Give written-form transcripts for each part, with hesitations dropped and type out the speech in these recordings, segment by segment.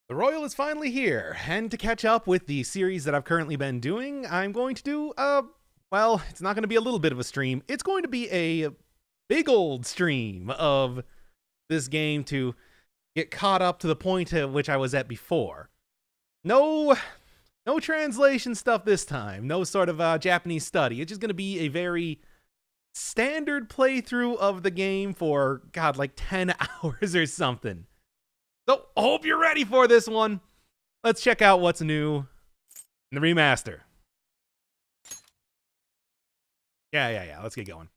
The Royal is finally here, and to catch up with the series that I've currently been doing, I'm going to do, well, it's not going to be a little bit of a stream. It's going to be a big old stream of this game to get caught up to the point at which I was at before. No translation stuff this time. No sort of Japanese study. It's just going to be a very standard playthrough of the game for, God, like 10 hours or something. So, I hope you're ready for this one. Let's check out what's new in the remaster. Yeah. Let's get going.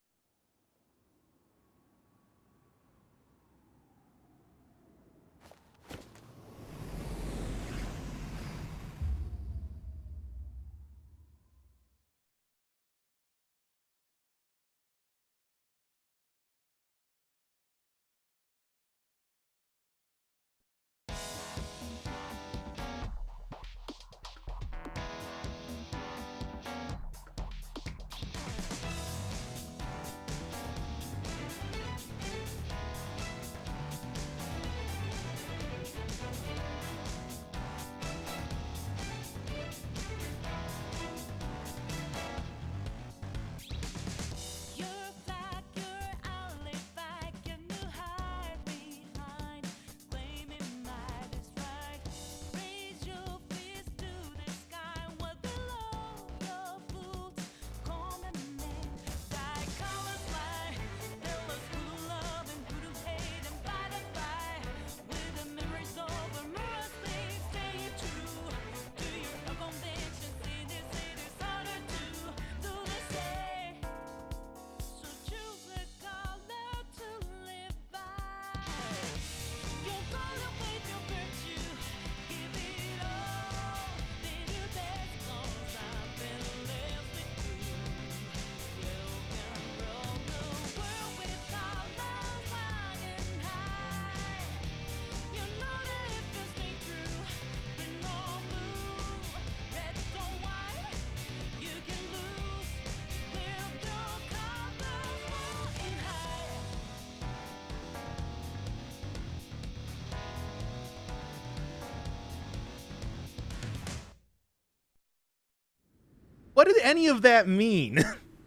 What did any of that mean?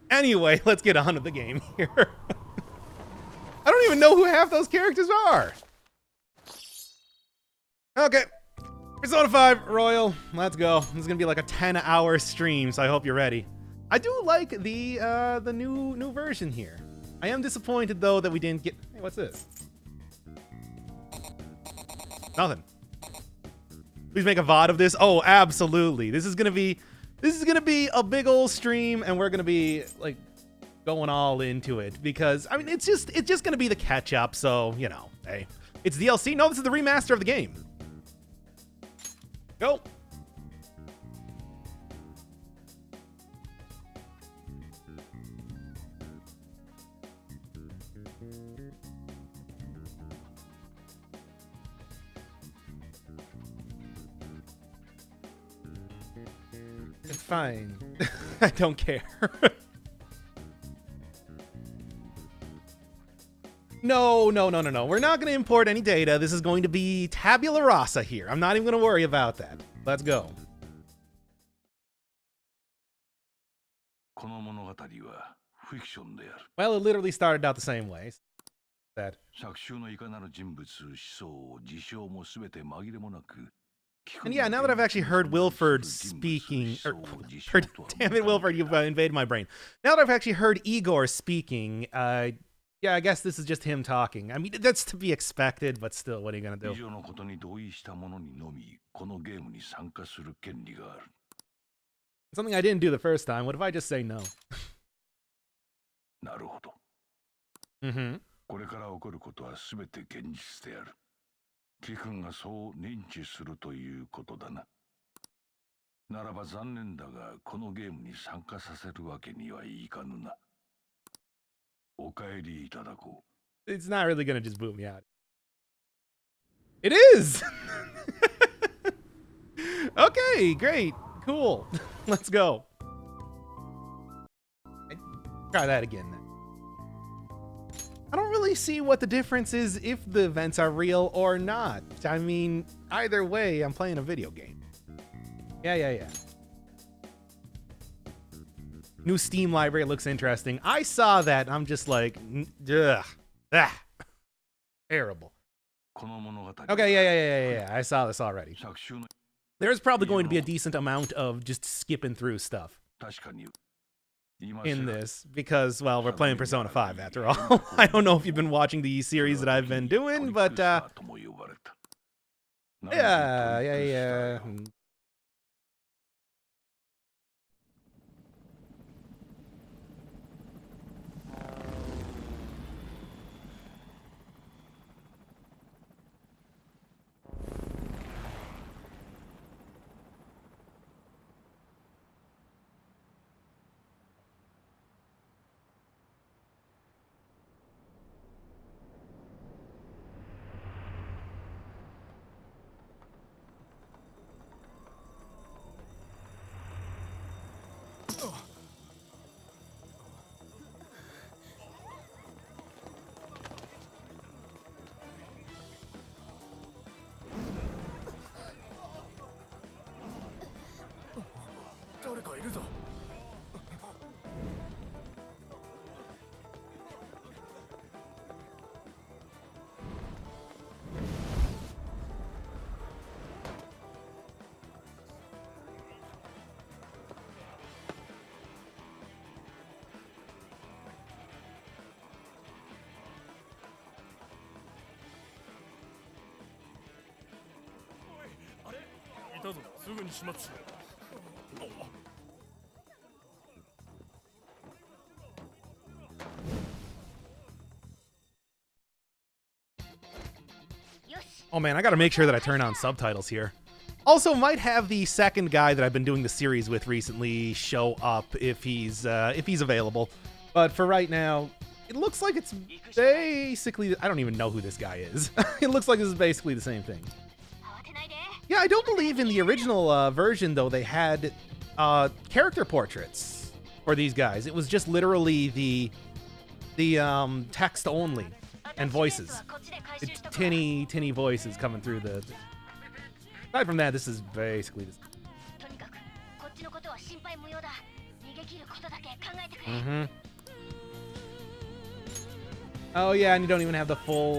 Anyway, let's get on with the game here. I don't even know who half those characters are. Okay. Persona 5 Royal, let's go. This is gonna be like a 10-hour stream, so I hope you're ready. I do like the new version here. I am disappointed though that we didn't get. Hey, what's this? Nothing. Please make a VOD of this. Oh, absolutely. This is gonna be a big old stream, and we're gonna be like going all into it because I mean it's just gonna be the catch up. So you know, hey, it's DLC. No, this is the remaster of the game. Go. It's fine. I don't care. No. We're not going to import any data. This is going to be tabula rasa here. I'm not even going to worry about that. Let's go. Well, it literally started out the same way. That. And yeah, now that I've actually heard Wilford speaking, damn it, Wilford, you've invaded my brain. Now that I've actually heard Igor speaking, yeah, I guess this is just him talking. I mean, that's to be expected, but still, what are you gonna do? Something I didn't do the first time. What if I just say no? Mm-hmm. 貴君がそう認知するということだな。ならば残念だが、このゲームに参加させるわけにはいかぬな。お帰りいただこう。It's not really gonna just boot me out. It is! Okay, great. Cool. Let's go. Try that again then. I don't really really see what the difference is if the events are real or not. I mean, either way, I'm playing a video game. Yeah. New Steam library looks interesting. I saw that, and I'm just like, ugh. Ah. Terrible. Okay, yeah. I saw this already. There's probably going to be a decent amount of just skipping through stuff in this because, well, we're playing Persona 5 after all. I don't know if you've been watching the series that I've been doing, but yeah. Oh man, I gotta make sure that I turn on subtitles here. Also, might have the second guy that I've been doing the series with recently show up if he's available. But for right now, it looks like it's basically, I don't even know who this guy is. It looks like this is basically the same thing. Yeah, I don't believe in the original version though they had character portraits for these guys. It was just literally the text only and voices. It's tinny voices coming through the. Aside from that, this is basically this. Oh yeah, and you don't even have the full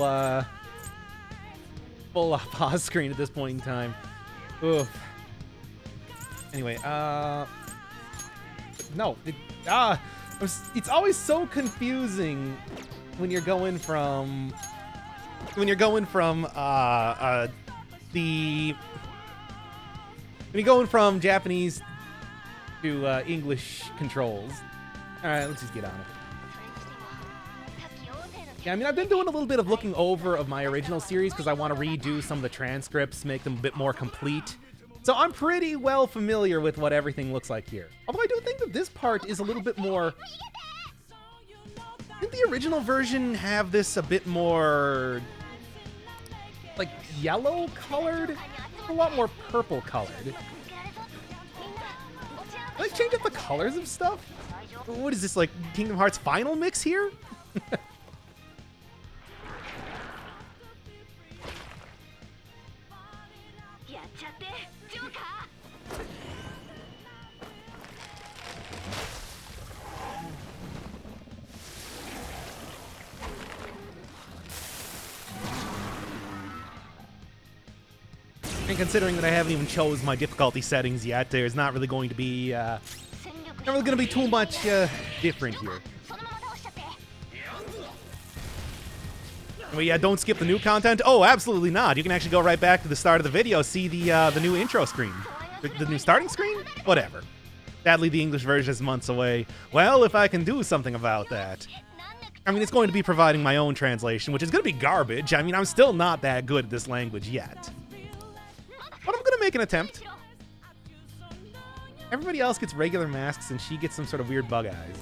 pause screen at this point in time. Oof. Anyway, no, it's always so confusing when you're going from Japanese to English controls. All right, let's just get on it. Yeah, I mean, I've been doing a little bit of looking over of my original series because I want to redo some of the transcripts, make them a bit more complete. So I'm pretty well familiar with what everything looks like here. Although I do think that this part is a little bit more... Didn't the original version have this a bit more... like, yellow colored? A lot more purple colored. Did I change up the colors of stuff? What is this, like, Kingdom Hearts Final Mix here? And considering that I haven't even chose my difficulty settings yet, there's not really going to be too much different here. Well, yeah, don't skip the new content. Oh, absolutely not. You can actually go right back to the start of the video, see the new intro screen, the new starting screen. Whatever. Sadly, the English version is months away. Well, if I can do something about that. I mean, it's going to be providing my own translation, which is going to be garbage. I mean, I'm still not that good at this language yet. But I'm going to make an attempt. Everybody else gets regular masks, and she gets some sort of weird bug eyes.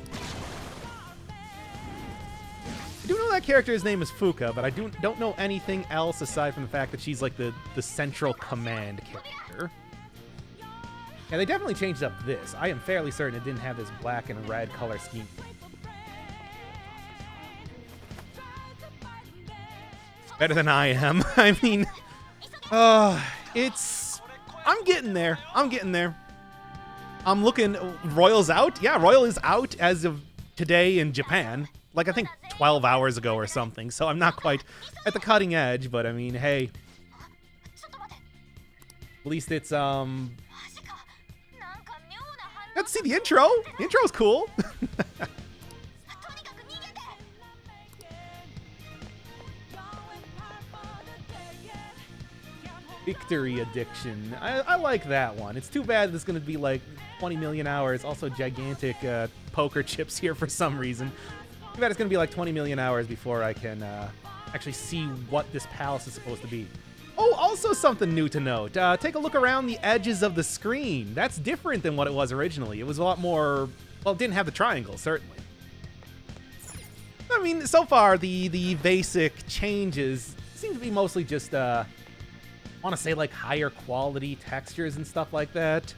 I do know that character's name is Fuka, but I don't know anything else aside from the fact that she's like the central command character. Yeah, they definitely changed up this. I am fairly certain it didn't have this black and red color scheme. better than I am. I mean, I'm getting there. I'm getting there. I'm looking. Royal's out? Yeah, Royal is out as of today in Japan. Like, I think 12 hours ago or something. So I'm not quite at the cutting edge, but I mean, hey. At least it's, let's see the intro. The intro's cool. Victory Addiction. I like that one. It's too bad it's going to be like 20 million hours. Also gigantic poker chips here for some reason. Too bad it's going to be like 20 million hours before I can actually see what this palace is supposed to be. Oh, also something new to note. Take a look around the edges of the screen. That's different than what it was originally. It was a lot more... Well, it didn't have the triangle, certainly. I mean, so far, the basic changes seem to be mostly just... I want to say like higher quality textures and stuff like that.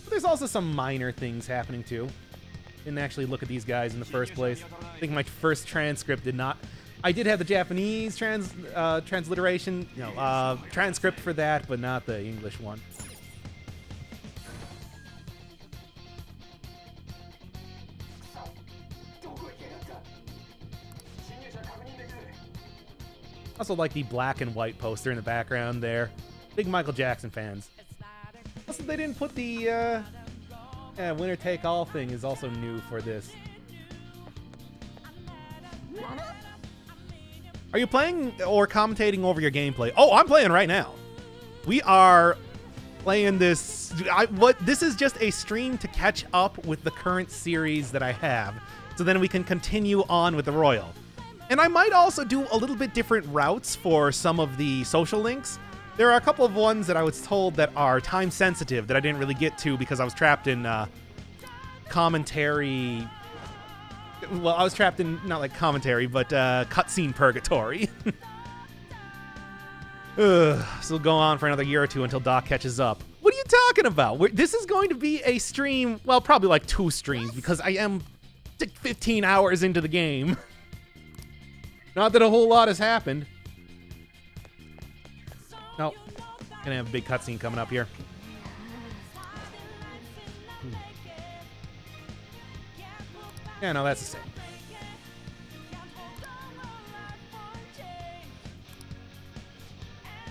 But there's also some minor things happening too. Didn't actually look at these guys in the first place. I think my first transcript did not. I did have the Japanese transliteration, transcript for that, but not the English one. Also like the black and white poster in the background there. Big Michael Jackson fans. Also, they didn't put the winner take all thing is also new for this. Are you playing or commentating over your gameplay? Oh, I'm playing right now. We are playing this. This is just a stream to catch up with the current series that I have, so then we can continue on with the Royal. And I might also do a little bit different routes for some of the social links. There are a couple of ones that I was told that are time sensitive that I didn't really get to because I was trapped in commentary. Well, I was trapped in not like commentary, but cutscene purgatory. So we'll go on for another year or two until Doc catches up. What are you talking about? This is going to be a stream, well, probably like 2 streams because I am 15 hours into the game. Not that a whole lot has happened. Nope. Gonna have a big cutscene coming up here. Yeah, no, that's the same.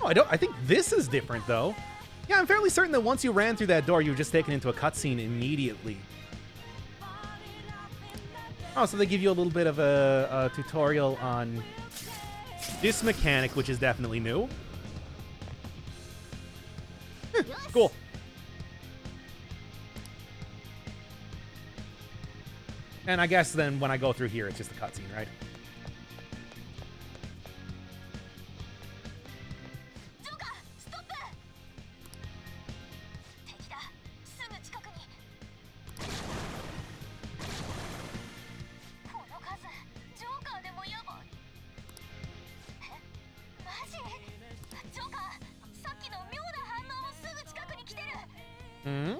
Oh, I think this is different, though. Yeah, I'm fairly certain that once you ran through that door, you were just taken into a cutscene immediately. Oh, so they give you a little bit of a tutorial on this mechanic, which is definitely new. Cool. And I guess then when I go through here, it's just a cutscene, right? Hmm?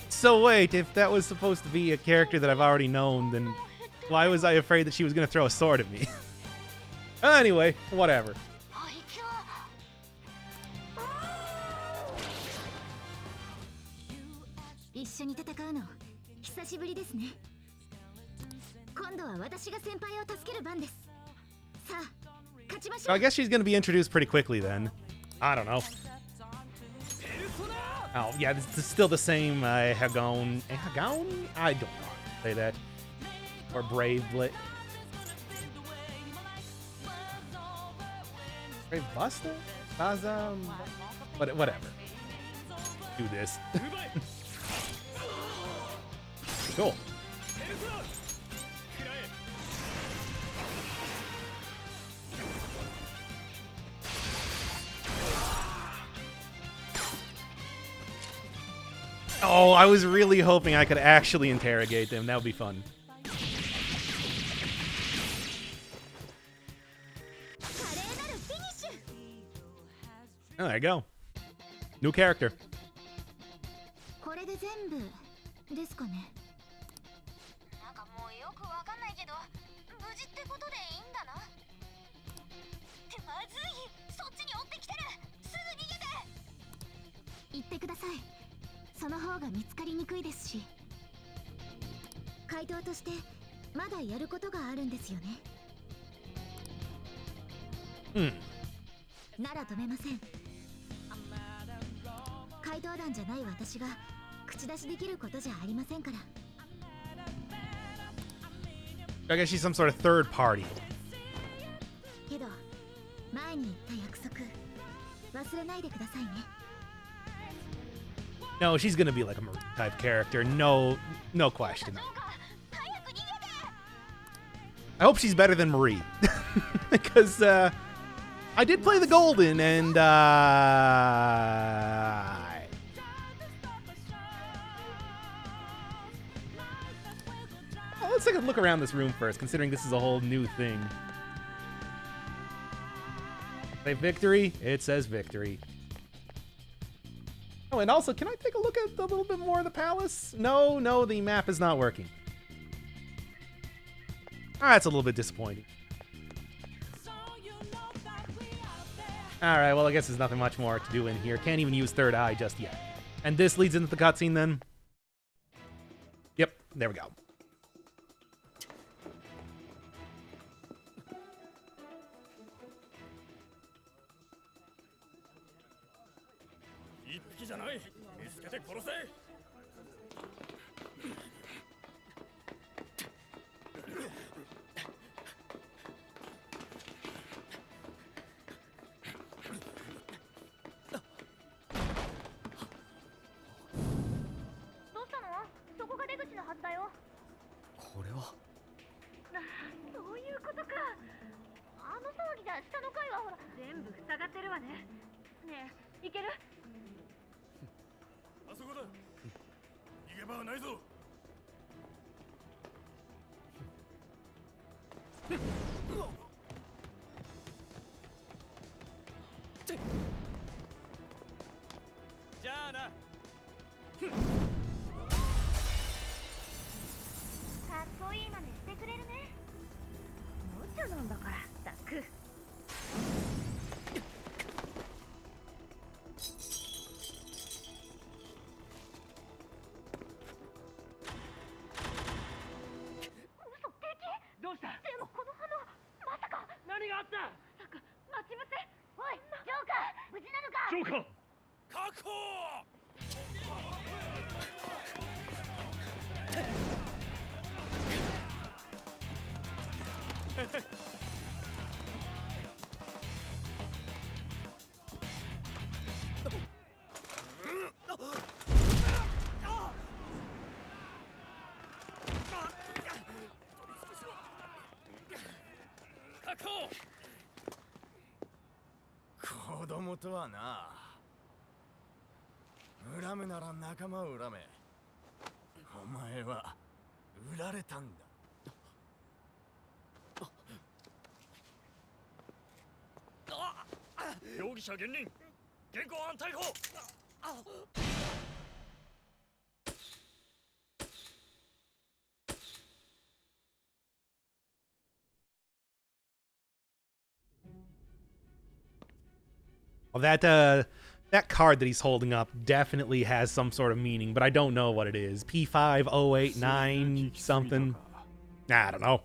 So wait, if that was supposed to be a character that I've already known, then why was I afraid that she was going to throw a sword at me? Anyway, whatever. 緒に戦うの久しぶりですね。今度は私が先輩を助ける番です。さあ、勝ちましょう。 I guess she's gonna be introduced pretty quickly then. I don't know. Oh, yeah, this is still the same Hagon. Hagon? I don't know how to say that. Or Brave Buster? Baza? Whatever. Do this. Cool. Oh, I was really hoping I could actually interrogate them. That would be fun. Oh, there you go. New character. これで全部ですかね。なんかもうよくわかんないけど、無事ってことでいいんだな。まずい、そっちに追ってきてる。すぐ逃げて。言ってください。その方が見つかりにくいですし。怪盗としてまだやることがあるんですよね。なら止めません。怪盗団じゃない私が口出しできることじゃありませんから。I guess she's some sort of third party. けど前に言った約束忘れないでくださいね。No, she's gonna be like a Marie type character. No question. I hope she's better than Marie. Because I did play the Golden and let's take a look around this room first, considering this is a whole new thing. Say victory? It says victory. Oh, and also, can I take a look at a little bit more of the palace? No, the map is not working. That's a little bit disappointing. Alright, well, I guess there's nothing much more to do in here. Can't even use third eye just yet. And this leads into the cutscene then? Yep, there we go. Well, that That card that he's holding up definitely has some sort of meaning, but I don't know what it is. P5089 something. I don't know.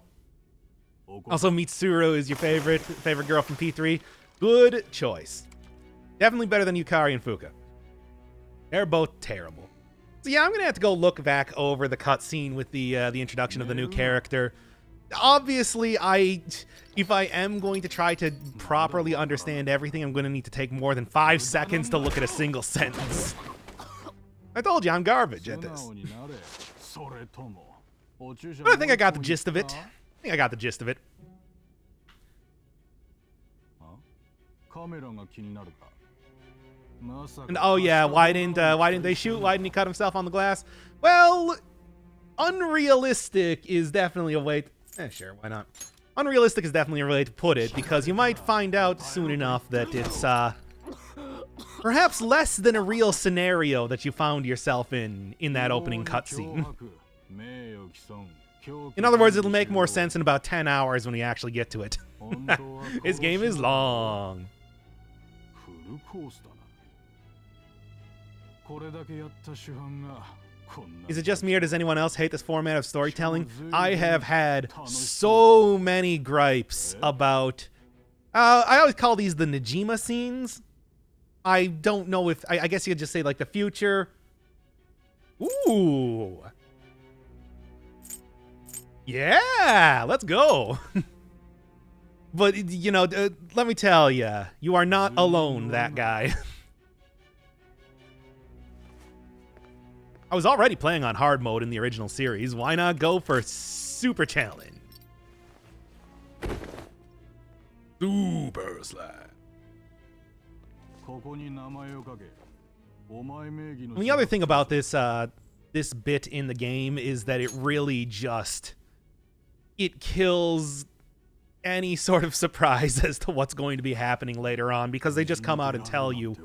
Also, Mitsuru is your favorite girl from P3. Good choice. Definitely better than Yukari and Fuka. They're both terrible. So yeah, I'm gonna have to go look back over the cutscene with the introduction of the new character. Obviously, if I am going to try to properly understand everything, I'm going to need to take more than 5 seconds to look at a single sentence. I told you I'm garbage at this. But I think I got the gist of it. And oh yeah, why didn't they shoot? Why didn't he cut himself on the glass? Well, unrealistic is definitely a way. Sure, why not? Unrealistic is definitely a way to put it, because you might find out soon enough that it's perhaps less than a real scenario that you found yourself in that opening cutscene. In other words, it'll make more sense in about 10 hours when we actually get to it. This game is long. Is it just me, or does anyone else hate this format of storytelling? I have had so many gripes about... I always call these the Najima scenes. I don't know if... I guess you could just say, like, the future. Ooh. Yeah, let's go. But, you know, let me tell you, you are not alone, that guy. I was already playing on hard mode in the original series. Why not go for super challenge? Super Slide. And the other thing about this this bit in the game is that it really just... it kills any sort of surprise as to what's going to be happening later on, because they just come out and tell you...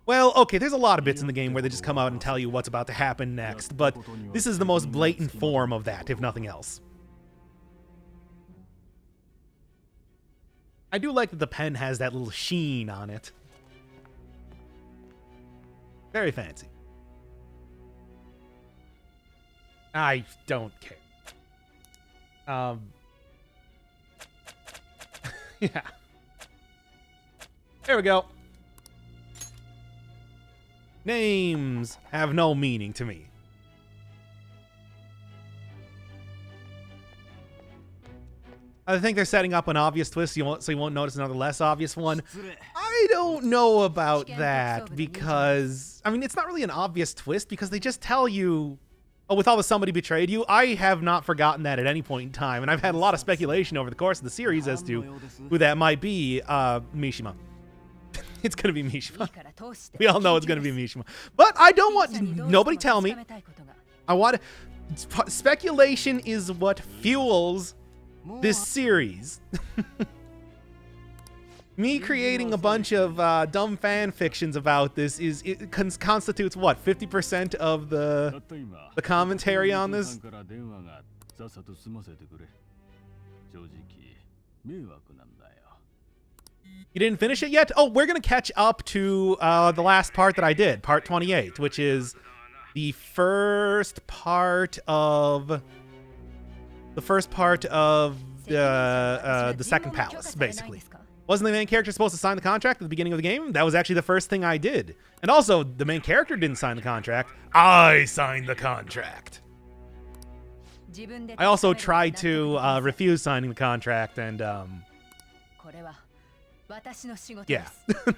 Well, okay, there's a lot of bits in the game where they just come out and tell you what's about to happen next, but this is the most blatant form of that, if nothing else. I do like that the pen has that little sheen on it. Very fancy. I don't care. Yeah. There we go. Names have no meaning to me. I think they're setting up an obvious twist so you won't notice another less obvious one. I don't know about that, because... I mean, it's not really an obvious twist, because they just tell you... Oh, with all the somebody betrayed you, I have not forgotten that at any point in time, and I've had a lot of speculation over the course of the series as to who that might be. Mishima. It's gonna be Mishima. We all know it's gonna be Mishima. But I don't want... Nobody tell me. I want... Speculation is what fuels this series. Me creating a bunch of dumb fan fictions about this constitutes what, 50% of the commentary on this? You didn't finish it yet? Oh, we're gonna catch up to the last part that I did, part 28, which is the first part of the second palace, basically. Wasn't the main character supposed to sign the contract at the beginning of the game? That was actually the first thing I did. And also, the main character didn't sign the contract. I signed the contract. I also tried to refuse signing the contract, and yeah. I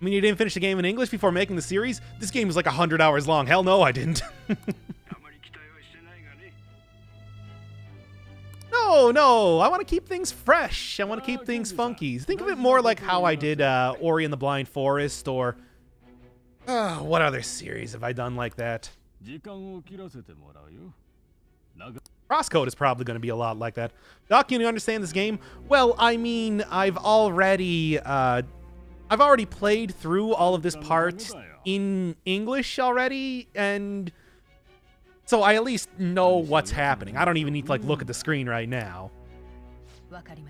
mean, you didn't finish the game in English before making the series? This game is like 100 hours long. Hell no, I didn't. No, I want to keep things fresh. I want to keep things funky. Think of it more like how I did Ori and the Blind Forest, or... what other series have I done like that? Crosscode is probably going to be a lot like that. Doc, can you understand this game? Well, I mean, I've already played through all of this part in English already, and so I at least know what's happening. I don't even need to, like, look at the screen right now.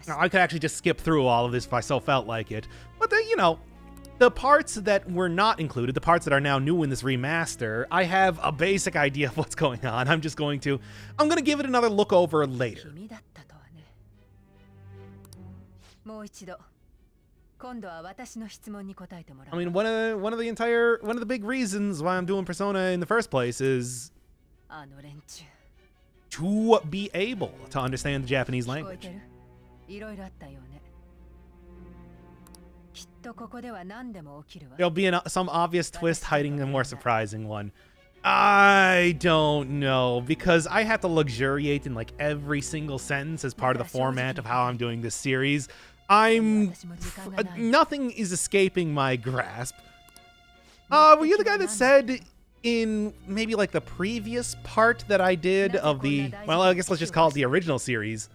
Now, I could actually just skip through all of this if I so felt like it. But, the parts that were not included, the parts that are now new in this remaster, I have a basic idea of what's going on. I'm going to give it another look over later. I mean, one of the big reasons why I'm doing Persona in the first place is to be able to understand the Japanese language. There'll be some obvious twist hiding a more surprising one. I don't know, because I have to luxuriate in like every single sentence as part of the format of how I'm doing this series. Nothing is escaping my grasp. Were you the guy that said in maybe like the previous part that I did of the, well, I guess let's just call it the original series,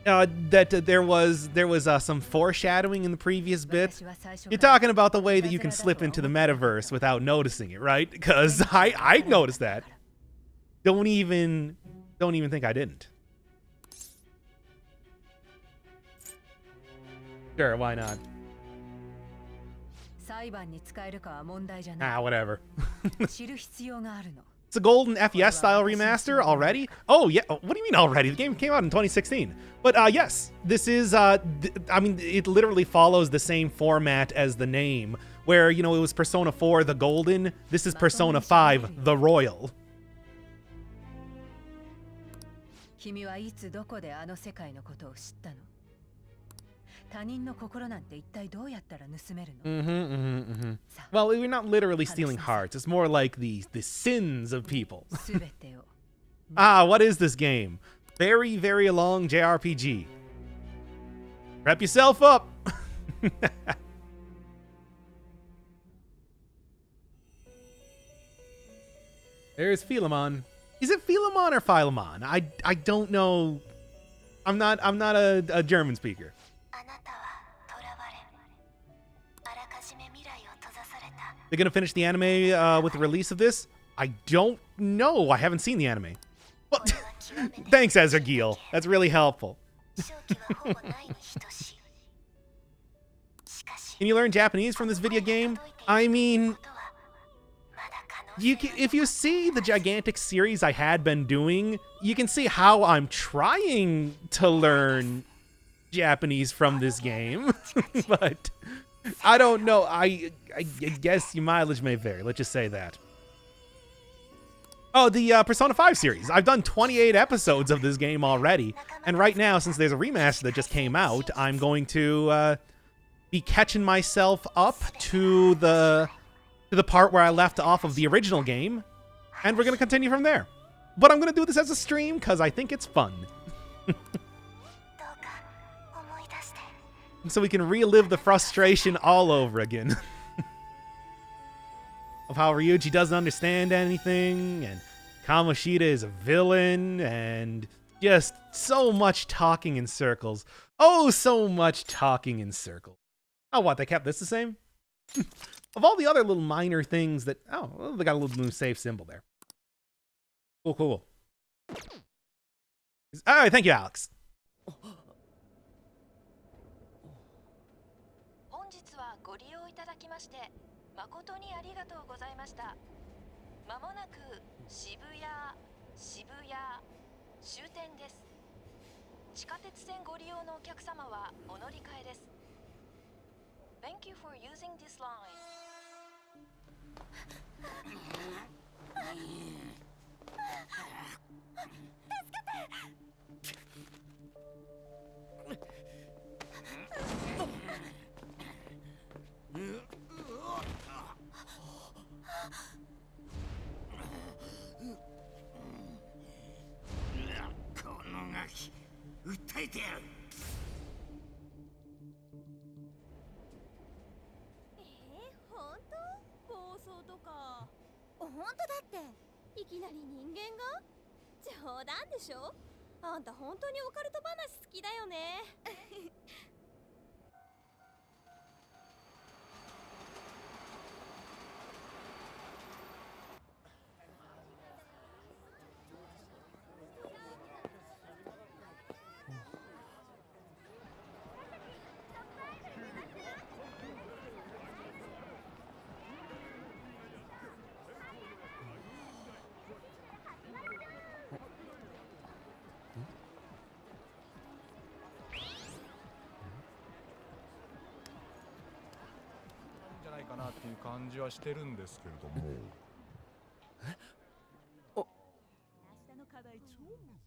that there was some foreshadowing in the previous bit? You're talking about the way that you can slip into the metaverse without noticing it, right? Because I noticed that. Don't even think I didn't. Sure, why not? Whatever. It's a golden FPS style remaster already? Oh, yeah. What do you mean already? The game came out in 2016. But yes, this is, I mean, it literally follows the same format as the name, where, it was Persona 4, the Golden. This is Persona 5, the Royal. Well, we're not literally stealing hearts. It's more like the sins of people. What is this game? Very, very long JRPG. Wrap yourself up. There's Philemon. Is it Philemon or Philemon? I don't know. I'm not a German speaker. They're gonna finish the anime with the release of this? I don't know. I haven't seen the anime. Well, thanks, Ezra Giel. That's really helpful. Can you learn Japanese from this video game? I mean, if you see the gigantic series I had been doing, you can see how I'm trying to learn Japanese from this game. But I don't know. I guess your mileage may vary. Let's just say that. Oh, the Persona 5 series. I've done 28 episodes of this game already. And right now, since there's a remaster that just came out, I'm going to be catching myself up to the part where I left off of the original game. And we're going to continue from there. But I'm going to do this as a stream because I think it's fun. So we can relive the frustration all over again. Of how Ryuji doesn't understand anything, and Kamoshida is a villain, and just so much talking in circles. Oh, so much talking in circles. Oh, what? They kept this the same? Of all the other little minor things that... Oh, well, they got a little new save symbol there. Cool, cool. All right, thank you, Alex. 誠にありがとうございました。まもなく渋谷終点です。地下鉄線ご利用のお客様はお乗り換えです。Thank you for using this line. 訴えてやる。本当？暴走とか。本当だって。いきなり人間が？冗談でしょ？あんた本当にオカルト話好きだよね。かなっていう感じはしてるんですけれども。明日の課題超難しい。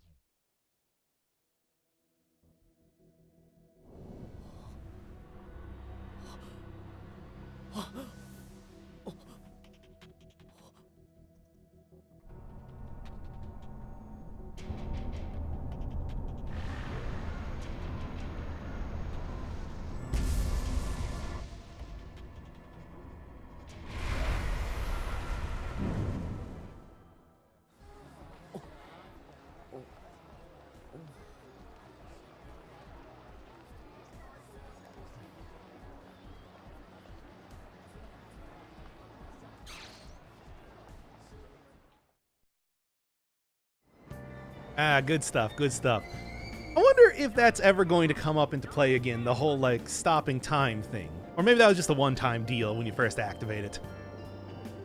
Ah, good stuff, good stuff. I wonder if that's ever going to come up into play again, the whole, like, stopping time thing. Or maybe that was just a one-time deal when you first activate it.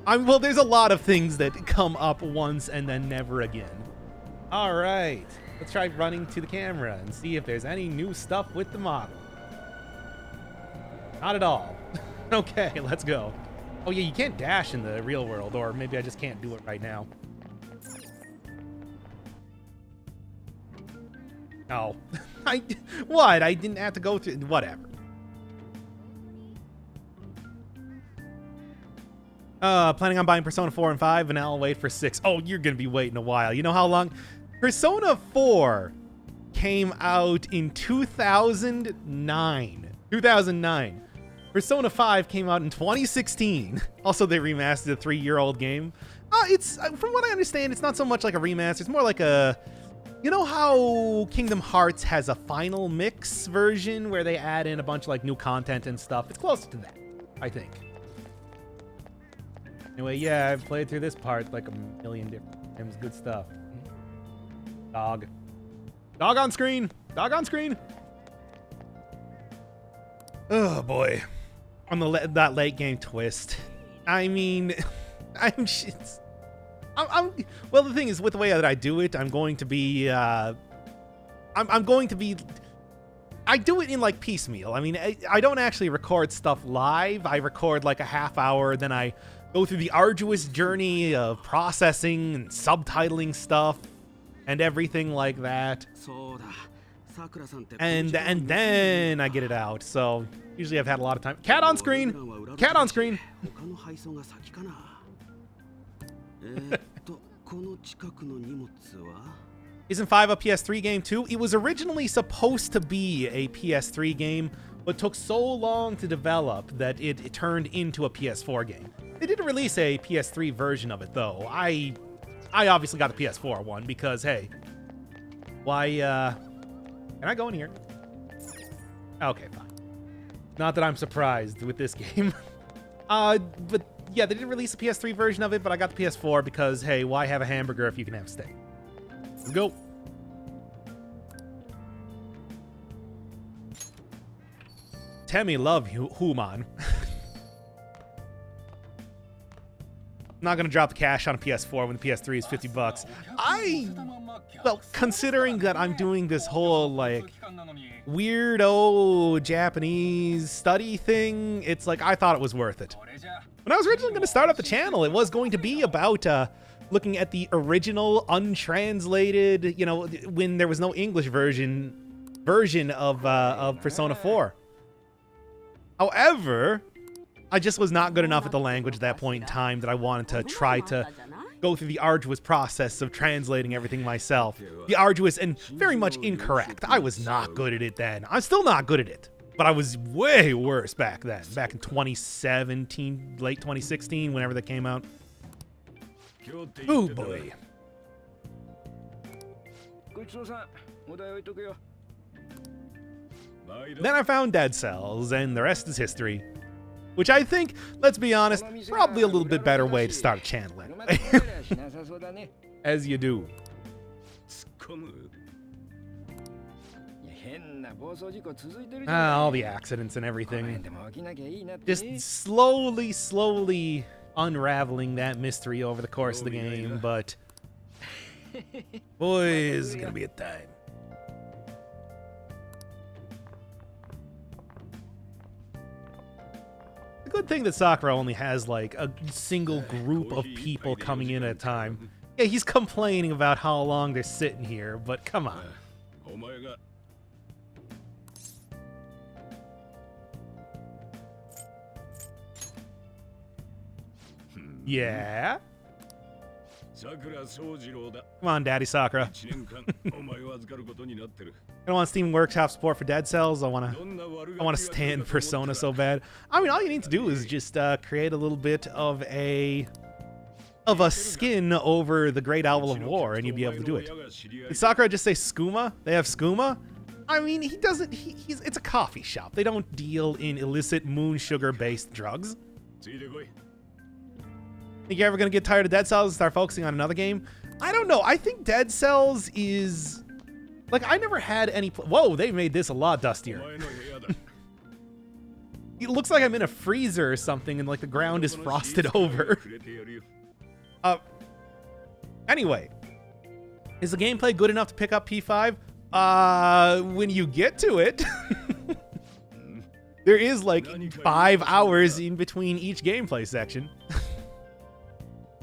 Well, there's a lot of things that come up once and then never again. All right, let's try running to the camera and see if there's any new stuff with the model. Not at all. Okay, let's go. Oh yeah, you can't dash in the real world, or maybe I just can't do it right now. Oh, what? I didn't have to go through, whatever. Planning on buying Persona 4 and 5, and I'll wait for 6. Oh, you're gonna be waiting a while. You know how long? Persona 4 came out in 2009. 2009. Persona 5 came out in 2016. Also, they remastered a 3-year-old game. It's, from what I understand, it's not so much like a remaster. It's more like a... You know how Kingdom Hearts has a final mix version where they add in a bunch of like new content and stuff? It's closer to that, I think. Anyway, yeah, I've played through this part like a million different times. Good stuff. Dog. Dog on screen! Dog on screen! Oh boy. On that late game twist. I mean, well, the thing is, with the way that I do it, I'm going to be, I do it in like piecemeal. I mean, I don't actually record stuff live. I record like a half hour, then I go through the arduous journey of processing and subtitling stuff and everything like that. And then I get it out. So usually I've had a lot of time. Cat on screen! Cat on screen! Isn't 5 a PS3 game too? It was originally supposed to be a PS3 game, but took so long to develop that it turned into a PS4 game. They did release a PS3 version of it though. I obviously got the PS4 one because, hey, why, can I go in here? Okay, fine. Not that I'm surprised with this game. But yeah, they didn't release a PS3 version of it, but I got the PS4 because, hey, why have a hamburger if you can have steak? Let's go. Temmie love Human. Not gonna drop the cash on a PS4 when the PS3 is $50. Well, considering that I'm doing this whole like weirdo Japanese study thing, it's like I thought it was worth it. When I was originally going to start up the channel, it was going to be about looking at the original untranslated, you know, when there was no English version of Persona 4. However, I just was not good enough at the language at that point in time that I wanted to try to go through the arduous process of translating everything myself. The arduous and very much incorrect. I was not good at it then. I'm still not good at it. But I was way worse back then. Back in 2017, late 2016, whenever that came out. Oh boy. Then I found Dead Cells, and the rest is history. Which I think, let's be honest, probably a little bit better way to start a channel anyway. As you do. All the accidents and everything. Just slowly unraveling that mystery over the course of the game, but boy, is it gonna be a time. The good thing that Sakura only has like a single group of people coming in at a time. Yeah, he's complaining about how long they're sitting here, but come on. お前が Yeah? 桜宗次郎だ Come on, Daddy Sakura. 1年間お前を預かることになってる I don't want Steam Workshop support for Dead Cells. I want to どんな悪 I want to stand Persona so bad. I mean, all you need to do is just create a little bit of a skin over the Great Owl of War, and you'd be able to do it. Did Sakura just say skooma? They have skooma? I mean, he doesn't. He's it's a coffee shop. They don't deal in illicit moon sugar-based drugs. ついてこい Think you're ever gonna get tired of Dead Cells and start focusing on another game? I don't know. I think Dead Cells is like I never had any. Whoa, they made this a lot お dustier. 前の部屋だ It looks like I'm in a freezer or something, and like the ground is frosted over. くれてやるよ Anyway, is the gameplay good enough to pick up P5? When you get to it, there is like 5 hours in between each gameplay section.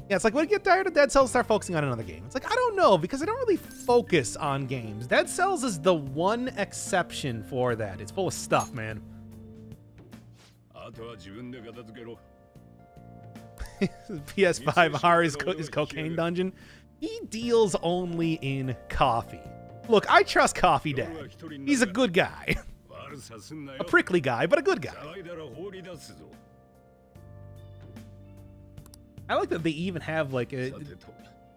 Yeah, it's like when you get tired of Dead Cells, start focusing on another game. It's like, I don't know, because I don't really focus on games. Dead Cells is the one exception for that. It's full of stuff, man. あとは自分で片付けろ PS5 horror is Cocaine Dungeon. He deals only in coffee. Look, I trust Coffee Dad. He's a good guy. 悪さすんな A よ prickly guy, but a good guy. 騒いだら放り出すぞ I like that they even have like a さてと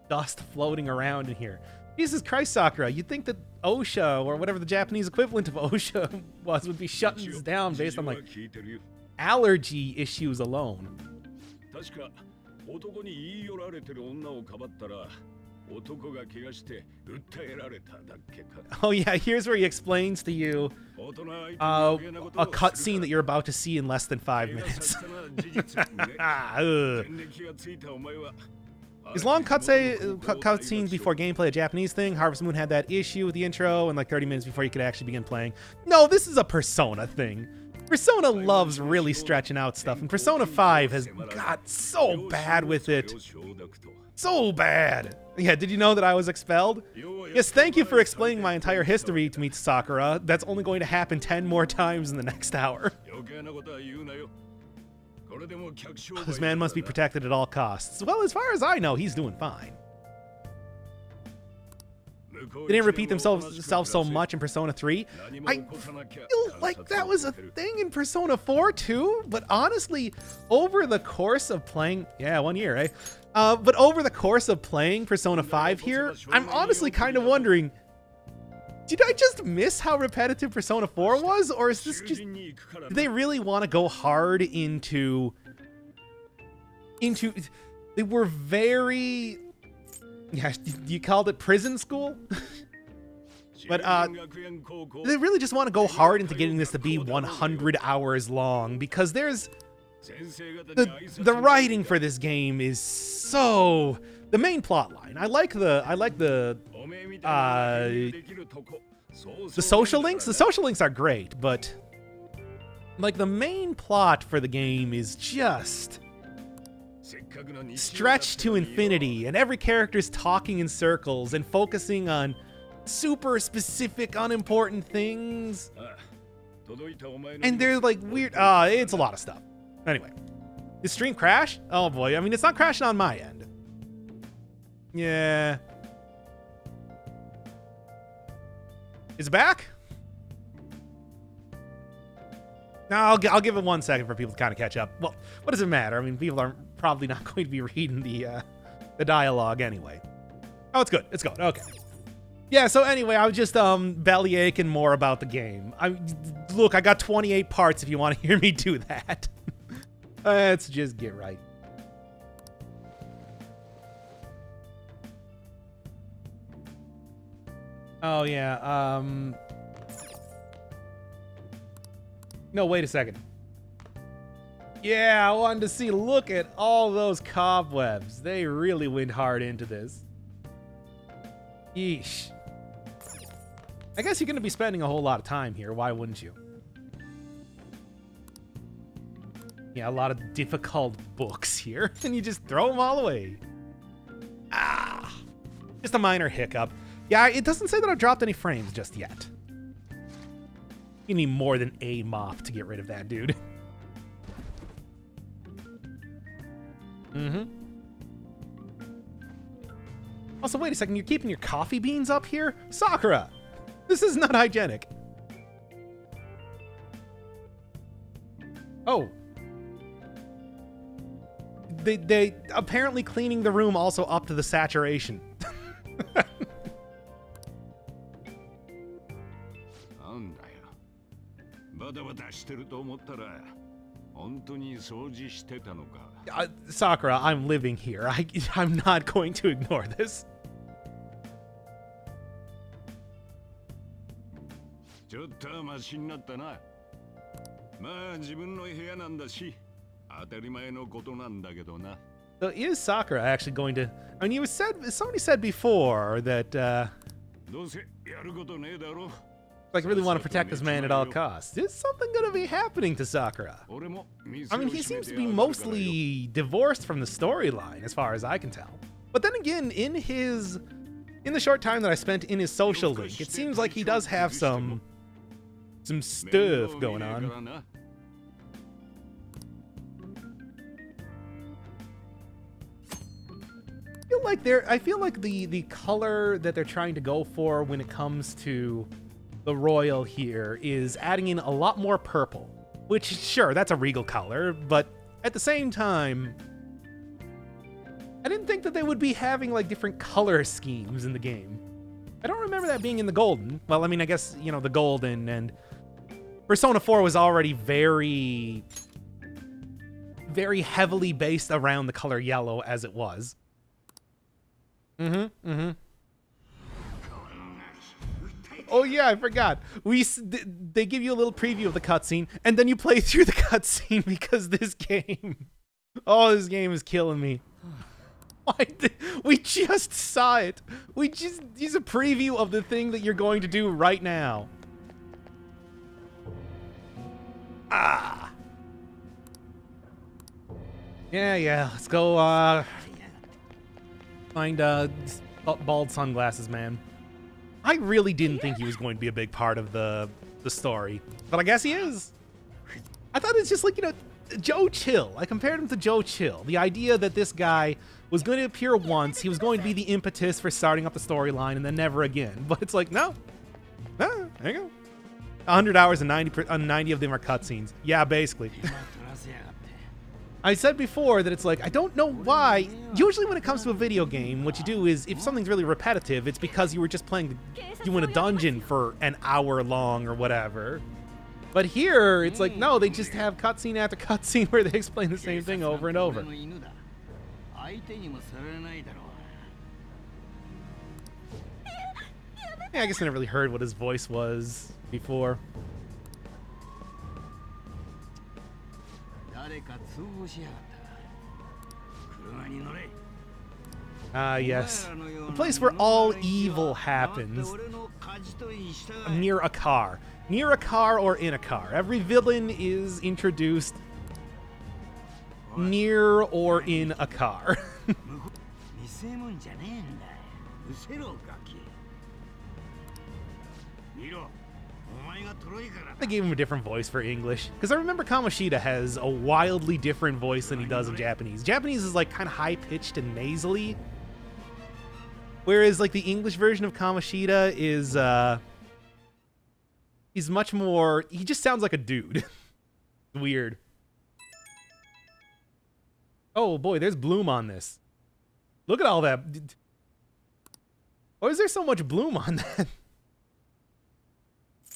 dust floating around in here. Jesus Christ, Sakura, you'd think that OSHA, or whatever the Japanese equivalent of OSHA was, would be shutting this down based on like 事情は聞いてるよ allergy issues alone. 確か男に言い寄られてる女をかばったら男が怪我して訴えられただっけか Oh yeah, here's where he explains to you 大人相手に a 余計なことを cutscene that す you're about to see in less than 5るな minutes. 怪我させたのは事実ね Ugh. 前歴がついたお前は Is long cutscenes before gameplay a Japanese thing? Harvest Moon had that issue with the intro and like 30 minutes before you could actually begin playing. No, this is a Persona thing. Persona loves really stretching out stuff, and Persona 5 has got so bad with it. So bad. Yeah, did you know that I was expelled? Yes, thank you for explaining my entire history to me, Sakura. That's only going to happen 10 more times in the next hour. 余計なことは言うなよこれでも客商売 This man must be protected at all costs. Well, as far as I know, he's doing fine. They didn't repeat themselves so much in Persona 3. I feel like that was a thing in Persona 4 too, but honestly, over the course of playing, yeah, 1 year, eh? But over the course of playing Persona 5 here, I'm honestly kind of wondering, did I just miss how repetitive Persona 4 was, or is this just, do they really want to go hard into, they were very, yeah, you called it prison school? But they really just want to go hard into getting this to be 100 hours long, because there's the writing for this game is so, the main plot line. I like the social links. The social links are great, but like the main plot for the game is just stretched to infinity, and every character's talking in circles and focusing on super specific, unimportant things. And they're like weird. It's a lot of stuff. Anyway, did stream crash? Oh boy, I mean, it's not crashing on my end. Yeah. Is it back? No, I'll give it 1 second for people to kind of catch up. Well, what does it matter? I mean, people are probably not going to be reading the dialogue anyway. Oh, it's good. It's good. Okay. Yeah, so anyway, I was just belly aching more about the game. Look, I got 28 parts if you want to hear me do that. Let's just get right. Oh yeah, no, wait a second. Yeah, I wanted to see, look at all those cobwebs. They really went hard into this. Yeesh. I guess you're going to be spending a whole lot of time here. Why wouldn't you? Yeah, a lot of difficult books here, and you just throw them all away. Ah, just a minor hiccup. Yeah, it doesn't say that I've dropped any frames just yet. You need more than a mop to get rid of that, dude. Also, wait a second, you're keeping your coffee beans up here? Sakura! This is not hygienic. Oh. They apparently cleaning the room also up to the saturation. なんだよ。バタバタしてると思ったら、本当に掃除してたのか。Sakura, I'm living here. I'm not going to ignore this. ちょっとはマシになったな。まあ自分の部屋なんだし、当たり前のことなんだけどな。So is Sakura actually going to? I mean, somebody said before that どうせやることねえだろ。like really want to protect this man at all costs. Is something going to be happening to Sakura? I mean, he seems to be mostly divorced from the storyline, as far as I can tell. But then again, in the short time that I spent in his social link, it seems like he does have some stuff going on. I feel like the color that they're trying to go for when it comes to the royal here is adding in a lot more purple, which sure, that's a regal color, but at the same time, I didn't think that they would be having like different color schemes in the game. I don't remember that being in the golden. Well, I mean, I guess, you know, the golden and Persona 4 was already very, very heavily based around the color yellow as it was. Oh yeah, I forgot. They give you a little preview of the cutscene, and then you play through the cutscene because this game. Oh, this game is killing me. We just saw it. Use a preview of the thing that you're going to do right now. Ah. Yeah. Let's go. Find bald sunglasses, man. I really didn't think he was going to be a big part of the story, but I guess he is. I thought it's just like, you know, Joe Chill. I compared him to Joe Chill. The idea that this guy was going to appear once, he was going to be the impetus for starting up the storyline, and then never again. But it's like, no. There you go. 100 hours and 90 of them are cutscenes. Yeah, basically. I said before that it's like, I don't know why. Usually when it comes to a video game, what you do is, if something's really repetitive, it's because you were just playing, you in a dungeon for an hour long or whatever. But here, it's like, no, they just have cutscene after cutscene where they explain the same thing over and over. Yeah, I guess I never really heard what his voice was before. Ah, yes. The place where all evil happens. Near a car. Near a car or in a car. Every villain is introduced near or in a car. They gave him a different voice for English. Because I remember Kamoshida has a wildly different voice than he does in Japanese. Japanese is like kind of high-pitched and nasally. Whereas like the English version of Kamoshida is he's much more, he just sounds like a dude. Weird. Oh boy, there's bloom on this. Look at all that. Why is there so much bloom on that?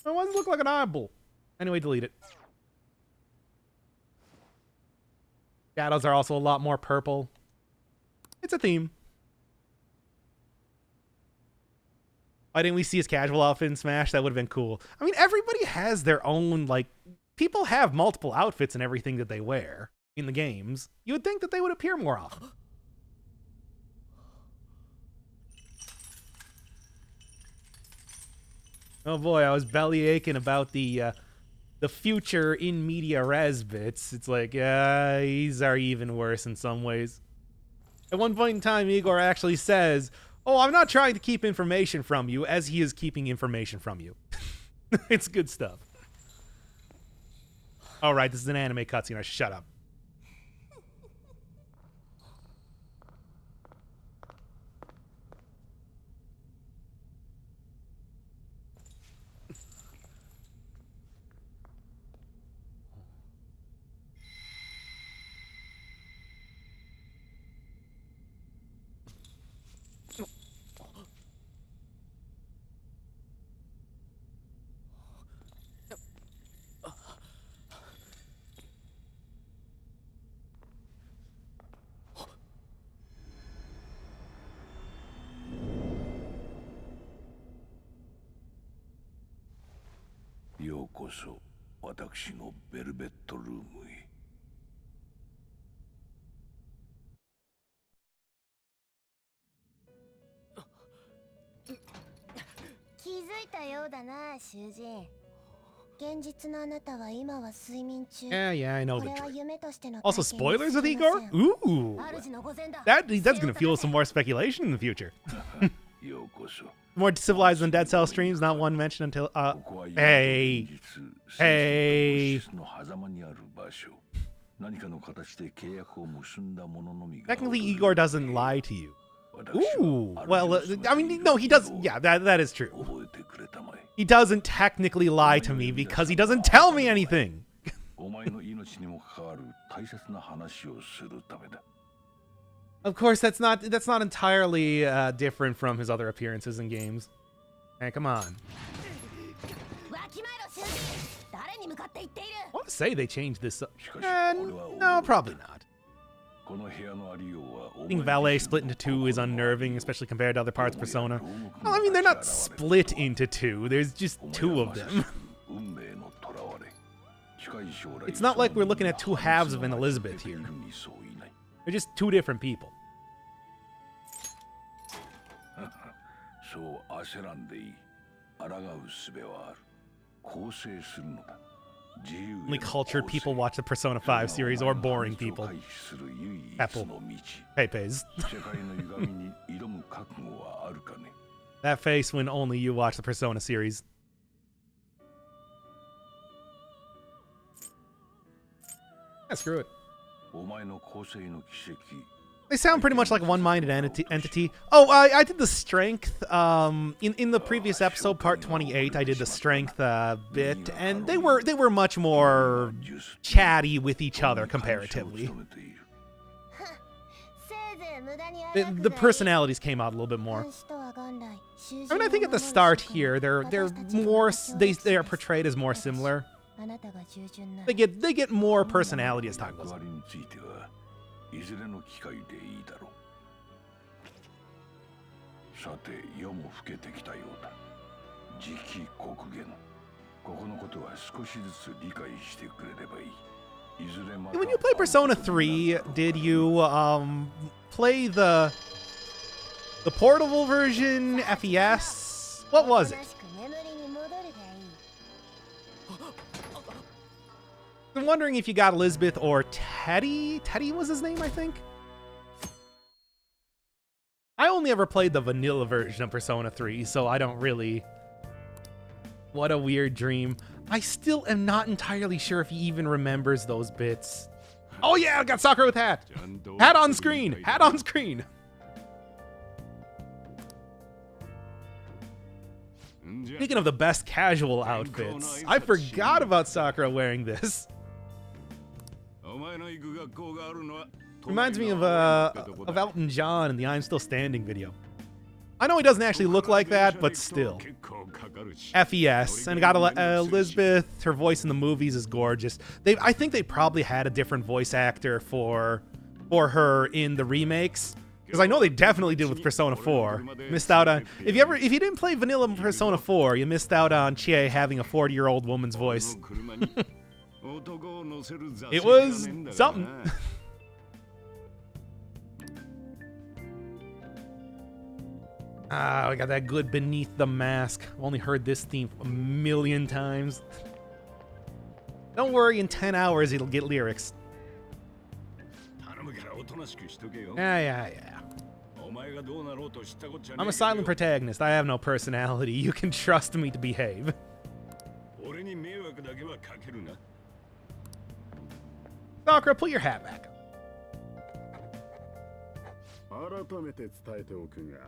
Why does it look like an eyeball? Anyway, delete it. Shadows are also a lot more purple. It's a theme. Why didn't we see his casual outfit in Smash? That would have been cool. I mean, everybody has their own, like, people have multiple outfits and everything that they wear in the games. You would think that they would appear more often. Oh boy, I was belly aching about the the future in media res bits, it's like, yeah, these are even worse in some ways. At one point in time, Igor actually says, "Oh, I'm not trying to keep information from you," as he is keeping information from you. It's good stuff. All right, this is an anime cutscene. I should shut up.ようこそ私のベルベットルームへ。気づいたようだな、囚人。現実のあなたは今は睡眠中。 Yeah, I know こ the れは trick. 夢としての Also, 体験に spoilers with 過ぎ Igor? ません。 Ooh, 主の御前だ。 that's gonna fuel some more speculation in the future. ようこそ。 More civilized than Dead Cell streams, not one mention until, ここは今と hey, 現実 hey. 生死と物質の狭間にある場所。何かの形で契約を結んだ者のみが。 Technically, Igor doesn't lie to you. 私は Ooh, 主 well, を務め I てい mean, る no, he does. ことを Yeah, that is true. 覚えてくれたまえ。 He doesn't technically lie to me because he doesn't tell me anything. お前の命にも関わる大切な話をするためだ。 Of course, that's not entirely different from his other appearances in games. Hey, come on. わきまえろ、囚人。誰に向かって言っている。 I want to say they changed this. しかし、俺は No, probably not. この部屋のありようはお前 Seeing Valet split into two is unnerving, especially compared to other parts of Persona. Well, I mean, they're not split into two. There's just two of them. 運命の囚われ。近い将来 It's not like we're looking at two halves of an Elizabeth here. They're just two different people. そう焦らんでいい。抗う術はある。構成するのだ。 Only cultured people watch the Persona 5 series, or boring people. Apple. Pepes. That face when only you watch the Persona series. Yeah, screw it. They sound pretty much like a one-minded entity. Oh, I did the strength. In the previous episode, part 28, I did the strength bit, and they were much more chatty with each other comparatively. The personalities came out a little bit more. I mean, I think at the start here, they're more they are portrayed as more similar. They get more personality as time goes on. いずれの機会でいいだろう。さて、夜も更けてきたようだ。次期国言。ここのことは少しずつ理解してくれればいい。いずれまた。When you play Persona 3, did you play the portable version, FES? What was it? I'm wondering if you got Elizabeth or Teddy. Teddy was his name, I think. I only ever played the vanilla version of Persona 3, so I don't really... What a weird dream. I still am not entirely sure if he even remembers those bits. Oh yeah, I got Sakura with hat. Hat on screen. Hat on screen. Speaking of the best casual outfits, I forgot about Sakura wearing this. Reminds me of Elton John in the I'm Still Standing video. I know he doesn't actually look like that, but still. FES. And got Elizabeth, her voice in the movies is gorgeous. I think they probably had a different voice actor for her in the remakes. Because I know they definitely did with Persona 4. Missed out on... If you didn't play vanilla Persona 4, you missed out on Chie having a 40-year-old woman's voice. It was something. We got that good Beneath the Mask. I've only heard this theme a million times. Don't worry, in 10 hours it'll get lyrics. 頼むからおとなしくしとけよ。 Yeah. お前がどうなろうと知ったこっちゃね I'm え a けどよ silent protagonist. I have no personality. You can trust me to behave. 俺に迷惑だけはかけるな。 Sakura, put your hat back. 改めて伝えておくが、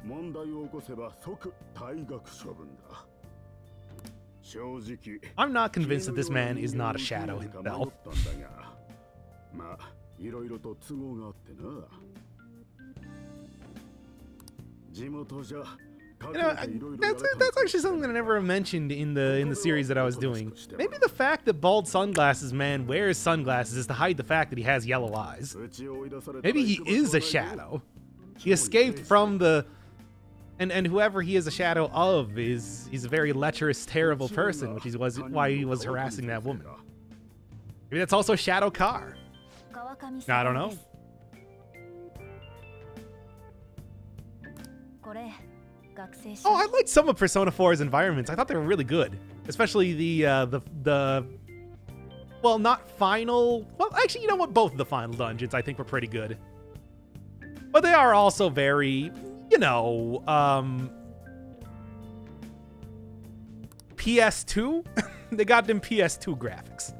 問題を起こせば即退学処分だ。正直、 I'm not convinced that this man is not a shadow himself. まあ、いろいろと都合があってな。地元じゃ You know, that's actually something that I never mentioned in the series that I was doing. Maybe the fact that bald sunglasses man wears sunglasses is to hide the fact that he has yellow eyes. Maybe he is a shadow. He escaped from the... And whoever he is a shadow of he's a very lecherous, terrible person, which is why he was harassing that woman. Maybe that's also Shadow Car. I don't know. Oh, I liked some of Persona 4's environments. I thought they were really good, especially the well, not final. Well, actually, you know what? Both of the final dungeons I think were pretty good, but they are also very, you know, PS2. They got them PS2 graphics.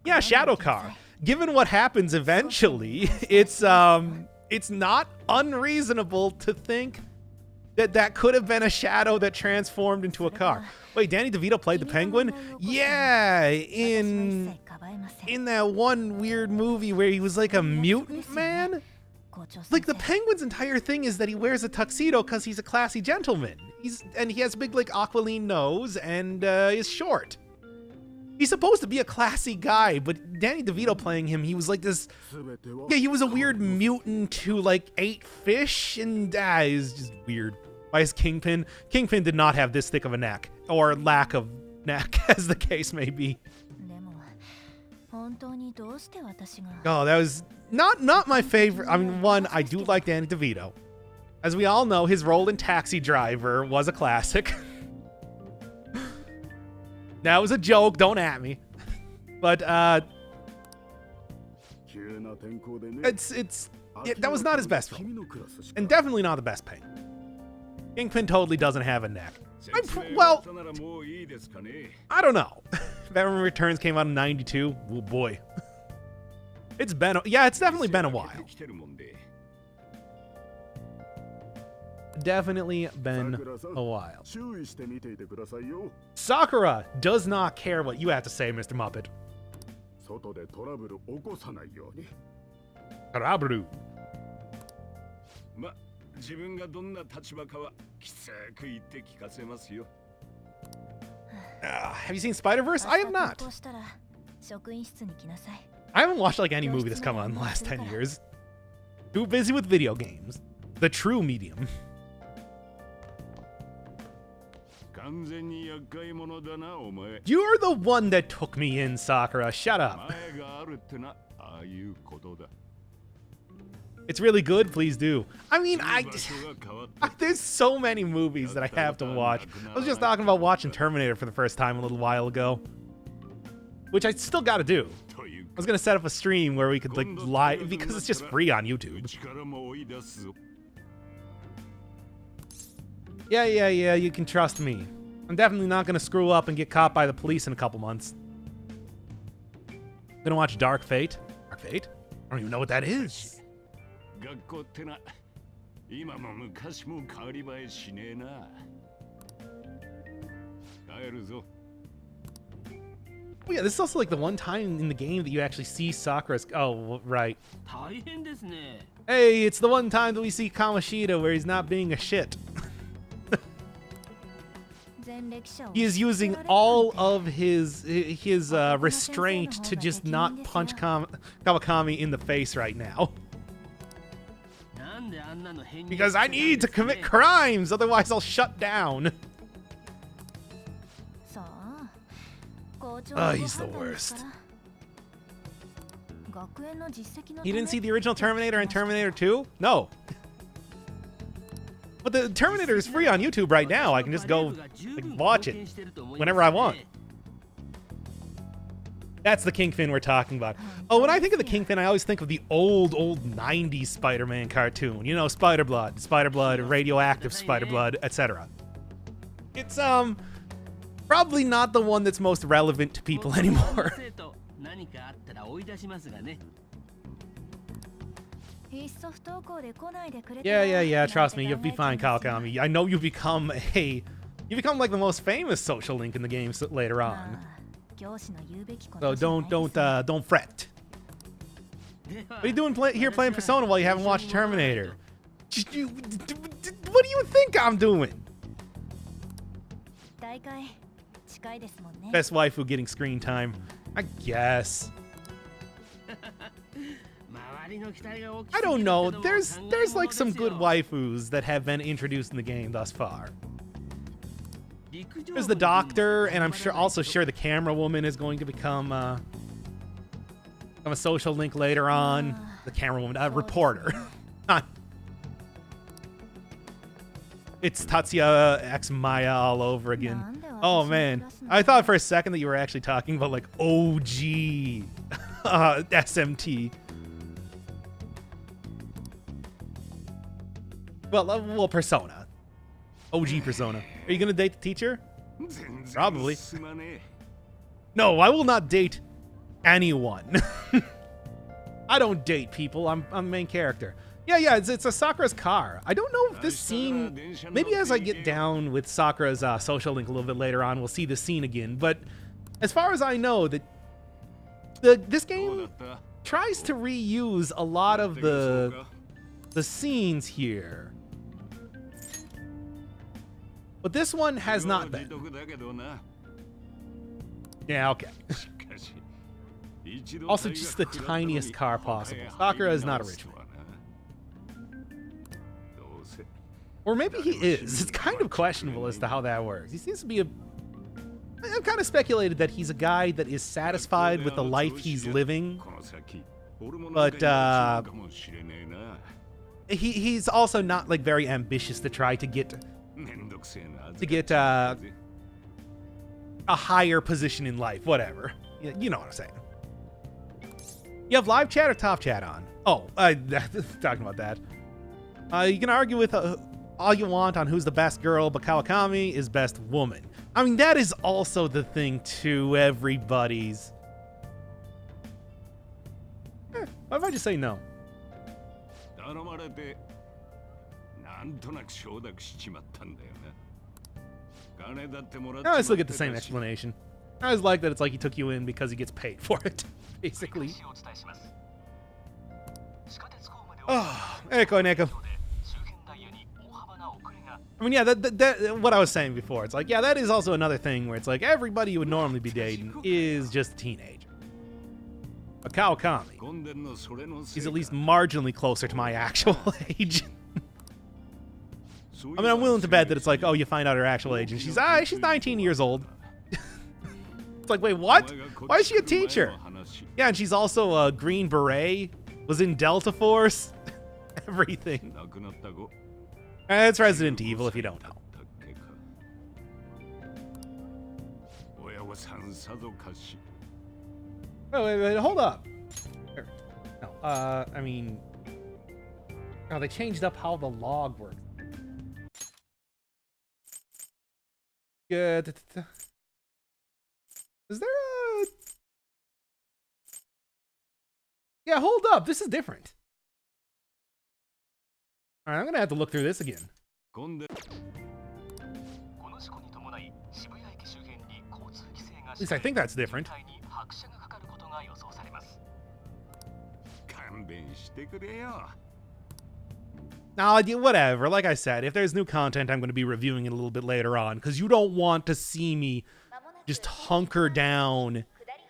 Yeah, Shadow Car. Given what happens eventually, it's not unreasonable to think that that could have been a shadow that transformed into a car. Wait, Danny DeVito played the Penguin? Yeah, in that one weird movie where he was like a mutant man? Like, the Penguin's entire thing is that he wears a tuxedo because he's a classy gentleman. And he has a big, like, aquiline nose and is short. He's supposed to be a classy guy, but Danny DeVito playing him, he was like this... Yeah, he was a weird mutant who, like, ate fish, and he's just weird. By his Kingpin. Kingpin did not have this thick of a neck. Or lack of neck, as the case may be. Oh, that was not my favorite. I mean, one, I do like Danny DeVito. As we all know, his role in Taxi Driver was a classic. That was a joke, don't at me. But that was not his best role. And definitely not the best Penguin. Kingpin totally doesn't have a neck. Well, I don't know. Batman Returns came out in 92. Oh boy. It's definitely been a while. Definitely been a while. Sakura does not care what you have to say, Mr. Muppet. Karabru. Have you seen Spider-Verse? I have not. I haven't watched like any movie that's come out in the last 10 years. Too busy with video games. The true medium. You're the one that took me in, Sakura. Shut up. It's really good. Please do. I mean, there's so many movies that I have to watch. I was just talking about watching Terminator for the first time a little while ago, which I still got to do. I was gonna set up a stream where we could like live because it's just free on YouTube. Yeah, you can trust me. I'm definitely not gonna screw up and get caught by the police in a couple months. Gonna watch Dark Fate. Dark Fate? I don't even know what that is. Oh yeah, this is also like the one time in the game that you actually see Sakura's... Oh, right. Hey, it's the one time that we see Kamoshida where he's not being a shit. He is using all of his restraint to just not punch Kawakami in the face right now. Because I need to commit crimes, otherwise I'll shut down. Oh, he's the worst. He didn't see the original Terminator and Terminator 2? No. But the Terminator is free on YouTube right now. I can just go like, watch it whenever I want. That's the Kingpin we're talking about. Oh, when I think of the Kingpin, I always think of the old 90s Spider-Man cartoon. You know, Spider-Blood, radioactive Spider-Blood, etc. It's, probably not the one that's most relevant to people anymore. Yeah, trust me, you'll be fine, Kawakami. I know you become like the most famous social link in the game later on. So don't fret. What are you doing here playing Persona while you haven't watched Terminator? What do you think I'm doing? Best waifu getting screen time, I guess. I don't know. There's like some good waifus that have been introduced in the game thus far. There's the doctor, and I'm also sure the camera woman is going to become a social link later on. The camera woman, reporter. It's Tatsuya X Maya all over again. Oh man, I thought for a second that you were actually talking about like OG SMT. Well, Persona. OG Persona. Are you gonna date the teacher? Probably. No, I will not date anyone. I don't date people. I'm main character. Yeah, it's a Sakura's car. I don't know if this scene, maybe as I get down with Sakura's social link a little bit later on, we'll see this scene again. But as far as I know, this game tries to reuse a lot of the scenes here. But this one has not been. Yeah, okay. Also, just the tiniest car possible. Sakura is not a rich man. Or maybe he is. It's kind of questionable as to how that works. He seems to be I've kind of speculated that he's a guy that is satisfied with the life he's living. But, he's also not, like, very ambitious to try to get a higher position in life. Whatever. You know what I'm saying. You have live chat or top chat on? Oh, talking about that. You can argue with all you want on who's the best girl, but Kawakami is best woman. I mean, that is also the thing too. Everybody's. Why if I just say no? I always look at the same explanation. I always like that it's like he took you in because he gets paid for it, basically. Oh, Neko. I mean, yeah, that what I was saying before. It's like, yeah, that is also another thing where it's like everybody you would normally be dating is just a teenager. But Kawakami, he's at least marginally closer to my actual age. I mean, I'm willing to bet that it's like, oh, you find out her actual age, and she's 19 years old. It's like, wait, what? Why is she a teacher? Yeah, and she's also a Green Beret, was in Delta Force, everything. It's Resident Evil if you don't know. Wait, hold up. No, I mean, oh, they changed up how the log works. Good. Is there a... Yeah, hold up. This is different. All right, I'm gonna have to look through this again. At least I think that's different. Now, whatever. Like I said, if there's new content, I'm going to be reviewing it a little bit later on, because you don't want to see me just hunker down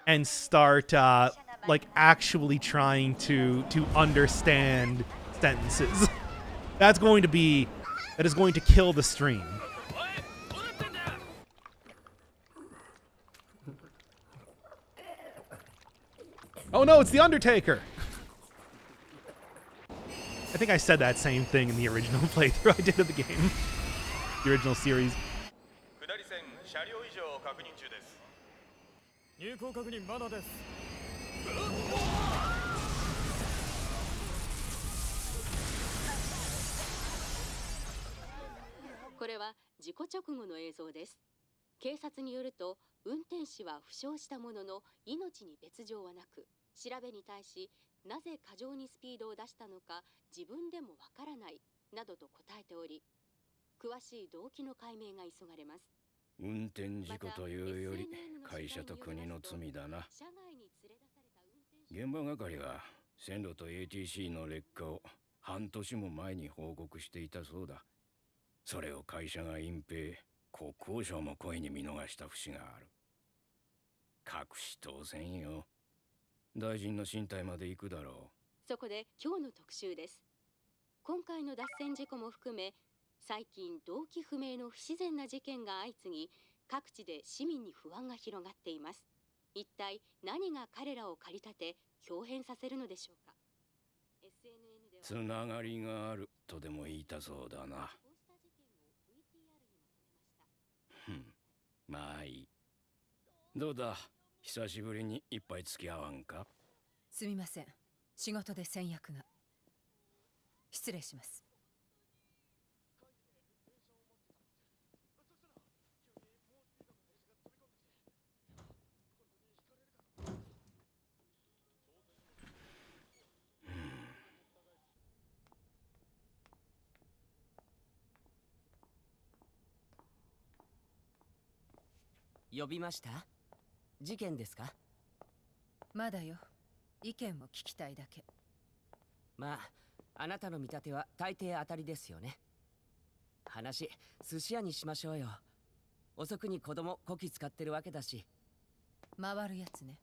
and start, like, actually trying to understand sentences. That is going to kill the stream. Oh no, it's the Undertaker! I think I said that same thing in the original playthrough I did of the game. The original series. 下り線車両異常を確認中です。入港確認まだです。これは事故直後の映像です。警察によると、運転士は負傷したものの命に別状はなく、調べに対しなぜ過剰にスピードを出したのか自分でもわからないなどと答えており、詳しい動機の解明が急がれます。運転事故というより会社と国の罪だな。現場係は線路と ATC の劣化を半年も前に報告していたそうだ。それを会社が隠蔽、国交省も故意に見逃した節がある。隠し当然よ。大臣の進退まで行くだろう。そこで今日の特集です。今回の脱線事故も含め、最近動機不明の不自然な事件が相次ぎ、各地で市民に不安が広がっています。一体何が彼らを駆り立て豹変させるのでしょうか。CNN ではつながりがあるとでも言いたそうだな。まあいい。どうだ、久しぶりに一杯付き合わんか。すみません、仕事で先約が。失礼します。呼びました？事件ですか？まだよ。意見を聞きたいだけ。まあ、あなたの見立ては大抵当たりですよね。話、寿司屋にしましょうよ。遅くに子供こき使ってるわけだし。回るやつね。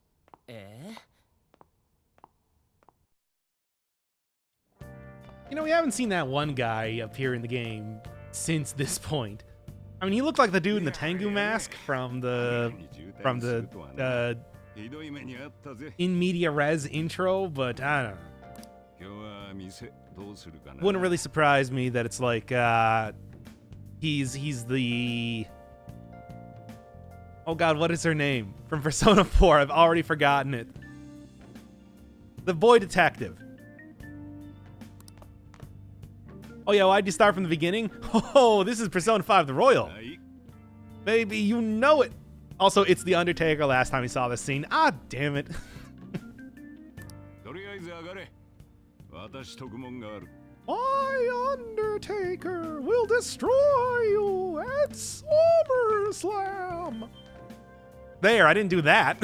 You know, we haven't seen that one guy appear in the game since this point. I mean, he looked like the dude in the Tengu mask from the in media res intro, but I don't know. Wouldn't really surprise me that it's like he's the, oh god, what is her name from Persona 4? I've already forgotten it. The boy detective. Oh yeah, why'd you start from the beginning? Oh, this is Persona 5 The Royal. Baby, you know it. Also, it's The Undertaker last time we saw this scene. Ah, damn it. My Undertaker will destroy you at SummerSlam. There, I didn't do that.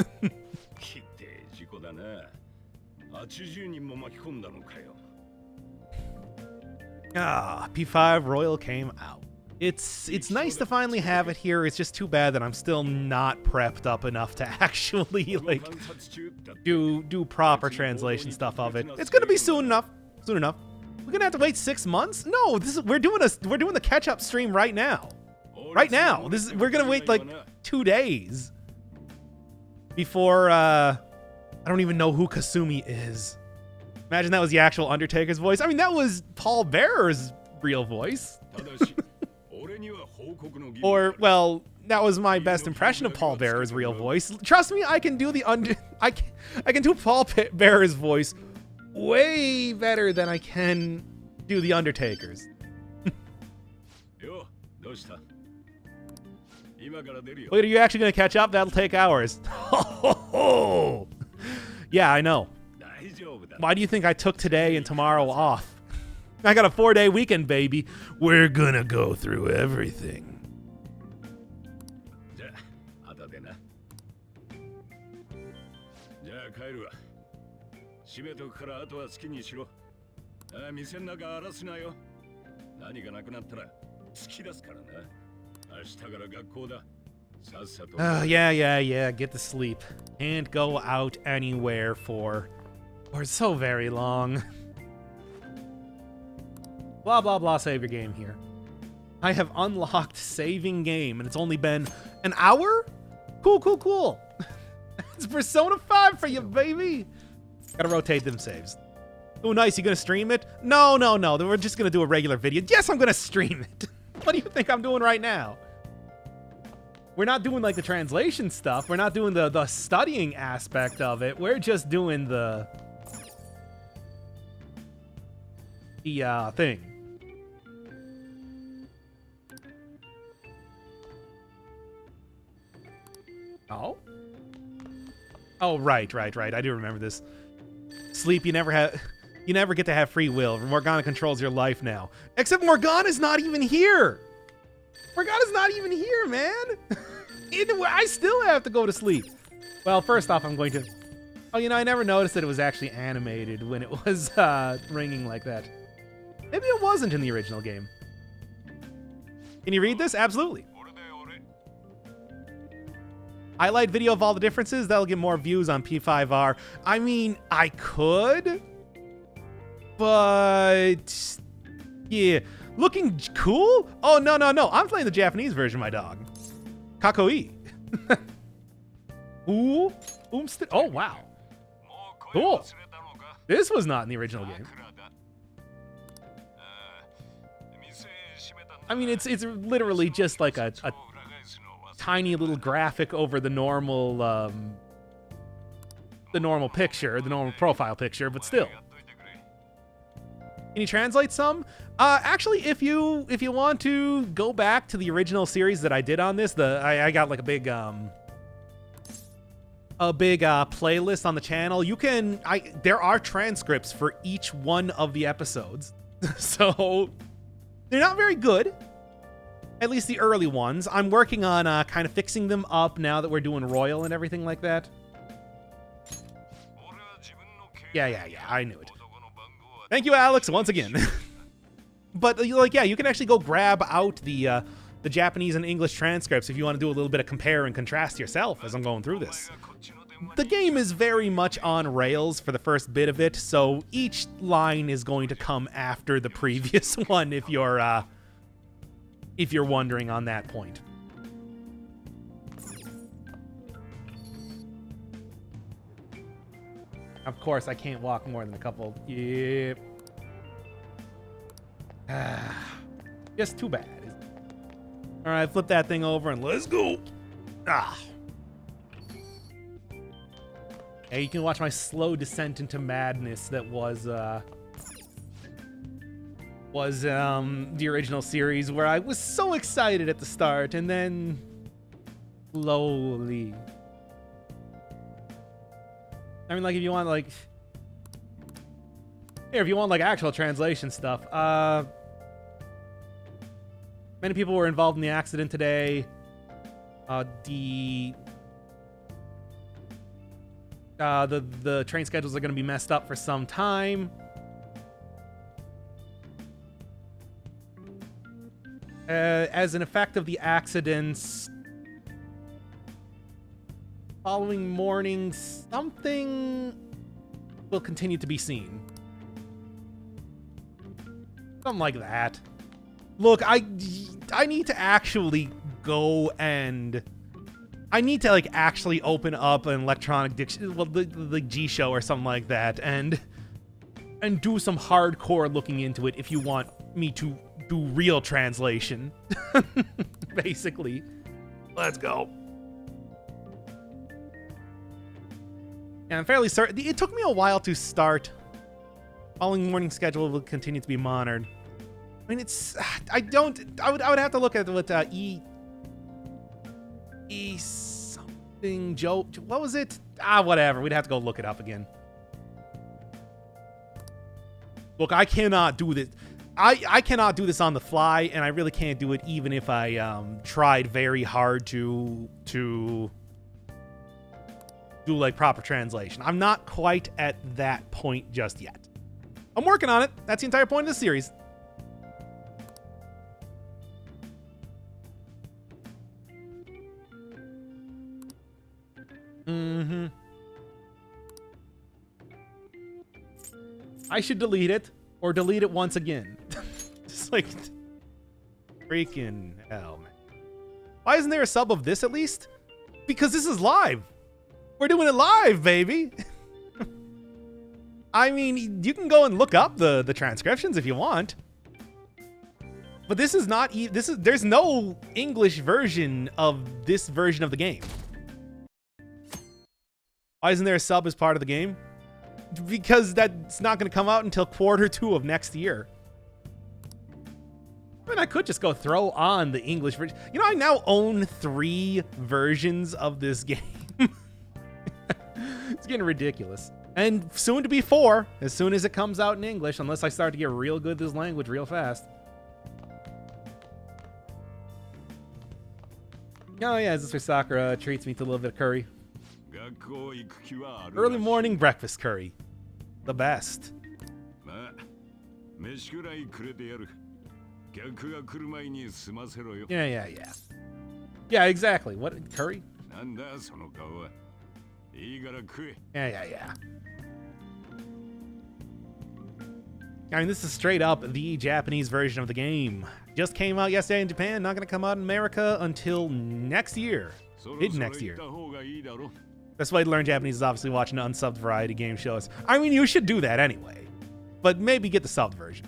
Ah, P5 Royal came out. It's nice to finally have it here. It's just too bad that I'm still not prepped up enough to actually like do proper translation stuff of it. It's gonna be soon enough. Soon enough. We're gonna have to wait 6 months? No, we're doing the catch-up stream right now. Right now. We're gonna wait like 2 days before I don't even know who Kasumi is. Imagine that was the actual Undertaker's voice. I mean, that was Paul Bearer's real voice. Or, well, that was my best impression of Paul Bearer's real voice. Trust me, I can do I can do Paul Bearer's voice way better than I can do the Undertaker's. Wait, are you actually going to catch up? That'll take hours. Yeah, I know. Why do you think I took today and tomorrow off? I got a 4-day weekend, baby. We're gonna go through everything. Yeah. Get to sleep. Can't go out anywhere for so very long. Blah, blah, blah, save your game here. I have unlocked saving game, and it's only been an hour? Cool. It's Persona 5 for you, baby. Gotta rotate them saves. Oh, nice. You gonna stream it? No, no, no. We're just gonna do a regular video. Yes, I'm gonna stream it. What do you think I'm doing right now? We're not doing like the translation stuff. We're not doing the studying aspect of it. We're just doing the thing. Oh? Oh, right. I do remember this. Sleep, you never get to have free will. Morgana controls your life now. Except Morgana's not even here. Morgana's not even here, man. I still have to go to sleep. Well, first off, I'm going to... Oh, I never noticed that it was actually animated when it was ringing like that. Maybe it wasn't in the original game. Can you read this? Absolutely. Highlight video of all the differences. That'll get more views on P5R. I mean, I could. But... yeah. Looking cool? Oh, no. I'm playing the Japanese version, my dog. Kakoi. Ooh. Oh, wow. Cool. This was not in the original game. I mean, it's literally just like a tiny little graphic over the normal picture, the normal profile picture, but still. Can you translate some? Actually, if you want to go back to the original series that I did on this, I got like a big playlist on the channel. There are transcripts for each one of the episodes. So they're not very good. At least the early ones. I'm working on kind of fixing them up now that we're doing Royal and everything like that. Yeah, I knew it. Thank you, Alex, once again. But you can actually go grab out the Japanese and English transcripts if you want to do a little bit of compare and contrast yourself as I'm going through this. The game is very much on rails for the first bit of it, so each line is going to come after the previous one if you're wondering on that point. Of course, I can't walk more than a couple. Yep. Just too bad. All right, flip that thing over and let's go. Hey, you can watch my slow descent into madness that was the original series, where I was so excited at the start and then slowly. I mean, like, if you want actual translation stuff, many people were involved in the accident today. The train schedules are going to be messed up for some time. As an effect of the accidents, following morning, something will continue to be seen. Something like that. Look, I need to actually go and... I need to, actually open up an electronic dictionary, well, the G-Show or something like that, and do some hardcore looking into it if you want me to do real translation. Basically. Let's go. And I'm fairly certain... It took me a while to start. Following morning schedule will continue to be monitored. I mean, it's... I would have to look at what E something Joe... What was it? Whatever. We'd have to go look it up again. Look, I cannot do this. I cannot do this on the fly, and I really can't do it even if I tried very hard to do proper translation. I'm not quite at that point just yet. I'm working on it. That's the entire point of the series. I should delete it or delete it once again. Just freaking hell, man. Why isn't there a sub of this at least? Because this is live. We're doing it live, baby. I mean, you can go and look up the transcriptions if you want. But this is not there's no English version of this version of the game. Why isn't there a sub as part of the game? Because that's not going to come out until Q2 of next year. I mean, I could just go throw on the English version. You know, I now own 3 versions of this game. It's getting ridiculous. And soon to be 4, as soon as it comes out in English, unless I start to get real good at this language real fast. Oh yeah, this is where Sakura treats me to a little bit of curry. Early morning breakfast curry. The best. Yeah. Yeah, exactly. What, curry? Yeah. I mean, this is straight up the Japanese version of the game. Just came out yesterday in Japan, not going to come out in America until next year. Mid-next year. That's why to learn Japanese is obviously watching unsubbed variety game shows. I mean, you should do that anyway. But maybe get the subbed version.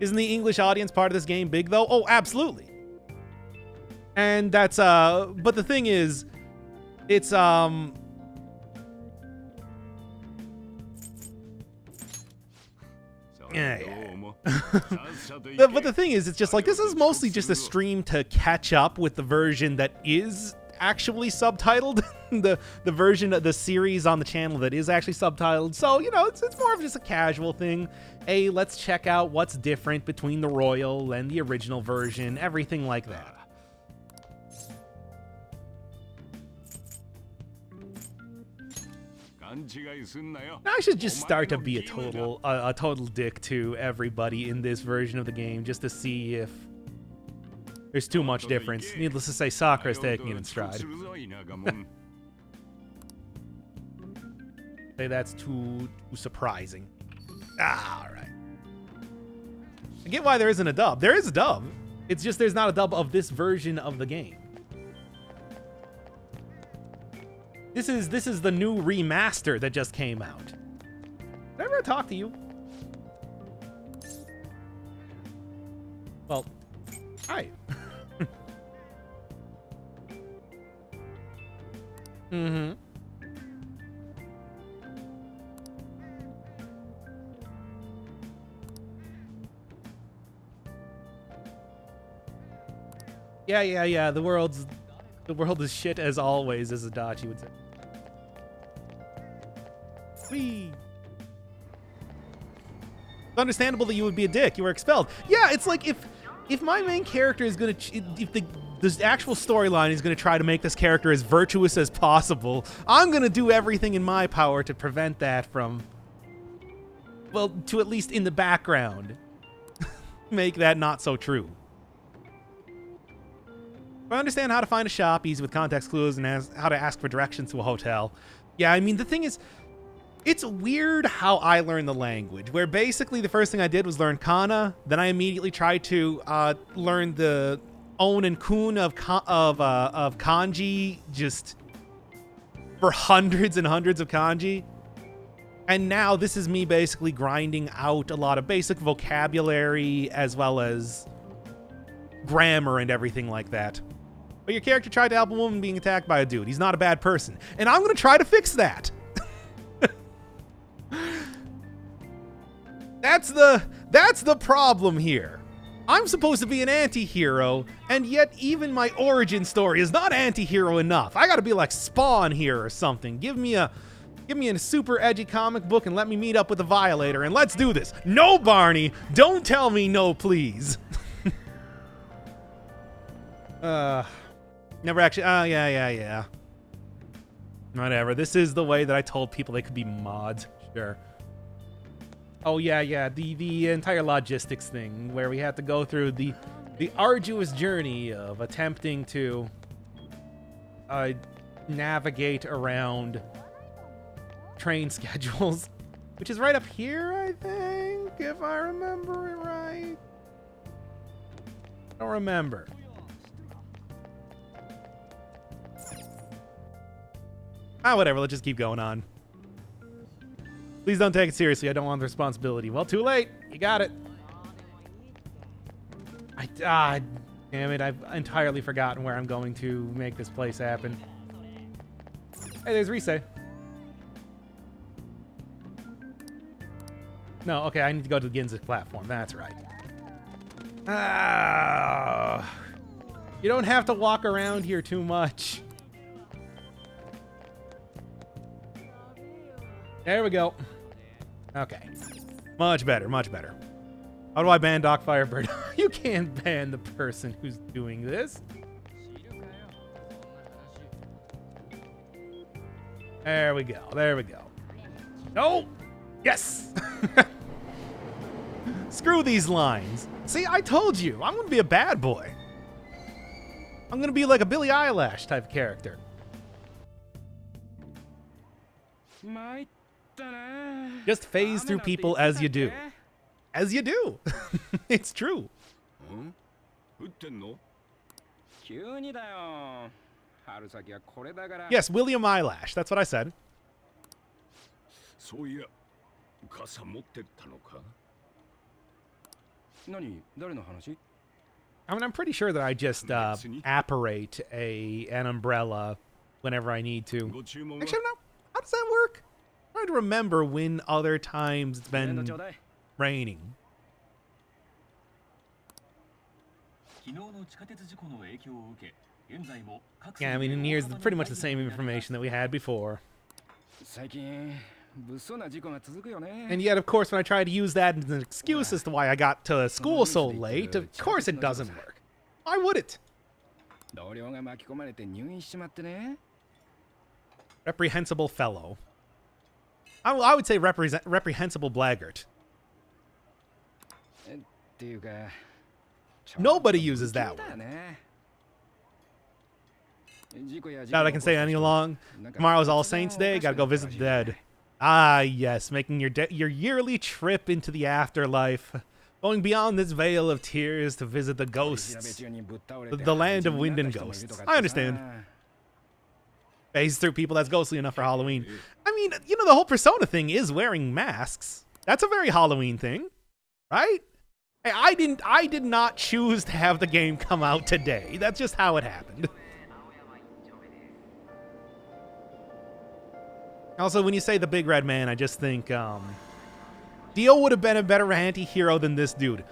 Isn't the English audience part of this game big, though? Oh, absolutely. And that's, but the thing is, it's, yeah. But the thing is, it's just like, this is mostly just a stream to catch up with the version that is actually subtitled. the version of the series on the channel that is actually subtitled. So, you know, it's more of just a casual thing. Hey, let's check out what's different between the Royal and the original version, everything like that. I should just start to be a total dick to everybody in this version of the game, just to see if there's too much difference. Needless to say, Sakura's taking it in stride. Say that's too surprising. All right. I get why there isn't a dub. There is a dub. It's just there's not a dub of this version of the game. This is the new remaster that just came out. Did I ever talk to you? Well, hi. Mm-hmm. Yeah. The world is shit as always, as Adachi would say. Whee! It's understandable that you would be a dick. You were expelled. Yeah, it's like if my main character is gonna, if the actual storyline is gonna try to make this character as virtuous as possible, I'm gonna do everything in my power to prevent that from, well, to at least in the background, make that not so true. I understand how to find a shop easy with context clues and how to ask for directions to a hotel. Yeah, I mean, the thing is, it's weird how I learned the language, where basically the first thing I did was learn kana, then I immediately tried to learn the on and kun of kanji, just for hundreds and hundreds of kanji. And now this is me basically grinding out a lot of basic vocabulary as well as grammar and everything like that. But your character tried to help a woman being attacked by a dude. He's not a bad person. And I'm going to try to fix that. That's the problem here. I'm supposed to be an anti-hero, and yet even my origin story is not anti-hero enough. I got to be like Spawn here or something. Give me a super edgy comic book and let me meet up with the Violator and let's do this. No, Barney, don't tell me no, please. Never actually, yeah. Whatever, this is the way that I told people they could be mods, sure. Oh yeah, the entire logistics thing, where we had to go through the arduous journey of attempting to navigate around train schedules, which is right up here, I think, if I remember it right. I don't remember. Whatever, let's just keep going on. Please don't take it seriously. I don't want the responsibility. Well, too late. You got it. Damn it. I've entirely forgotten where I'm going to make this place happen. Hey, there's Rise. No, okay, I need to go to the Ginza platform. That's right. You don't have to walk around here too much. There we go. Okay. Much better, much better. How do I ban Doc Firebird? You can't ban the person who's doing this. There we go. There we go. No! Yes! Screw these lines. See, I told you. I'm going to be a bad boy. I'm going to be like a Billie Eilish type of character. Just phase through people as you do. As you do. It's true. Yes, William Eyelash. That's what I said. I mean, I'm pretty sure that I just apparate an umbrella whenever I need to. Actually, I don't know. How does that work? I'm trying to remember when other times it's been raining. Yeah, I mean, and here's pretty much the same information that we had before. And yet, of course, when I try to use that as an excuse as to why I got to school so late, of course it doesn't work. Why would it? Reprehensible fellow. I would say reprehensible blackguard. Nobody uses that one. Not I can say any long. Tomorrow's All Saints Day. Gotta go visit the dead. Ah, yes, making your yearly trip into the afterlife, going beyond this veil of tears to visit the ghosts, the land of wind and ghosts. I understand. Phase through people that's ghostly enough for Halloween. I mean, you know, the whole Persona thing is wearing masks. That's a very Halloween thing, right? Hey, I did not choose to have the game come out today. That's just how it happened. Also, when you say the big red man, I just think Dio would have been a better anti-hero than this dude.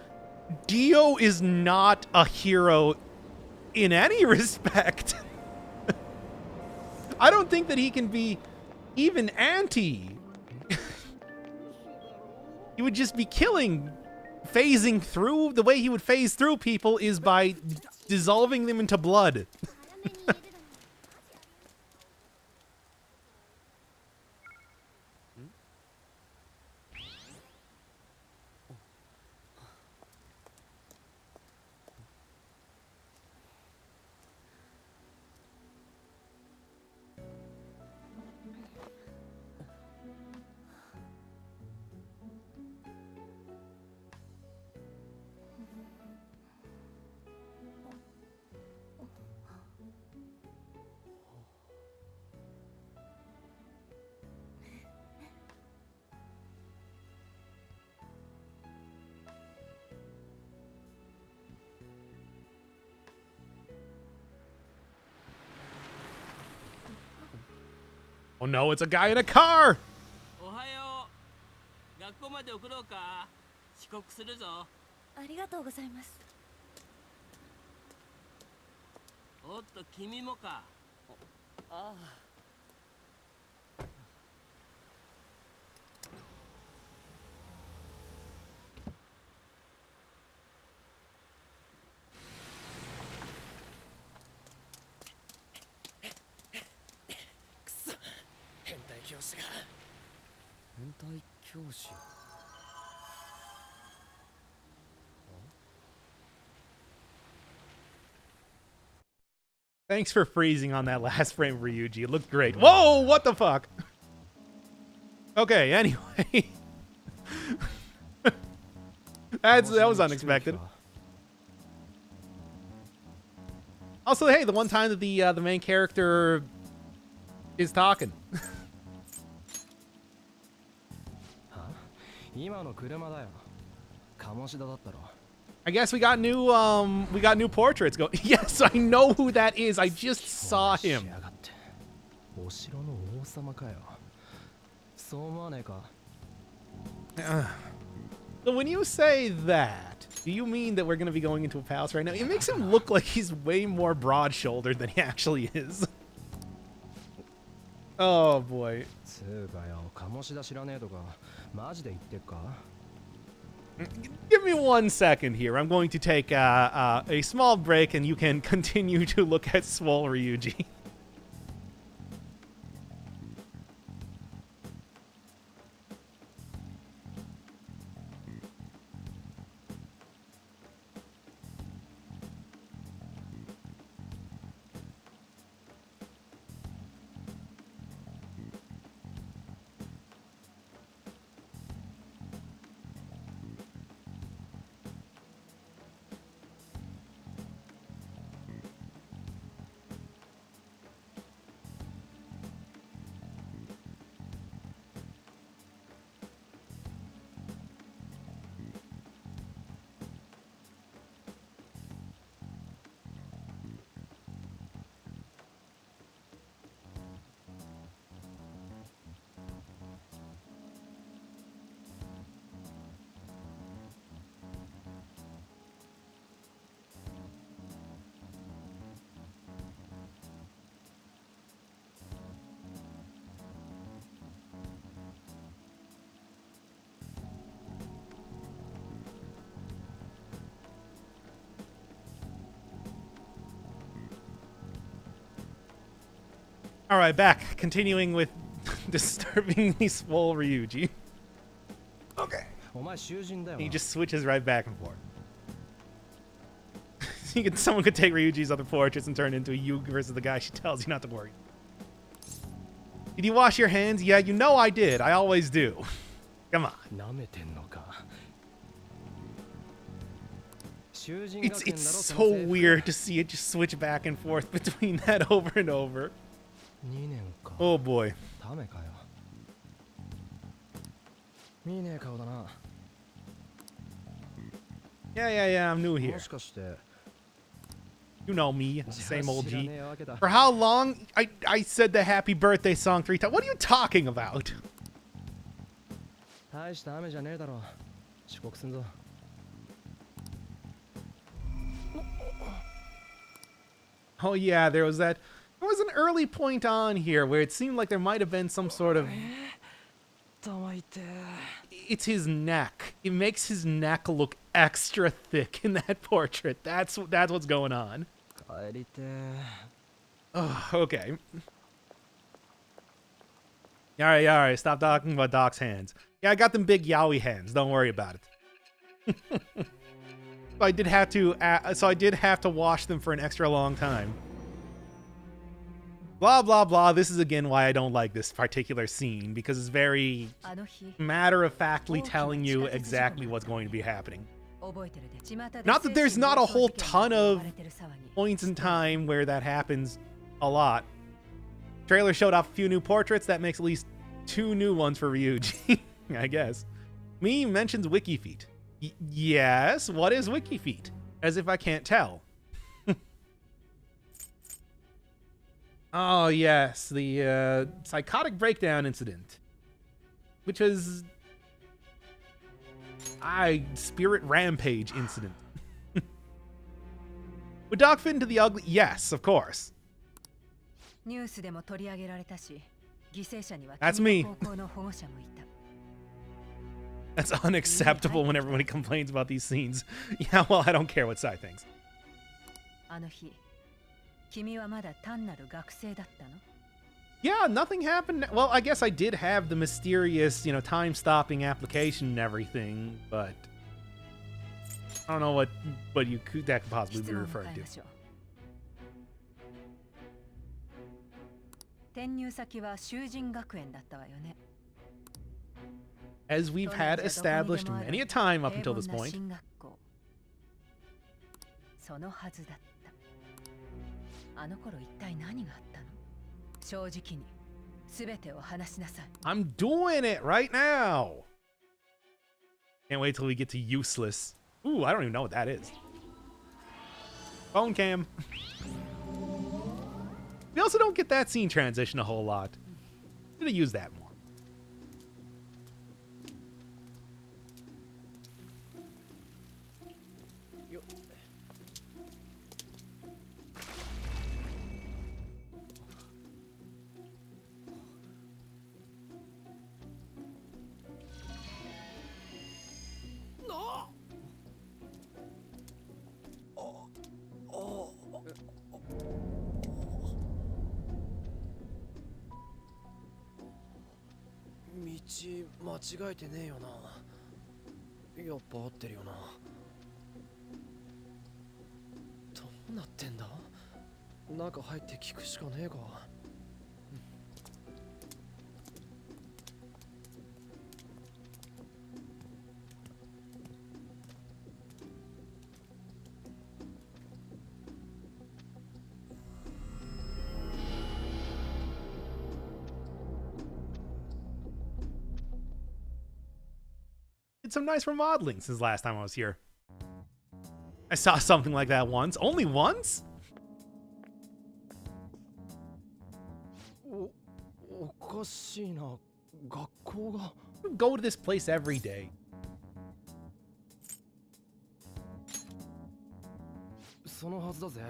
Dio is not a hero in any respect. I don't think that he can be even anti. He would just be killing. Phasing through, the way he would phase through people is by dissolving them into blood. Oh no, it's a guy in a car! おはよう。学校まで送ろうか。遅刻するぞ。ありがとうございます。おっと君もか。ああ。変態教師。 Thanks for freezing on that last frame, Ryuji. It looked great. Whoa, what the fuck? Okay, anyway. That was unexpected. Also, hey, the one time that the main character is talking. I guess we got new portraits going. Yes, I know who that is. I just saw him. So when you say that, do you mean that we're going to be going into a palace right now? It makes him look like he's way more broad-shouldered than he actually is. Oh boy. Give me 1 second here. I'm going to take a small break and you can continue to look at Swole Ryuji. All right, back. Continuing with disturbingly Swole Ryuji. Okay. He just switches right back and forth. Someone could take Ryuji's other portraits and turn it into a you versus the guy she tells you not to worry. Did you wash your hands? Yeah, you know I did. I always do. Come on. It's so weird to see it just switch back and forth between that over and over. Oh boy. Yeah, I'm new here. You know me, same old G. For how long? I said the happy birthday song 3 times. What are you talking about? Oh yeah, there was an early point on here where it seemed like there might have been some sort of... It's his neck. It makes his neck look extra thick in that portrait. That's what's going on. Oh, okay. All right. Stop talking about Doc's hands. Yeah, I got them big yaoi hands. Don't worry about it. I did have to wash them for an extra long time. Blah, blah, blah. This is, again, why I don't like this particular scene, because it's very matter-of-factly telling you exactly what's going to be happening. Not that there's not a whole ton of points in time where that happens a lot. Trailer showed off a few new portraits. That makes at least 2 new ones for Ryuji, I guess. Me mentions Wikifeet. Yes, what is Wikifeet? As if I can't tell. Oh, yes, the psychotic breakdown incident. Which is... Spirit rampage incident. Would Doc fit into the ugly? Yes, of course. That's me. That's unacceptable when everybody complains about these scenes. Yeah, well, I don't care what Sai thinks. Yeah, nothing happened. Well, I guess I did have the mysterious, time-stopping application and everything, but I don't know what that could possibly be referring to. As we've had established many a time up until this point. I'm doing it right now. Can't wait till we get to useless. Ooh, I don't even know what that is. Phone cam. We also don't get that scene transition a whole lot. Should have used that more.道間違えてねえよな。やっぱ合ってるよな。どうなってんだ？中入って聞くしかねえか。Did some nice remodeling since last time I was here. I saw something like that once. Only once? おかしいな。学校が。Go to this place every day. そのはずだぜ。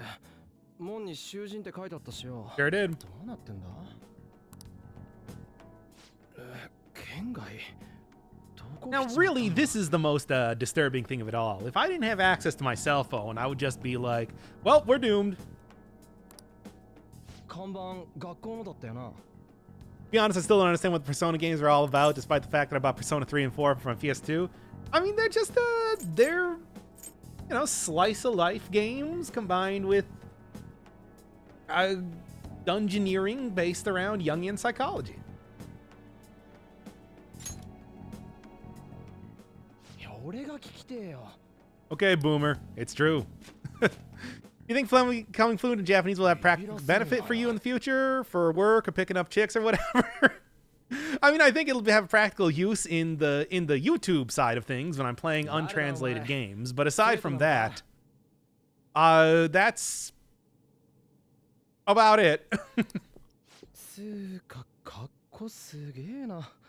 門に囚人って書いてあったしよ。Sure did. どうなってんだ？県外。Now, really, this is the most disturbing thing of it all. If I didn't have access to my cell phone, I would just be like, well, we're doomed. 看板、学校のだったよな。To be honest, I still don't understand what the Persona games are all about, despite the fact that I bought Persona 3 and 4 from PS2. I mean, they're just, they're, you know, slice-of-life games combined with dungeoneering based around Jungian psychology. Okay, boomer, it's true. You think becoming fluent in Japanese will have practical benefit for you in the future, for work or picking up chicks or whatever? I mean, I think it'll have practical use in the YouTube side of things when I'm playing untranslated games. But aside from that, that's about it. You know,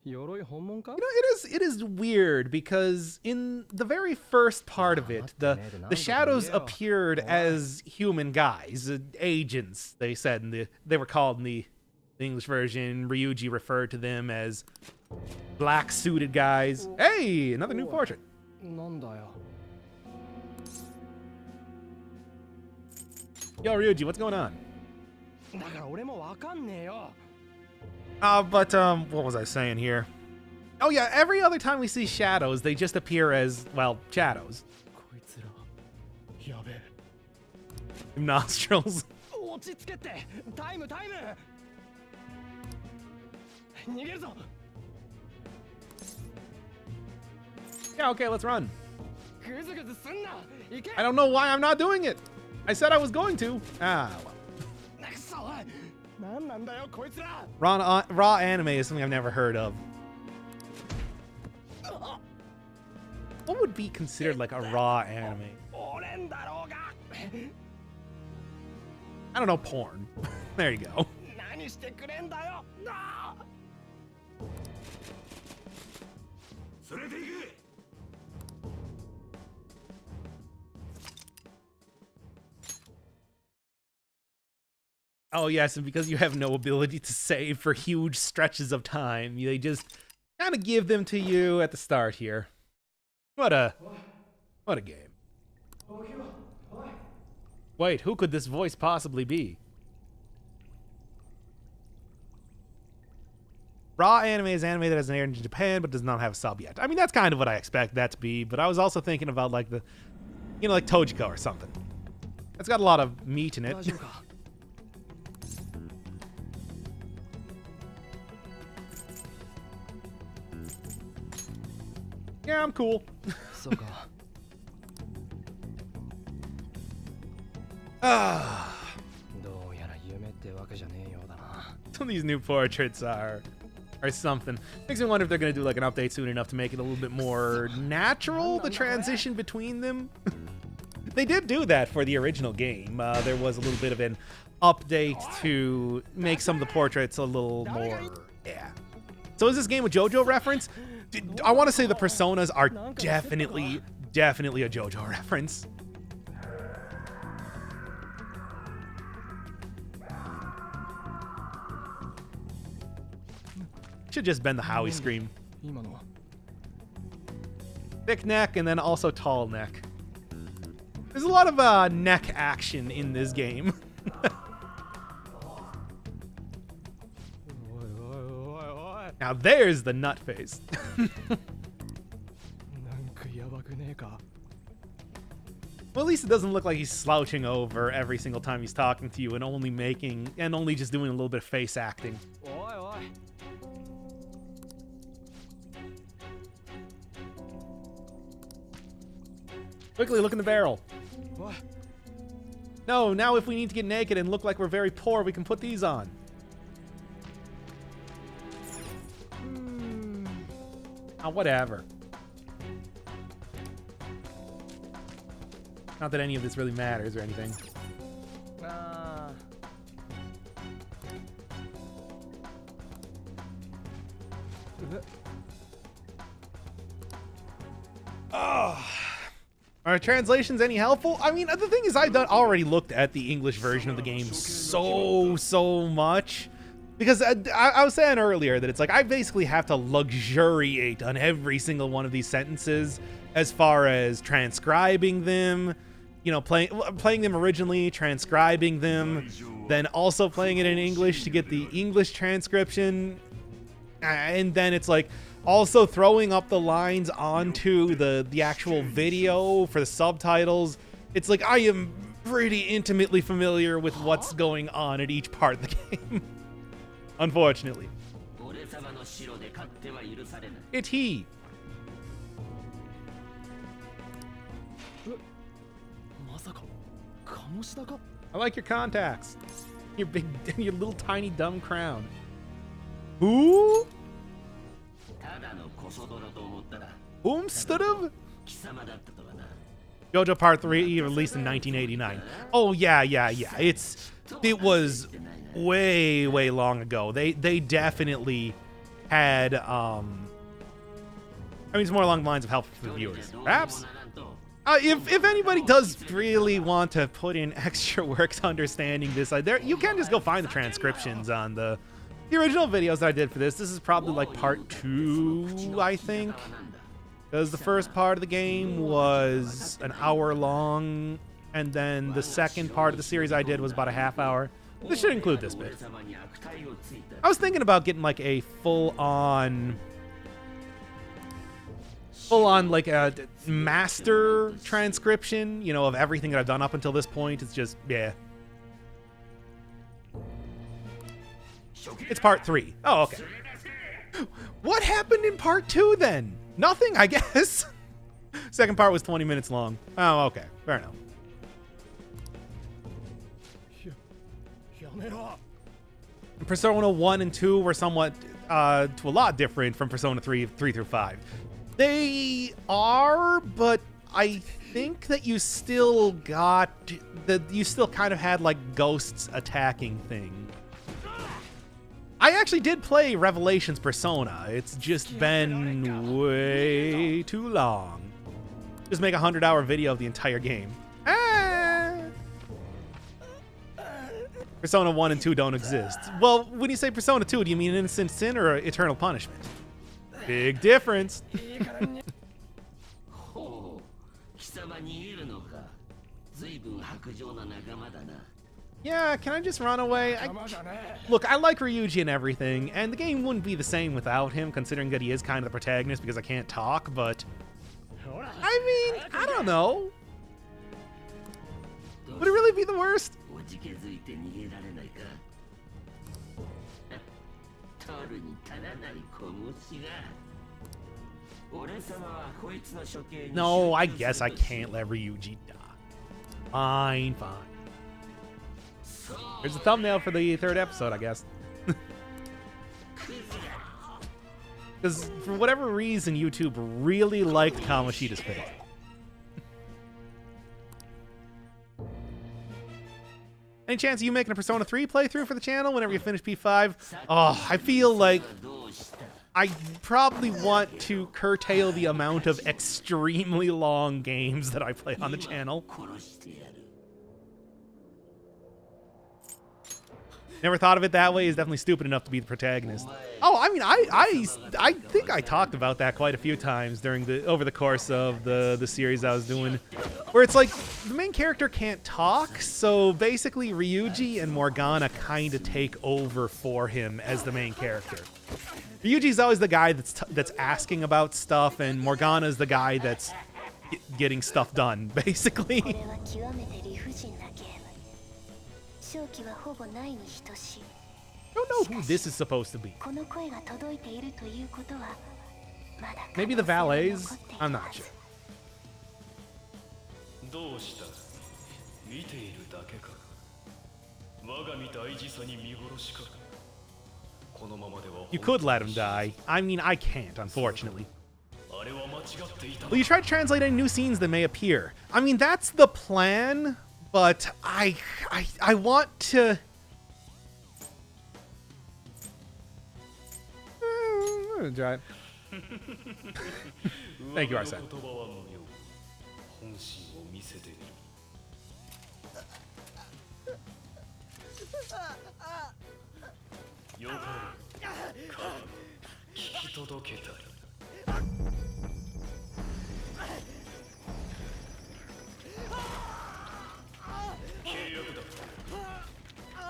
it is weird because in the very first part of it, the shadows appeared as human guys, agents. They said they were called in the English version. Ryuji referred to them as black suited guys. Hey, another new portrait. Yo, Ryuji, what's going on? But what was I saying here? Oh yeah, every other time we see shadows, they just appear as, well, shadows. Nostrils. Yeah, okay, let's run. I don't know why I'm not doing it. I said I was going to. Ah, well. Raw anime is something I've never heard of. What would be considered like a raw anime? I don't know, porn. There you go. Oh yes, and because you have no ability to save for huge stretches of time, they just kind of give them to you at the start here. What a game. Wait, who could this voice possibly be? Raw anime is anime that has an aired in Japan but does not have a sub yet. I mean, that's kind of what I expect that to be, but I was also thinking about like the, you know, like Tojiko or something. It's got a lot of meat in it. Yeah, I'm cool. Some of these new portraits are or something. Makes me wonder if they're going to do like an update soon enough to make it a little bit more natural, the transition between them. They did do that for the original game. There was a little bit of an update to make some of the portraits a little more, yeah. So is this game a JoJo reference? I want to say the personas are definitely a JoJo reference. Should just been the Howie scream. Thick neck and then also tall neck. There's a lot of neck action in this game. Now there's the nut face. Well, at least it doesn't look like he's slouching over every single time he's talking to you and only just doing a little bit of face acting. Quickly, look in the barrel. What? No, now if we need to get naked and look like we're very poor, we can put these on. Oh, whatever. Not that any of this really matters or anything. Are translations any helpful? I mean, the thing is, I've already looked at the English version of the game so much. Because I was saying earlier that it's like I basically have to luxuriate on every single one of these sentences as far as transcribing them, you know, playing them originally, transcribing them, then also playing it in English to get the English transcription. And then it's like also throwing up the lines onto the actual video for the subtitles. It's like I am pretty intimately familiar with what's going on at each part of the game. Unfortunately. It's he. I like your contacts. Your big, your little tiny dumb crown. Who? Stood JoJo Part 3 released in 1989. Oh yeah. It was way long ago. They definitely had I mean, it's more along the lines of help for the viewers. Perhaps if anybody does really want to put in extra work to understanding this, you can just go find the transcriptions on the original videos that I did for this. This is probably like part 2, I think. Because the first part of the game was an hour long, and then the second part of the series I did was about a half hour. This should include this bit. I was thinking about getting like a full-on like a master transcription, you know, of everything that I've done up until this point. It's just, yeah. It's part 3. Oh, okay. What happened in part 2 then? Nothing, I guess. Second part was 20 minutes long. Oh, okay. Fair enough. Persona 1 and 2 were somewhat, to a lot different from Persona 3 through 5. They are, but I think that you still kind of had like ghosts attacking thing. I actually did play Revelations Persona. It's just been way too long. Just make a 100-hour video of the entire game. Persona 1 and 2 don't exist. Well, when you say Persona 2, do you mean Innocent Sin or Eternal Punishment? Big difference. Yeah, can I just run away? Look, I like Ryuji and everything, and the game wouldn't be the same without him, considering that he is kind of the protagonist because I can't talk, but... I mean, I don't know. Would it really be the worst? No, I guess I can't let Ryuji die. Fine. Here's the thumbnail for the 3rd episode, I guess. Because for whatever reason, YouTube really liked Kamoshida's pick. Any chance of you making a Persona 3 playthrough for the channel whenever you finish P5? Oh, I feel like I probably want to curtail the amount of extremely long games that I play on the channel. Never thought of it that way. Is definitely stupid enough to be the protagonist. Oh, I mean, I think I talked about that quite a few times during over the course of the series I was doing, where it's like the main character can't talk, so basically Ryuji and Morgana kind of take over for him as the main character. Ryuji's always the guy that's asking about stuff, and Morgana's the guy that's getting stuff done, basically. I don't know who this is supposed to be. Maybe the valets? I'm not sure. You could let him die. I mean, I can't, unfortunately. Well, you try to translate any new scenes that may appear. I mean, that's the plan, but I want to... Try it. Thank you, Arsene.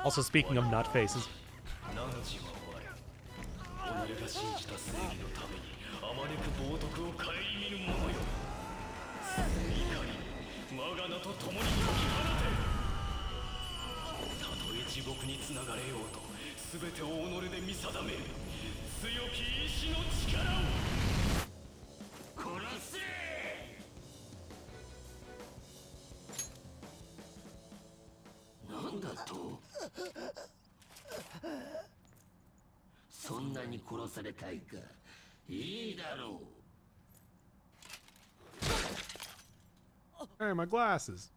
Also, speaking of nut faces. Hey, my glasses.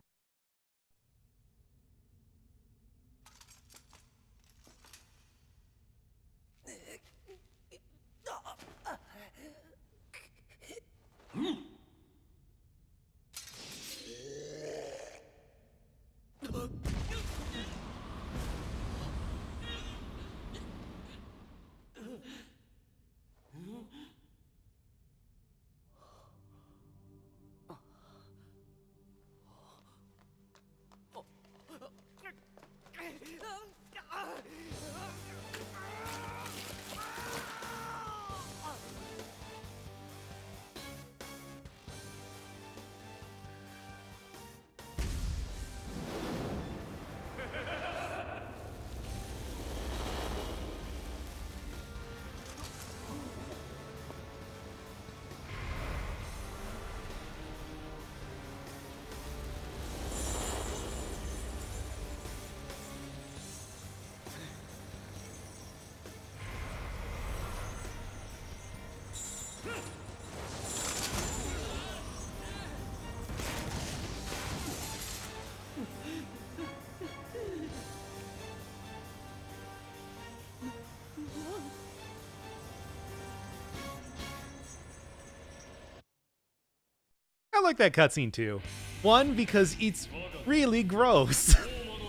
I like that cutscene too. One, because it's really gross.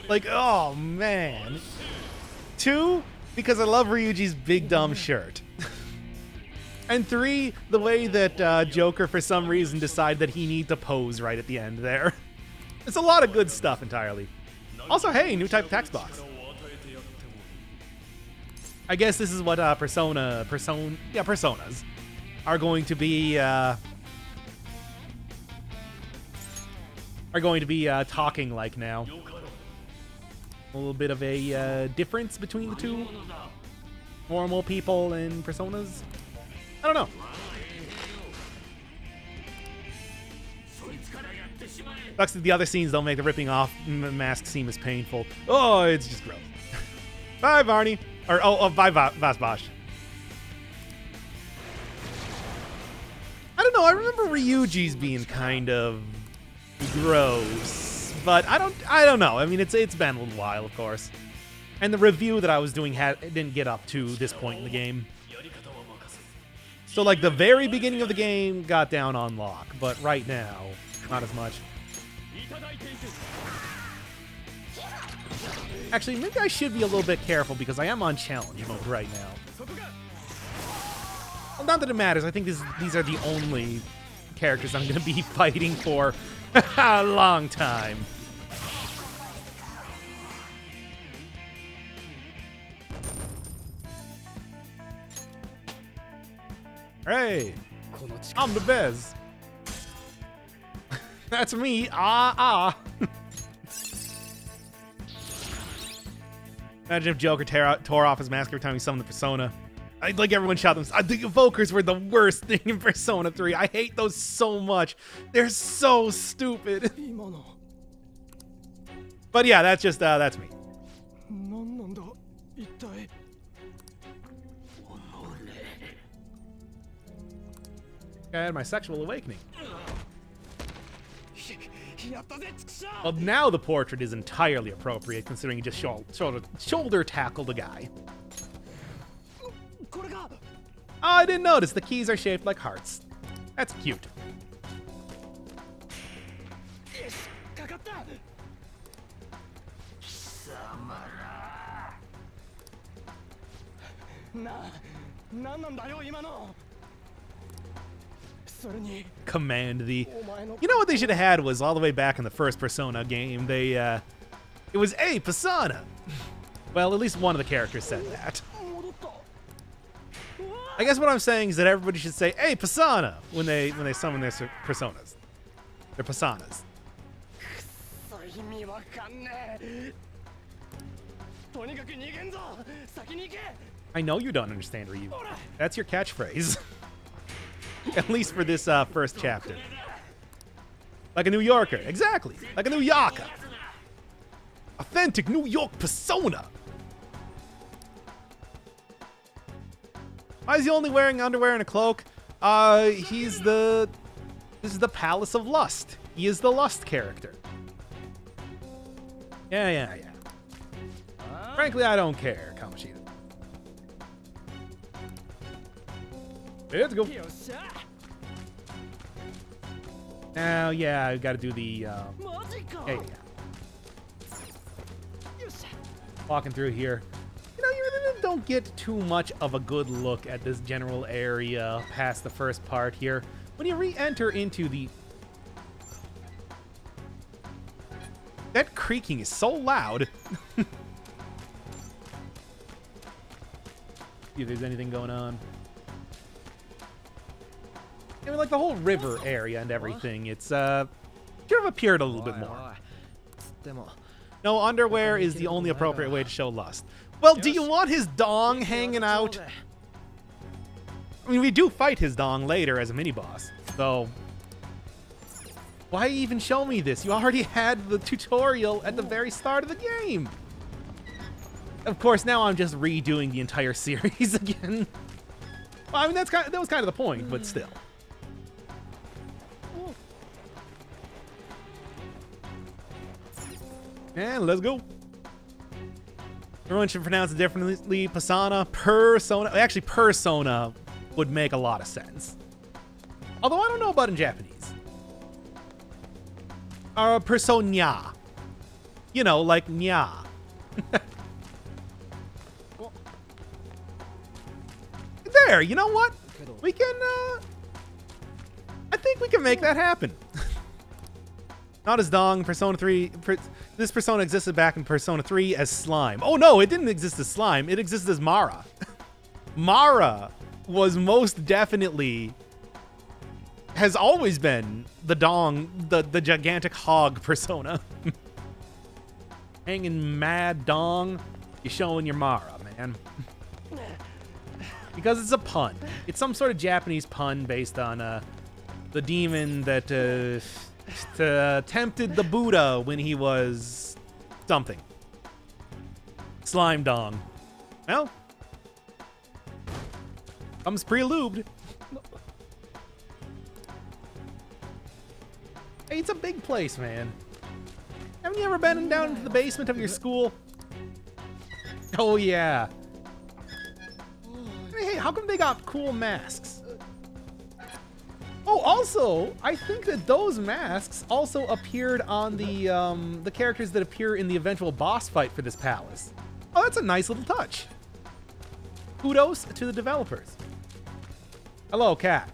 Like, oh man. Two, because I love Ryuji's big dumb shirt. And three, the way that Joker for some reason decided that he needed to pose right at the end there. It's a lot of good stuff entirely. Also, hey, new type of text box. I guess this is what personas are going to be talking like now. A little bit of a difference between the two. Normal people and personas. I don't know. Sucks that the other scenes don't make the ripping off mask seem as painful. Oh, it's just gross. Bye, Varney. Or, bye, Vasbosh. Ryuji's being kind of gross, but I don't know. I mean, it's been a little while, of course, and the review that I was doing didn't get up to this point in the game. So like the very beginning of the game got down on lock, but right now, not as much. Actually, maybe I should be a little bit careful because I am on challenge mode right now. Well, not that it matters. I think these are the only characters I'm going to be fighting for a long time. Hey, I'm the best. That's me. Imagine if Joker tore off his mask every time he summoned the Persona. I'd like everyone shout them. The evokers were the worst thing in Persona 3. I hate those so much. They're so stupid. But yeah, that's just that's me. I had my sexual awakening. Well, now the portrait is entirely appropriate, considering he just shoulder tackled a guy. Oh, I didn't notice. The keys are shaped like hearts. That's cute. Command the... You know what they should have had was all the way back in the first Persona game. They, it was a Persona. Well, at least one of the characters said that. I guess what I'm saying is that everybody should say, "Hey, Persona," when they summon their personas. Their personas. I know you don't understand, Ryu. That's your catchphrase. At least for this first chapter. Like a New Yorker. Exactly. Like a New Yorker. Authentic New York persona. Why is he only wearing underwear and a cloak? This is the Palace of Lust. He is the Lust character. Yeah. Frankly, I don't care, Kamoshida. Let's go. Now, yeah, I gotta do the, yeah. Walking through here. You know, you really don't get too much of a good look at this general area past the first part here. When you re-enter into the... That creaking is so loud. See if there's anything going on. I mean, like the whole river area and everything, it's should have appeared a little bit more. No, underwear is the only appropriate way to show lust. Well, do you want his dong hanging out? I mean, we do fight his dong later as a mini-boss, so... Why even show me this? You already had the tutorial at the very start of the game! Of course, now I'm just redoing the entire series again. Well, I mean, that was kind of the point, but still. And let's go. Everyone should pronounce it differently. Persona. Actually, Persona would make a lot of sense. Although I don't know about in Japanese. Persona. You know, like nya. There, you know what? We can, I think we can make that happen. Not as dong. Persona 3... This persona existed back in Persona 3 as slime. Oh no, it didn't exist as slime. It existed as Mara. Mara was most definitely... has always been the dong, the gigantic hog persona. Hanging mad dong. You're showing your Mara, man. Because it's a pun. It's some sort of Japanese pun based on the demon that tempted the Buddha when he was something. Slime dong. Well, comes pre-lubed. Hey, it's a big place, man. Haven't you ever been down into the basement of your school? Oh, yeah. Hey, how come they got cool masks? Oh, also, I think that those masks also appeared on the characters that appear in the eventual boss fight for this palace. Oh, that's a nice little touch. Kudos to the developers. Hello, cat.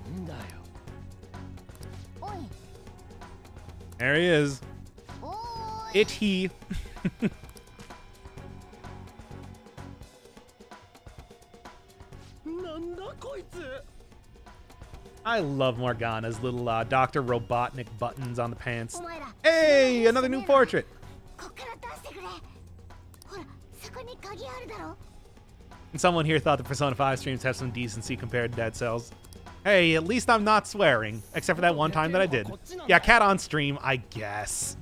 There he is. It he. I love Morgana's little Dr. Robotnik buttons on the pants. Hey, another new portrait. And someone here thought the Persona 5 streams have some decency compared to Dead Cells. Hey, at least I'm not swearing, except for that one time that I did. Yeah, cat on stream, I guess.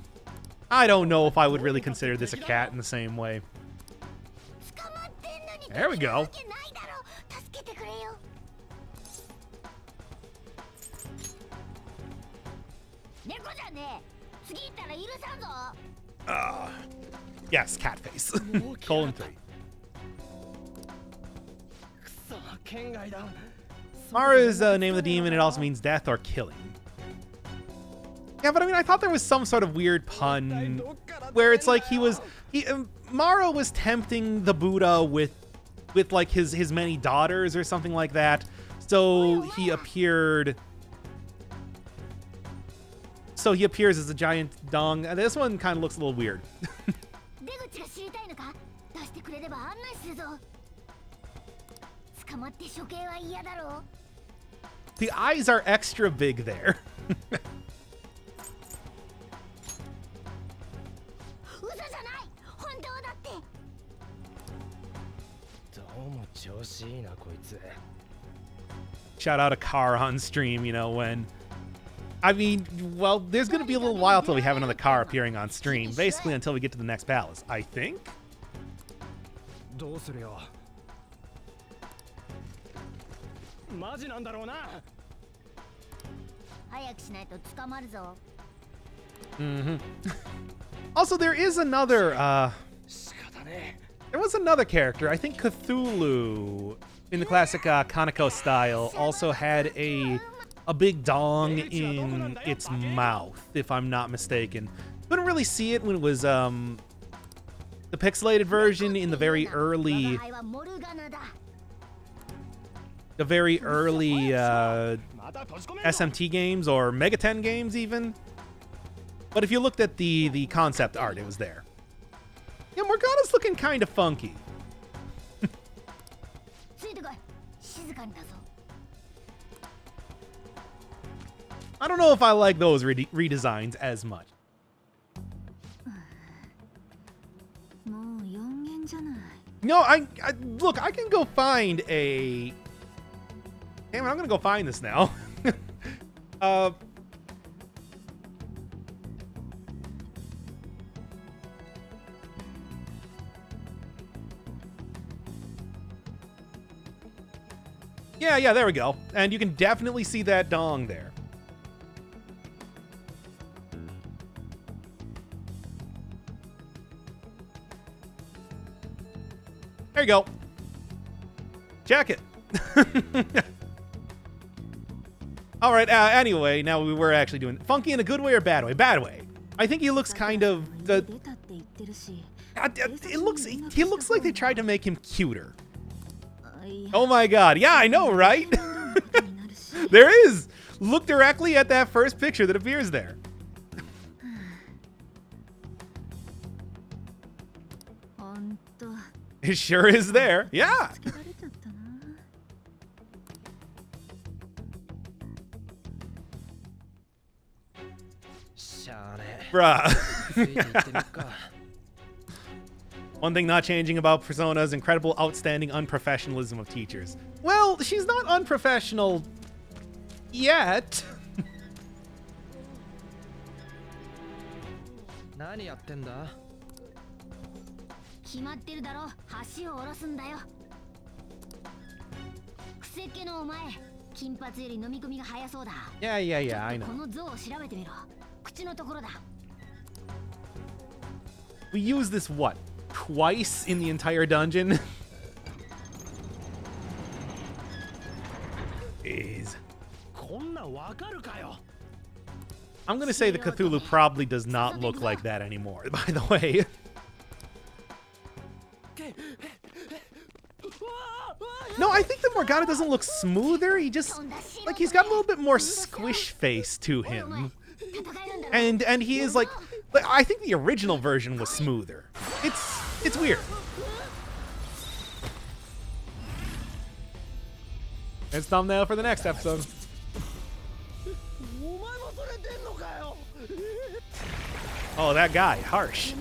I don't know if I would really consider this a cat in the same way. There we go. Yes, cat face. Colon 3. Mara is the name of the demon. It also means death or killing. Yeah, but I mean, I thought there was some sort of weird pun where it's like Mara was tempting the Buddha with like his many daughters or something like that. So he appeared. So he appears as a giant dong. This one kind of looks a little weird. The eyes are extra big there. Shout out a car on stream, you know, when... I mean, well, there's going to be a little while till we have another car appearing on stream. Basically until we get to the next palace, I think? Mm-hmm. Also, there is another, there was another character, I think Cthulhu, in the classic Kaneko style, also had a big dong in its mouth, if I'm not mistaken. Couldn't really see it when it was the pixelated version in the very early SMT games or Mega 10 games even. But if you looked at the concept art, it was there. Yeah, Morgana's looking kind of funky. I don't know if I like those redesigns as much. No, I look, I can go find a... Damn it, I'm gonna go find this now. Yeah, there we go. And you can definitely see that dong there. There you go. Check it. All right. Anyway, now we were actually doing funky in a good way or bad way? Bad way. I think he looks kind of he looks like they tried to make him cuter. Oh my god. Yeah, I know, right? There is. Look directly at that first picture that appears there. It sure is there. Yeah. Bruh. One thing not changing about Persona's incredible, outstanding unprofessionalism of teachers. Well, she's not unprofessional yet. Yeah, I know. We use this, what, twice in the entire dungeon? Is. I'm gonna say the Cthulhu probably does not look like that anymore, by the way. No, I think that Morgana doesn't look smoother. He just, like, he's got a little bit more squish face to him. And he is like, I think the original version was smoother. It's weird. There's thumbnail for the next episode. Oh, that guy, harsh.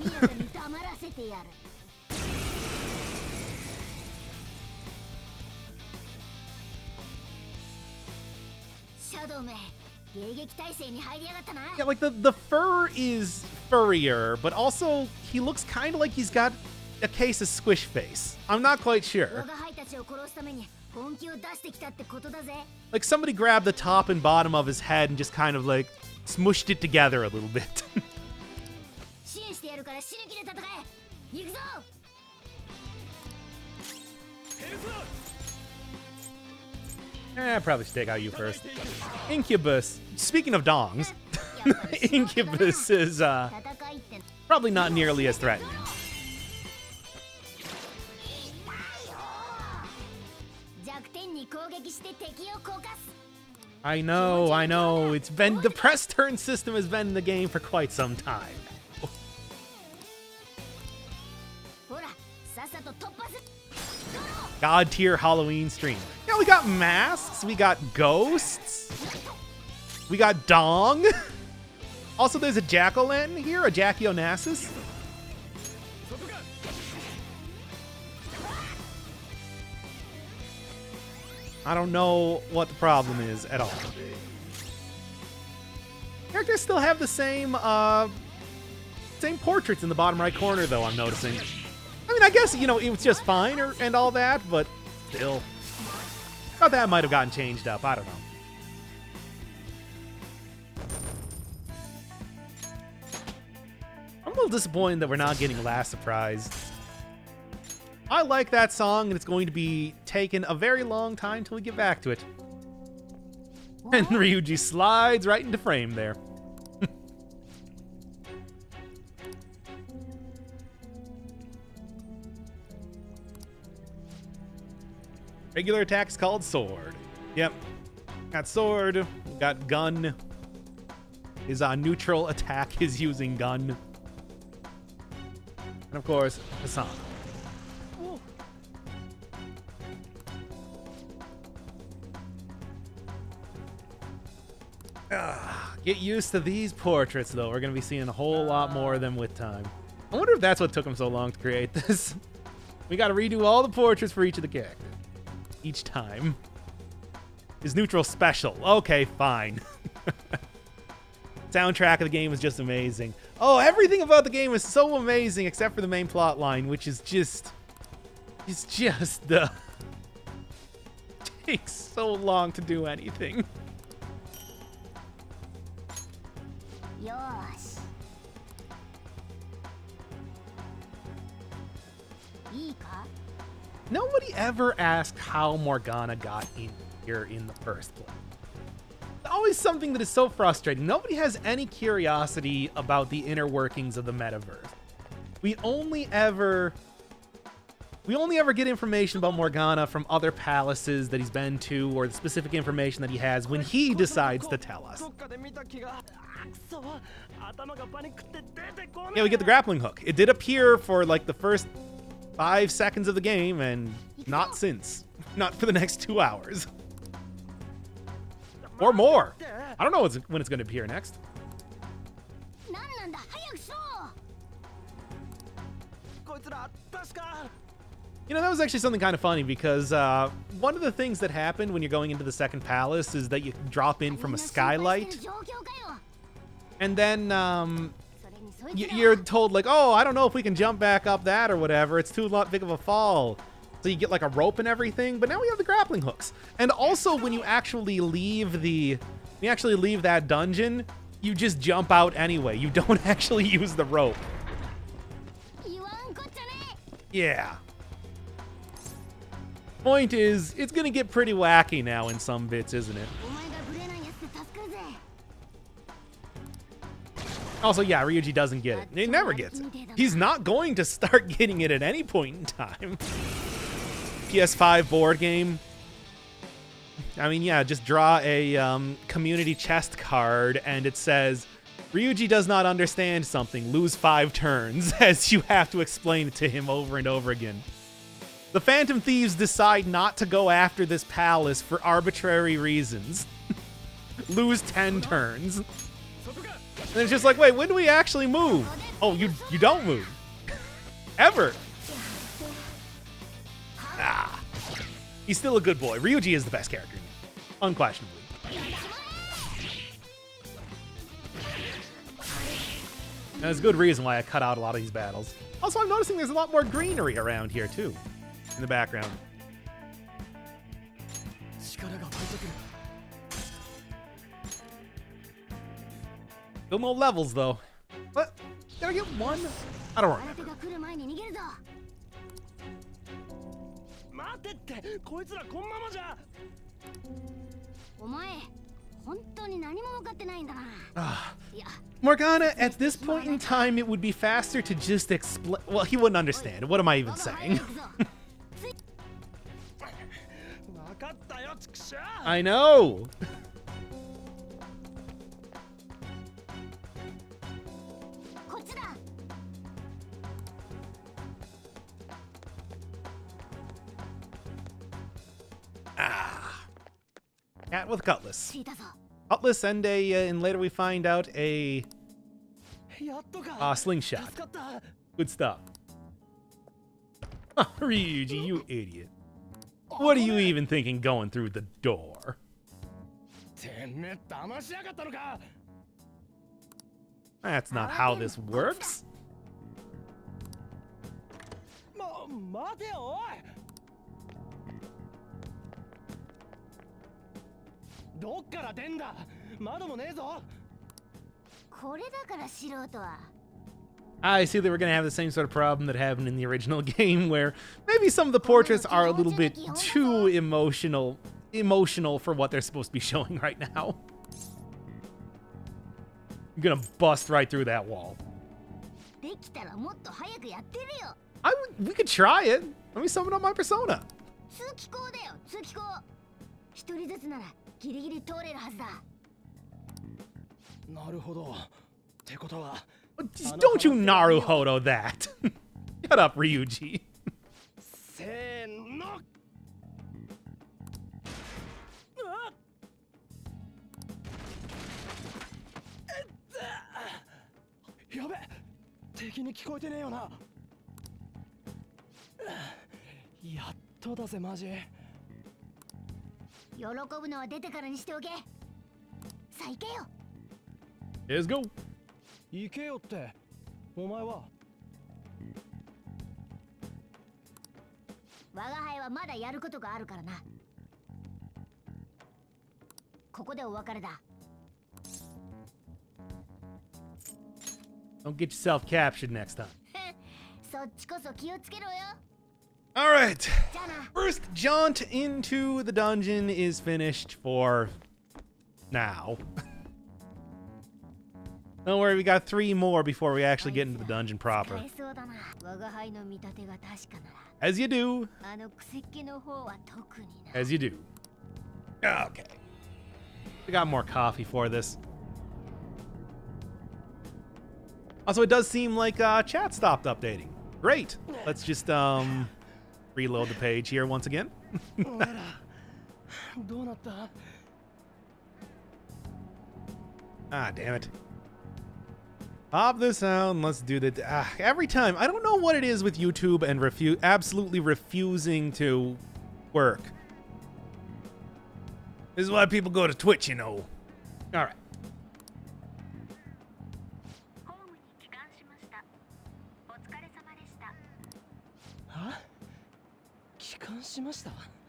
Yeah, like the fur is furrier, but also he looks kind of like he's got a case of squish face. I'm not quite sure. Like somebody grabbed the top and bottom of his head and just kind of like smushed it together a little bit. Probably should take out you first. Incubus. Speaking of dongs, Incubus is probably not nearly as threatening. I know. It's been, the press turn system has been in the game for quite some time. God tier Halloween stream. Yeah, we got masks, we got ghosts, we got dong. Also, there's a jack-o'-lantern here, a Jackie Onassis. I don't know what the problem is at all. Characters still have the same same portraits in the bottom right corner, though, I'm noticing. I mean, I guess, you know, it was just fine and all that, but still. Thought that might have gotten changed up. I don't know. I'm a little disappointed that we're not getting Last Surprise. I like that song, and it's going to be taking a very long time till we get back to it. And Ryuji slides right into frame there. Regular attack is called sword. Yep. Got sword, got gun. His neutral attack is using gun. And of course, Hassan. Get used to these portraits, though. We're going to be seeing a whole lot more of them with time. I wonder if that's what took him so long to create this. We got to redo all the portraits for each of the characters. Each time. His neutral special. Okay, fine. Soundtrack of the game is just amazing. Oh, everything about the game is so amazing except for the main plot line, which is just... It's just the... takes so long to do anything. Nobody ever asked how Morgana got in here in the first place. Always something that is so frustrating. Nobody has any curiosity about the inner workings of the metaverse. We only ever get information about Morgana from other palaces that he's been to, or the specific information that he has when he decides to tell us. Yeah, we get the grappling hook. It did appear for like the first 5 seconds of the game, and not since. Not for the next 2 hours. Or more. I don't know when it's going to appear next. You know, that was actually something kind of funny, because one of the things that happened when you're going into the second palace is that you drop in from a skylight. And then you're told, like, oh, I don't know if we can jump back up that or whatever. It's too big of a fall. So you get like a rope and everything, but now we have the grappling hooks. And also when you actually leave that dungeon, you just jump out anyway. You don't actually use the rope. Yeah. Point is, it's gonna get pretty wacky now in some bits, isn't it? Also, yeah, Ryuji doesn't get it. He never gets it. He's not going to start getting it at any point in time. PS5 board game. I mean, yeah, just draw a community chest card and it says, Ryuji does not understand something, lose 5 turns, as you have to explain it to him over and over again. The Phantom Thieves decide not to go after this palace for arbitrary reasons. Lose 10 turns. And it's just like, wait, when do we actually move? Oh, you don't move. Ever. Ah. He's still a good boy. Ryuji is the best character. Unquestionably. And there's a good reason why I cut out a lot of these battles. Also, I'm noticing there's a lot more greenery around here, too. In the background. Still no levels, though. What? Did I get one? I don't remember. Morgana, at this point in time, it would be faster to just explain. Well, he wouldn't understand. What am I even saying? I know. Cat with Cutlass. Cutlass and and later we find out a slingshot. Good stuff. Oh, Ryuji, you idiot. What are you even thinking going through the door? That's not how this works. I see that we're going to have the same sort of problem that happened in the original game, where maybe some of the portraits are a little bit too emotional for what they're supposed to be showing right now. I'm going to bust right through that wall. We could try it. Let me summon up my persona. Don't you Naruhodo that. Shut up, Ryuji. Let's go. 行けよってお前は我が輩はまだやることがあるからなここでお別れだ Don't get yourself captured next time. そっちこそ気をつけろよ Alright, first jaunt into the dungeon is finished for now. Don't worry, we got 3 more before we actually get into the dungeon proper. As you do. As you do. Okay. We got more coffee for this. Also, it does seem like chat stopped updating. Great. Let's just reload the page here once again. Ah, damn it. Pop this out and let's do the... every time. I don't know what it is with YouTube and absolutely refusing to work. This is why people go to Twitch, you know. Alright. Huh?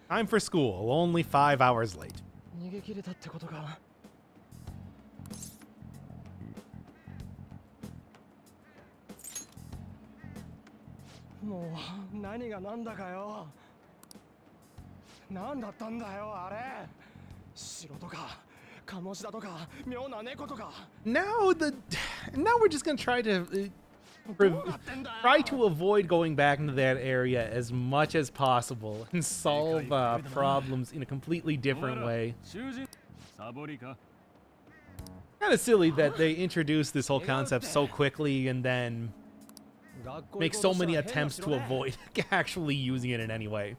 Time for school. Only 5 hours late. もう何が何だかよ。何だったんだよあれ。城とか鴨志田とか妙な猫とか。Now we're just gonna try to try to avoid going back into that area as much as possible and solve problems in a completely different way. Kind of silly that they introduced this whole concept so quickly and then make so many attempts to avoid actually using it in any way.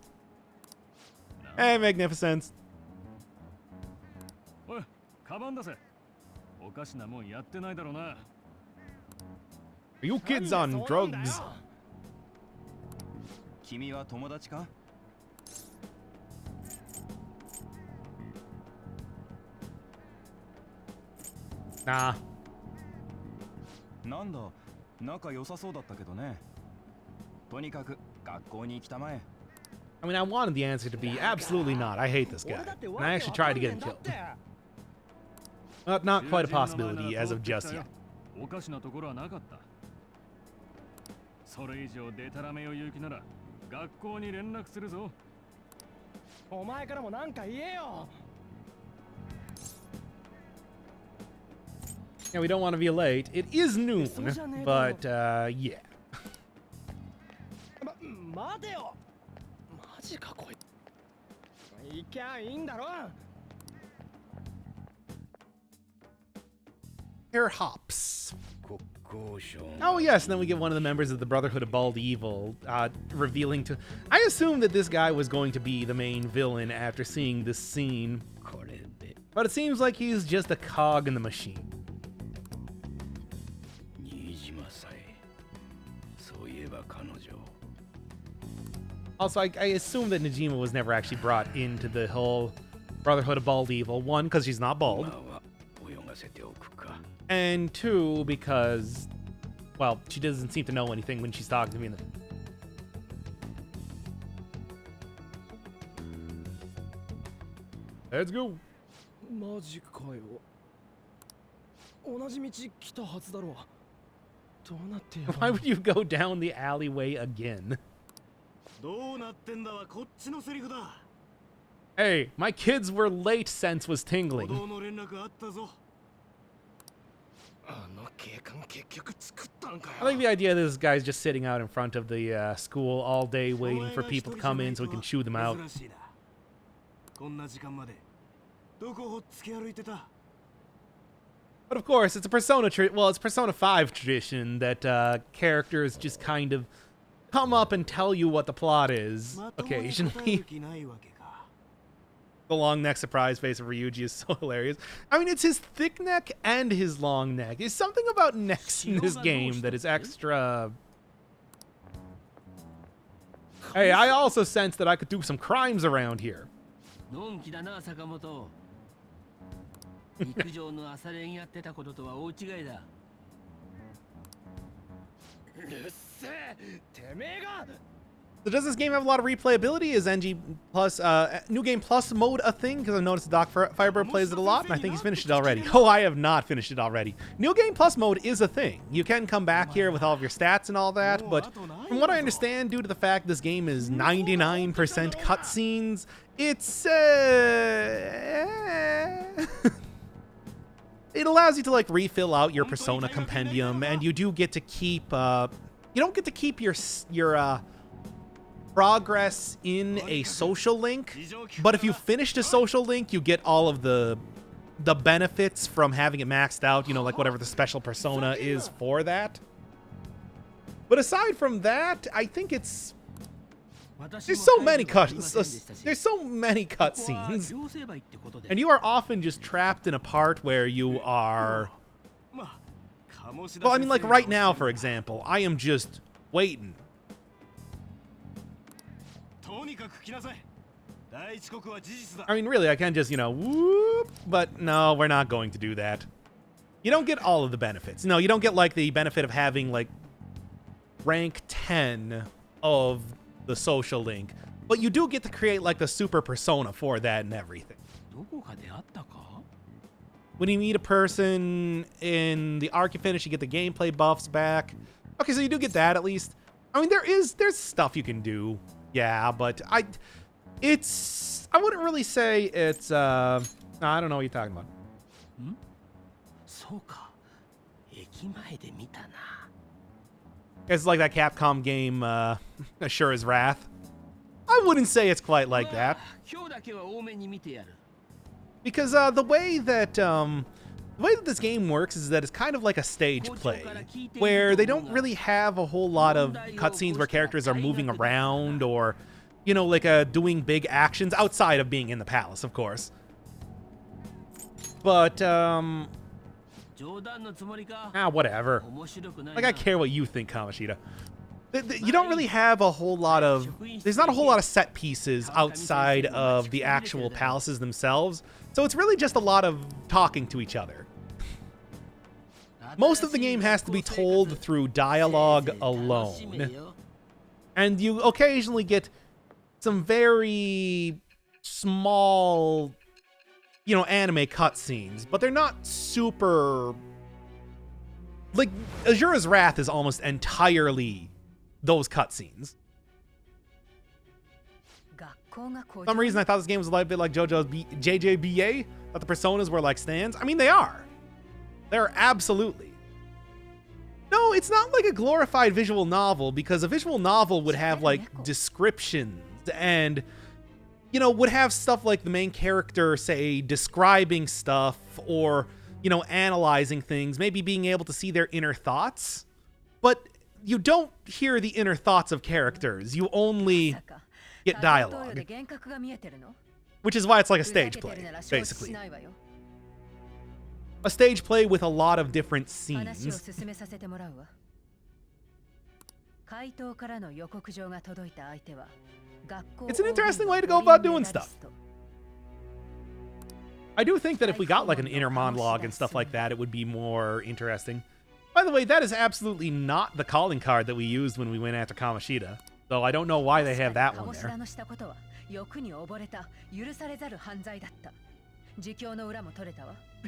Hey, magnificence. Are you kids on drugs? Nah. なんだ、仲良さそうだったけどね。とにかく学校に行きたまえ。I mean, I wanted the answer to be absolutely not. I hate this guy. And I actually tried to get him killed. But not quite a possibility as of just yet. おかしなところはなかった。それ以上デタラメを言う気なら学校に連絡するぞ。お前からもなんか言えよ。Yeah, we don't want to be late. It is noon, but yeah. 待てよ。マジかこい。行きゃいいんだろ。Here hops. Oh yes, and then we get one of the members of the Brotherhood of Bald Evil revealing to... I assumed that this guy was going to be the main villain after seeing this scene. But it seems like he's just a cog in the machine. Also, I assume that Najima was never actually brought into the whole Brotherhood of Bald Evil. One, because she's not bald. And two, because, well, she doesn't seem to know anything when she's talking to me in the... Let's go. マジかよ。同じ道来たはずだろ。どうなってやる？ Why would you go down the alleyway again? どうなってんだはこっちのセリフだ。 Hey, my kids were late sense was tingling. 歩道の連絡あったぞ。 I like the idea that this guy's just sitting out in front of the school all day waiting for people to come in so we can chew them out. But of course, it's a Persona it's Persona 5 tradition that characters just kind of come up and tell you what the plot is occasionally. The long neck surprise face of Ryuji is so hilarious. I mean, it's his thick neck and his long neck. There's something about necks in this game that is extra... Hey, I also sense that I could do some crimes around here. So does this game have a lot of replayability? Is NG Plus, New Game Plus mode a thing? Because I've noticed Doc Firebird plays it a lot, and I think he's finished it already. Oh, I have not finished it already. New Game Plus mode is a thing. You can come back here with all of your stats and all that, but from what I understand, due to the fact this game is 99% cutscenes, it's, it allows you to, like, refill out your Persona compendium, and you do get to keep, you don't get to keep your progress in a social link, but if you finished a social link, you get all of the benefits from having it maxed out, you know, like whatever the special persona is for that. But aside from that, I think it's... There's so many cutscenes, and you are often just trapped in a part where you are... Well, I mean, like right now, for example, I am just waiting. I mean, really, I can just, you know, whoop, but no, we're not going to do that. You don't get all of the benefits. No, you don't get, like, the benefit of having, like, rank 10 of the social link, but you do get to create, like, the super persona for that and everything. When you meet a person in the arc you finish, you get the gameplay buffs back. Okay, so you do get that at least. I mean, there's stuff you can do, yeah, but I wouldn't really say it's I don't know what you're talking about. It's like that Capcom game, Ashura's Wrath. I wouldn't say it's quite like that. Because the way that this game works is that it's kind of like a stage play, where they don't really have a whole lot of cutscenes where characters are moving around or, you know, like doing big actions outside of being in the palace, of course. But, whatever. Like, I care what you think, Kamoshida. You don't really have a whole lot of... There's not a whole lot of set pieces outside of the actual palaces themselves, so it's really just a lot of talking to each other. Most of the game has to be told through dialogue alone. And you occasionally get some very small, you know, anime cutscenes, but they're not super... Like, Ashura's Wrath is almost entirely those cutscenes. For some reason, I thought this game was a bit like JoJo's JJBA, that the personas were like stands. I mean, they are. They're absolutely. No, it's not like a glorified visual novel, because a visual novel would have, like, descriptions and, you know, would have stuff like the main character, say, describing stuff or, you know, analyzing things, maybe being able to see their inner thoughts. But you don't hear the inner thoughts of characters. You only get dialogue. Which is why it's like a stage play, basically. A stage play with a lot of different scenes. It's an interesting way to go about doing stuff. I do think that if we got like an inner monologue and stuff like that, it would be more interesting. By the way, that is absolutely not the calling card that we used when we went after Kamoshida, though I don't know why they have that one there.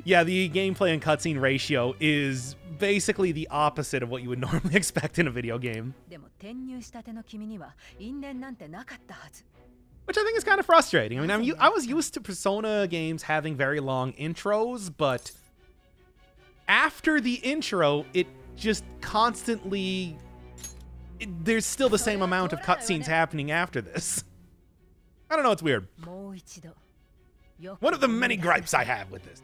Yeah, the gameplay and cutscene ratio is basically the opposite of what you would normally expect in a video game. Which I think is kind of frustrating. I mean, I was used to Persona games having very long intros, but after the intro, it just constantly... there's still the same amount of cutscenes happening after this. I don't know, it's weird. One of the many gripes I have with this.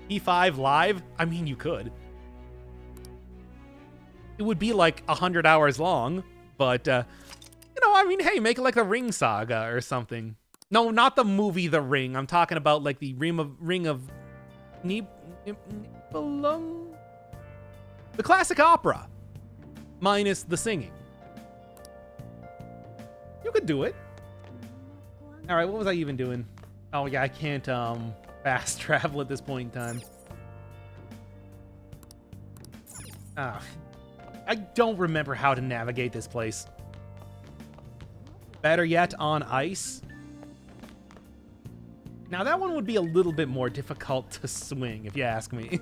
P5 live? I mean, you could. It would be like 100 hours long, but, you know, I mean, hey, make it like the Ring Saga or something. No, not the movie The Ring. I'm talking about like the Ring of Nibelung? The classic opera, minus the singing. You could do it. All right, what was I even doing? Oh yeah, I can't fast travel at this point in time. I don't remember how to navigate this place. Better yet, on ice. Now that one would be a little bit more difficult to swing, if you ask me.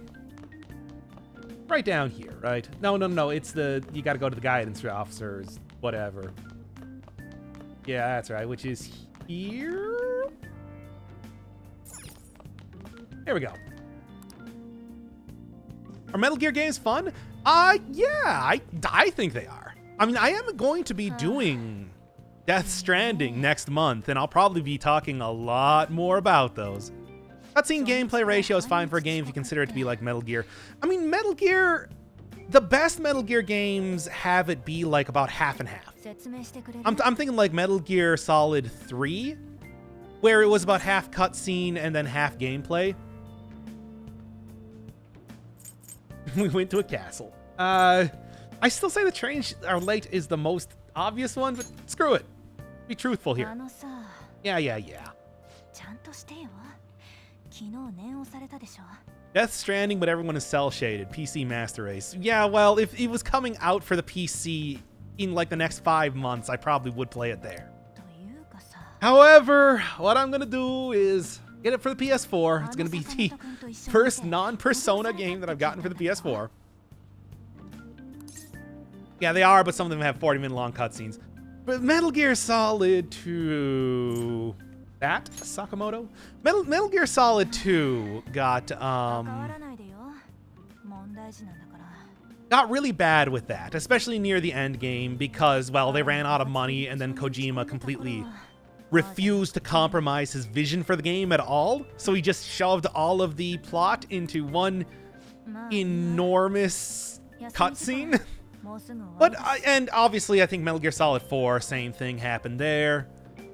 Right down here, right? No, it's the... you gotta go to the guidance officers, whatever. Yeah, that's right, which is here? There we go. Are Metal Gear games fun? Yeah, I think they are. I mean, I am going to be doing Death Stranding next month, and I'll probably be talking a lot more about those. Cutscene gameplay ratio is fine for a game if you consider it to be like Metal Gear. I mean, Metal Gear, the best Metal Gear games have it be like about half and half. I'm thinking like Metal Gear Solid 3, where it was about half cutscene and then half gameplay. We went to a castle. I still say the trains are late is the most obvious one, but screw it. Be truthful here. Yeah. Death Stranding, but everyone is cel-shaded. PC Master Race. Yeah, well, if it was coming out for the PC in like the next 5 months, I probably would play it there. However, what I'm gonna do is get it for the PS4. It's gonna be the first non-Persona game that I've gotten for the PS4. Yeah, they are, but some of them have 40-minute long cutscenes. But Metal Gear Solid 2... That? Sakamoto? Metal Gear Solid 2 got really bad with that, especially near the end game, because, well, they ran out of money, and then Kojima completely refused to compromise his vision for the game at all, so he just shoved all of the plot into one enormous cutscene. But, and obviously, I think Metal Gear Solid 4, same thing happened there.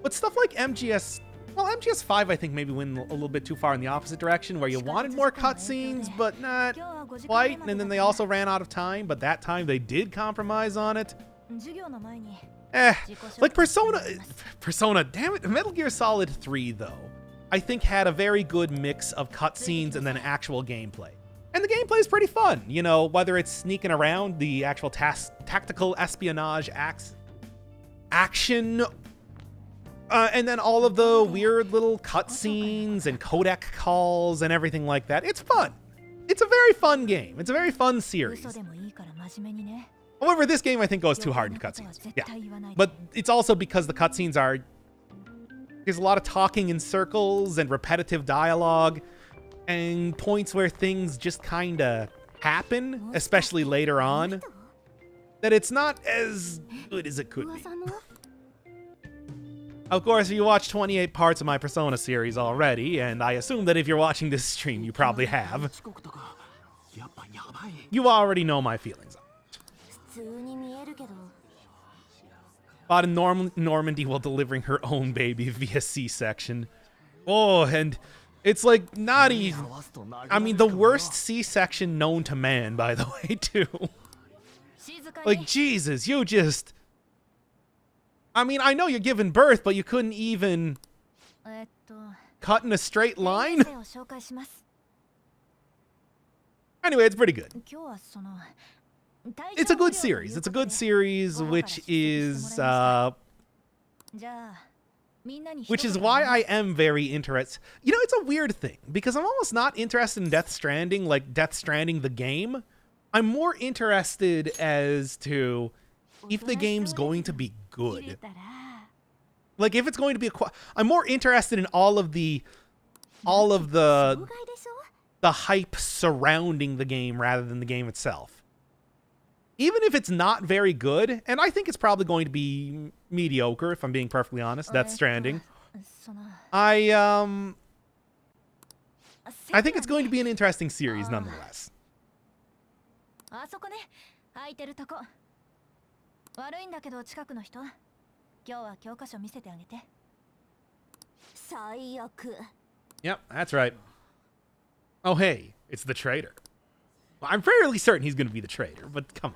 But stuff like MGS... Well, MGS 5, I think, maybe went a little bit too far in the opposite direction, where you wanted more cutscenes, but not quite. And then they also ran out of time, but that time they did compromise on it. Like Persona, damn it. Metal Gear Solid 3, though, I think had a very good mix of cutscenes and then actual gameplay. And the gameplay is pretty fun, you know, whether it's sneaking around, the actual tactical espionage action, and then all of the weird little cutscenes and codec calls and everything like that. It's fun. It's a very fun game. It's a very fun series. However, this game, I think, goes too hard in cutscenes. Yeah. But it's also because the cutscenes are... There's a lot of talking in circles and repetitive dialogue and points where things just kind of happen, especially later on, that it's not as good as it could be. Of course, you watched 28 parts of my Persona series already, and I assume that if you're watching this stream, you probably have. You already know my feelings on it. Fought in Normandy while delivering her own baby via C-section. Oh, and it's like not even... I mean, the worst C-section known to man, by the way, too. Like, Jesus, you just... I mean, I know you're giving birth, but you couldn't even cut in a straight line? Anyway, it's pretty good. It's a good series. It's a good series, which is why I am very interested. You know, it's a weird thing, because I'm almost not interested in Death Stranding, like Death Stranding the game. I'm more interested as to if the game's going to be good. Like, if it's going to be I'm more interested in all of the hype surrounding the game rather than the game itself. Even if it's not very good, and I think it's probably going to be mediocre, if I'm being perfectly honest, Death Stranding. I think it's going to be an interesting series nonetheless. Yep, that's right. Oh, hey, it's the traitor. Well, I'm fairly certain he's going to be the traitor, but come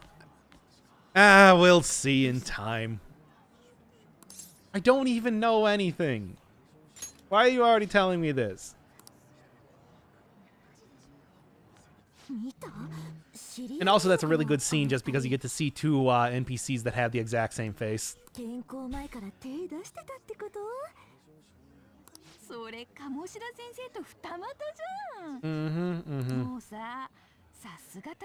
on. We'll see in time. I don't even know anything. Why are you already telling me this? And also, that's a really good scene just because you get to see two NPCs that have the exact same face.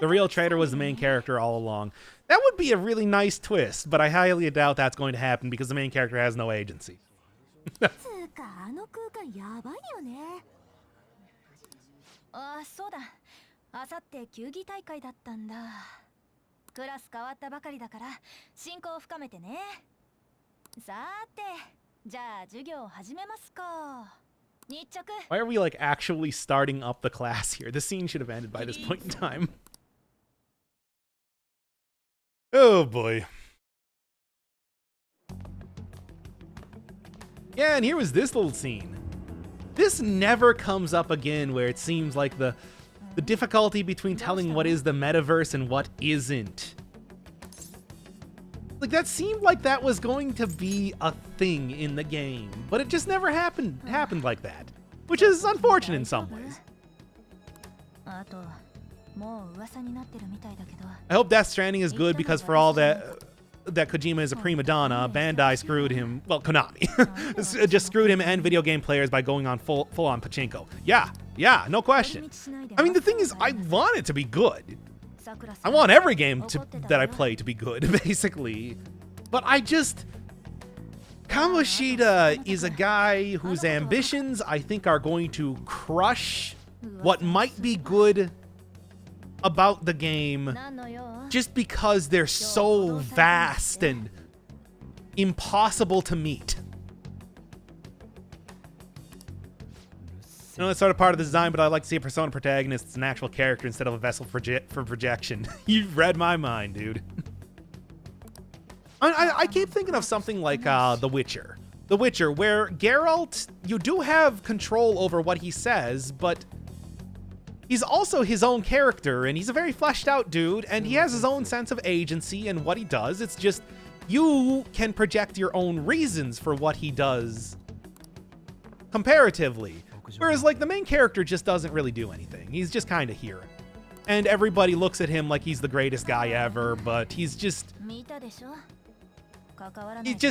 The real traitor was the main character all along. That would be a really nice twist, but I highly doubt that's going to happen because the main character has no agency. Why are we, like, actually starting up the class here? The scene should have ended by this point in time. Oh, boy. Yeah, and here was this little scene. This never comes up again, where it seems like the difficulty between telling what is the metaverse and what isn't. Like, that seemed like that was going to be a thing in the game, but it just never happened like that, which is unfortunate in some ways. I hope Death Stranding is good, because for all that Kojima is a prima donna, Bandai screwed him, well, Konami, just screwed him and video game players by going on full-on pachinko. Yeah, no question. I mean, the thing is, I want it to be good. I want every game that I play to be good, basically. But Kamoshida is a guy whose ambitions I think are going to crush what might be good about the game just because they're so vast and impossible to meet. I know it's sort of part of the design, but I'd like to see a Persona protagonist as an actual character instead of a vessel for projection. You've read my mind, dude. I keep thinking of something like The Witcher. The Witcher, where Geralt, you do have control over what he says, but he's also his own character, and he's a very fleshed out dude, and he has his own sense of agency and what he does. It's just, you can project your own reasons for what he does comparatively. Whereas, like, the main character just doesn't really do anything. He's just kind of here. And everybody looks at him like he's the greatest guy ever, but he's just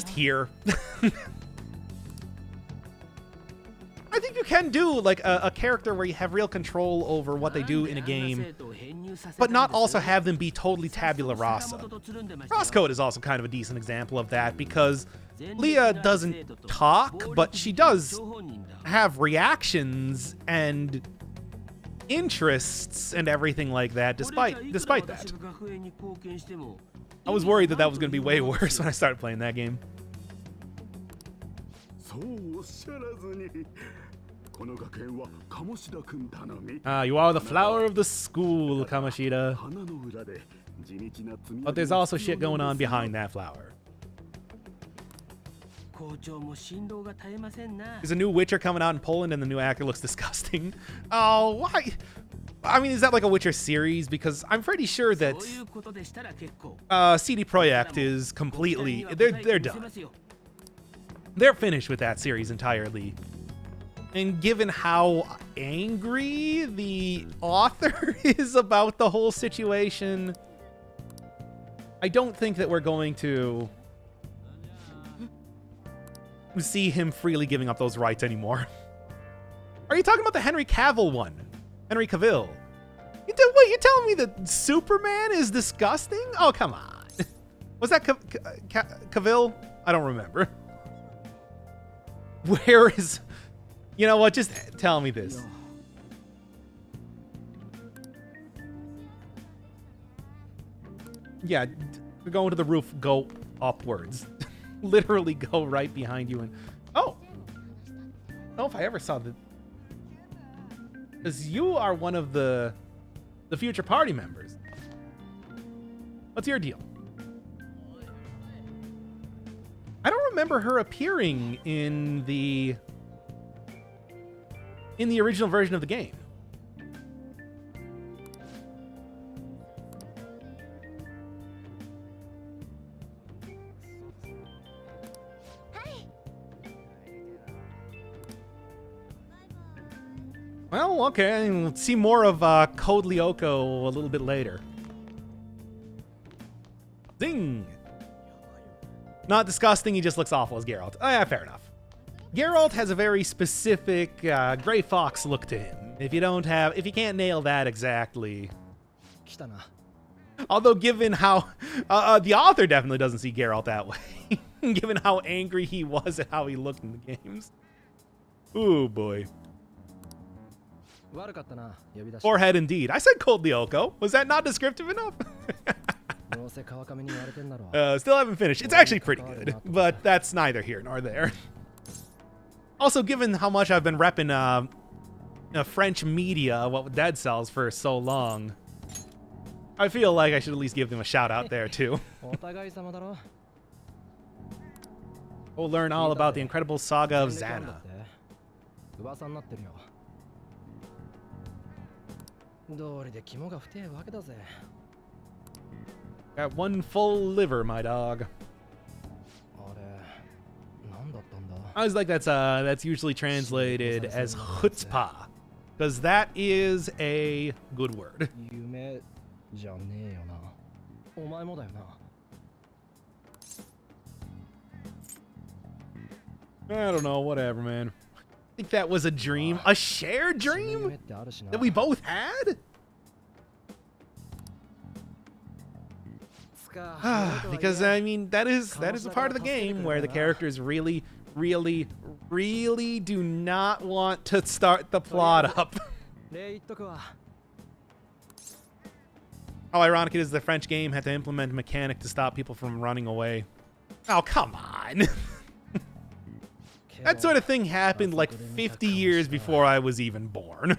here. I think you can do, like, a character where you have real control over what they do in a game, but not also have them be totally tabula rasa. Crosscode is also kind of a decent example of that, because Leah doesn't talk, but she does have reactions and interests and everything like that, despite that. I was worried that was going to be way worse when I started playing that game. You are the flower of the school, Kamoshida. But there's also shit going on behind that flower. There's a new Witcher coming out in Poland, and the new actor looks disgusting. Oh, why? I mean, is that like a Witcher series? Because I'm pretty sure that CD Projekt is completely... They're done. They're finished with that series entirely. And given how angry the author is about the whole situation, I don't think that we're going to see him freely giving up those rights anymore. Are you talking about the Henry Cavill one? Henry Cavill. Wait, you're telling me that Superman is disgusting? Oh, come on. Was that Cavill? I don't remember. Where is... You know what? Just tell me this. Yeah, we're going to the roof. Go upwards. Literally go right behind you and... Oh! I don't know if I ever saw that. Because you are one of the future party members. What's your deal? I don't remember her appearing in the original version of the game. Well, okay, we'll see more of Code Lyoko a little bit later. Zing! Not disgusting, he just looks awful as Geralt. Oh, yeah, fair enough. Geralt has a very specific Gray Fox look to him. If you can't nail that exactly. Although given how, the author definitely doesn't see Geralt that way. Given how angry he was at how he looked in the games. Ooh, boy. Forehead indeed. I said Cold Lyoko. Was that not descriptive enough? Still haven't finished. It's actually pretty good, but that's neither here nor there. Also, given how much I've been repping French media, what Dead Cells for so long, I feel like I should at least give them a shout out there too. We'll learn all about the incredible saga of Xana. Got one full liver, my dog. I was like, that's usually translated as chutzpah, because that is a good word. I don't know, whatever, man. I think that was a dream, a shared dream that we both had. Because I mean that is the part of the game where the characters really do not want to start the plot up. How ironic it is the French game had to implement a mechanic to stop people from running away. Oh, come on. That sort of thing happened like 50 years before I was even born.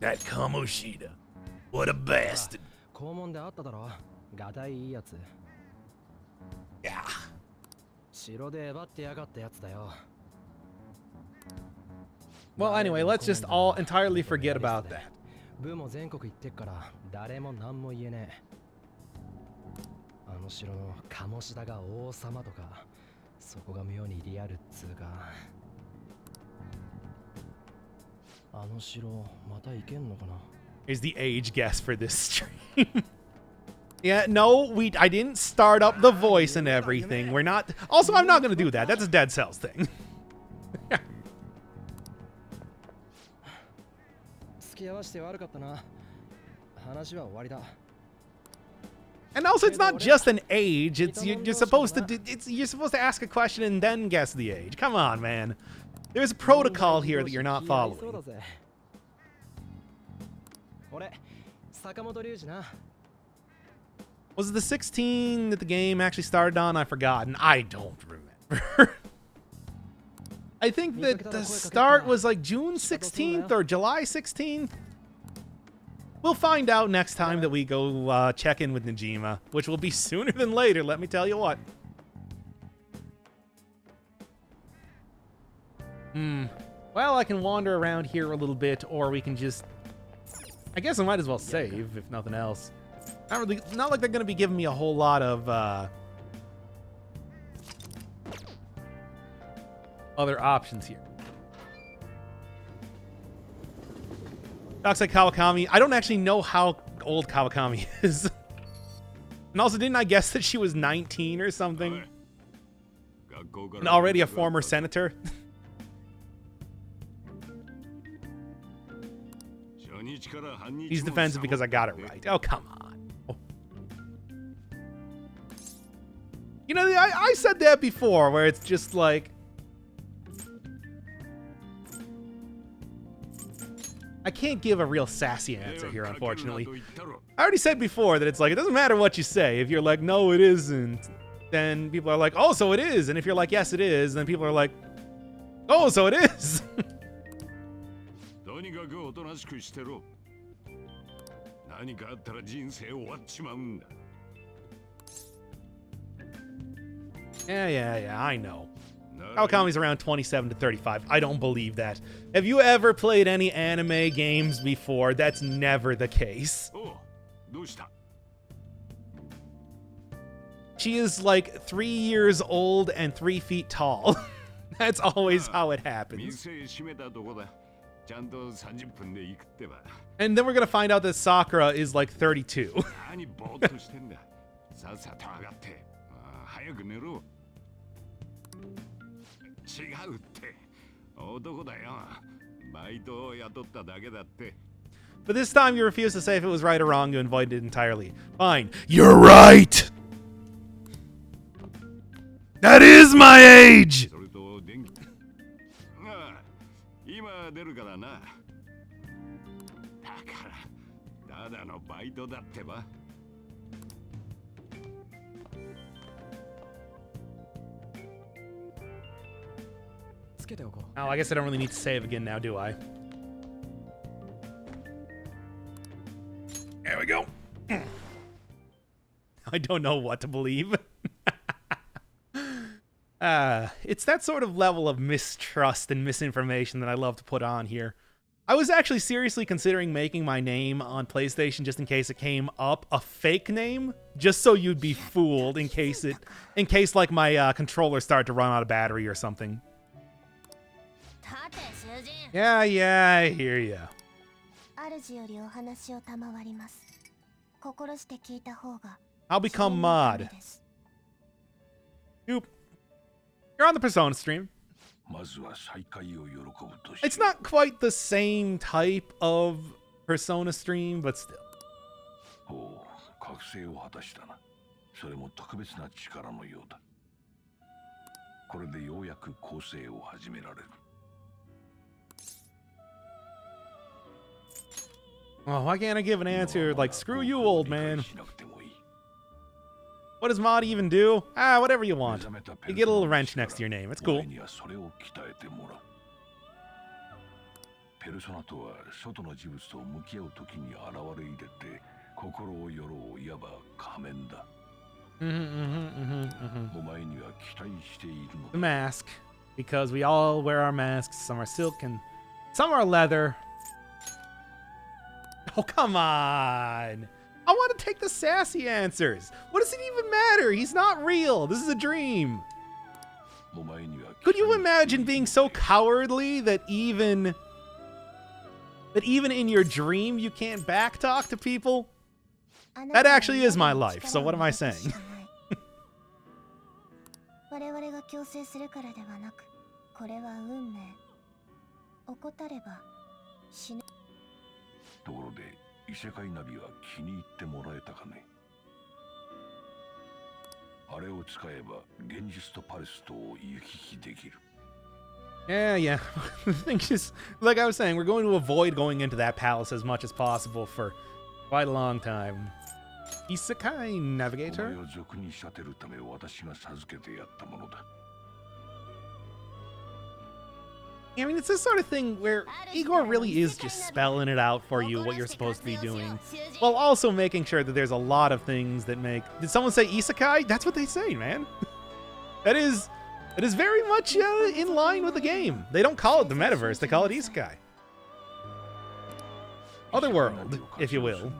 That Kamoshida. What a bastard. Yeah. Well, anyway, let's just all entirely forget about that. Here's the age guess for this stream. Yeah, no, I didn't start up the voice and everything. We're not. Also, I'm not going to do that. That's a Dead Cells thing. And also, it's not just an age. It's you're supposed to ask a question and then guess the age. Come on, man. There's a protocol here that you're not following. Was it the 16 that the game actually started on? I've forgotten. I don't remember. I think that the start was like June 16th or July 16th. We'll find out next time that we go check in with Najima, which will be sooner than later, let me tell you what. Well, I can wander around here a little bit, or we can just... I guess I might as well save, if nothing else. Not like they're going to be giving me a whole lot of other options here. Toxic Kawakami. I don't actually know how old Kawakami is. And also, didn't I guess that she was 19 or something? And already a former senator? He's defensive because I got it right. Oh, come on. Oh. You know, I said that before, where it's just like... I can't give a real sassy answer here, unfortunately. I already said before that it's like, it doesn't matter what you say. If you're like, no, it isn't, then people are like, oh, so it is. And if you're like, yes, it is, then people are like, oh, so it is. Yeah, I know. Kawakami's around 27 to 35. I don't believe that. Have you ever played any anime games before? That's never the case. She is like 3 years old and 3 feet tall. That's always how it happens. And then we're gonna find out that Sakura is like 32. But this time you refuse to say if it was right or wrong. You avoid it entirely. Fine. You're right! That is my age! Oh, I guess I don't really need to save again now, do I? There we go. I don't know what to believe. It's that sort of level of mistrust and misinformation that I love to put on here. I was actually seriously considering making my name on PlayStation just in case it came up a fake name, just so you'd be fooled in case like my controller started to run out of battery or something. Yeah, I hear ya. I'll become mod. You're on the Persona stream. It's not quite the same type of Persona stream, but still. おう、覚醒を果たしたな。それも特別な力のようだ。これでようやく構成を始められる。Oh, why can't I give an answer like, screw you, old man? What does mod even do? Ah, whatever you want. You get a little wrench next to your name. It's cool. ペルソナとは外の事物と向き合うときに現れ入れて心をよろういわば仮面だ。お前には期待しているのだ。 The mask, because we all wear our masks. Some are silk and some are leather. Oh, come on. I want to take the sassy answers. What does it even matter? He's not real. This is a dream. Could you imagine being so cowardly that even in your dream you can't backtalk to people? That actually is my life, so what am I saying? 我々が強制するからではなく、これは運命。怠れば死ぬ。ところで、異世界ナビは気に入ってもらえたかね。あれを使えば現実とパレスとを行き来できる。Yeah. The thing is, like I was saying, we're going to avoid going into that palace as much as possible for quite a long time. Isekai Navigator? お前を俗に仕立てるため私が授けてやったものだ。I mean, it's this sort of thing where Igor really is just spelling it out for you what you're supposed to be doing, while also making sure that there's a lot of things that make... Did someone say isekai? That's what they say, man. That is very much in line with the game. They don't call it the metaverse, they call it isekai. Otherworld, if you will.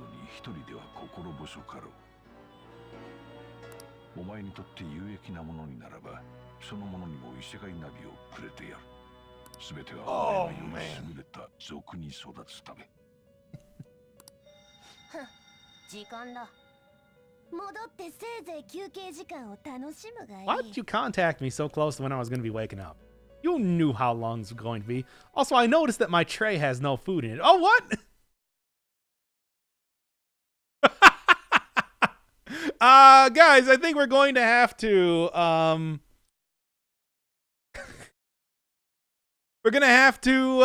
お前にとって有益なものにならば、そのものにも異世界ナビをくれてやる。すべてはお前のように優れた族に育つため。時間だ。戻ってせいぜい休憩時間を楽しむがいい。 Why did you contact me so close to when I was going to be waking up? You knew how long this was going to be. Also, I noticed that my tray has no food in it. Oh, what? Guys, I think we're going to have to, we're going to have to,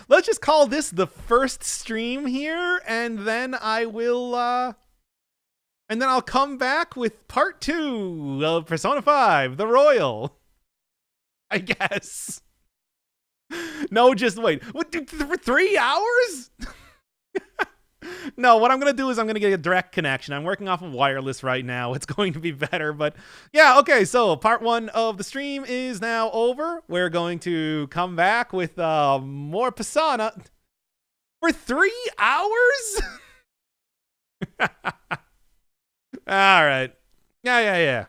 let's just call this the first stream here, and then I will, and then I'll come back with part 2 of Persona 5, The Royal. I guess. No, just wait. What, for 3 hours? No, what I'm going to do is I'm going to get a direct connection. I'm working off of wireless right now. It's going to be better, but yeah, okay, so part 1 of the stream is now over. We're going to come back with more Persona for 3 hours? All right. Yeah.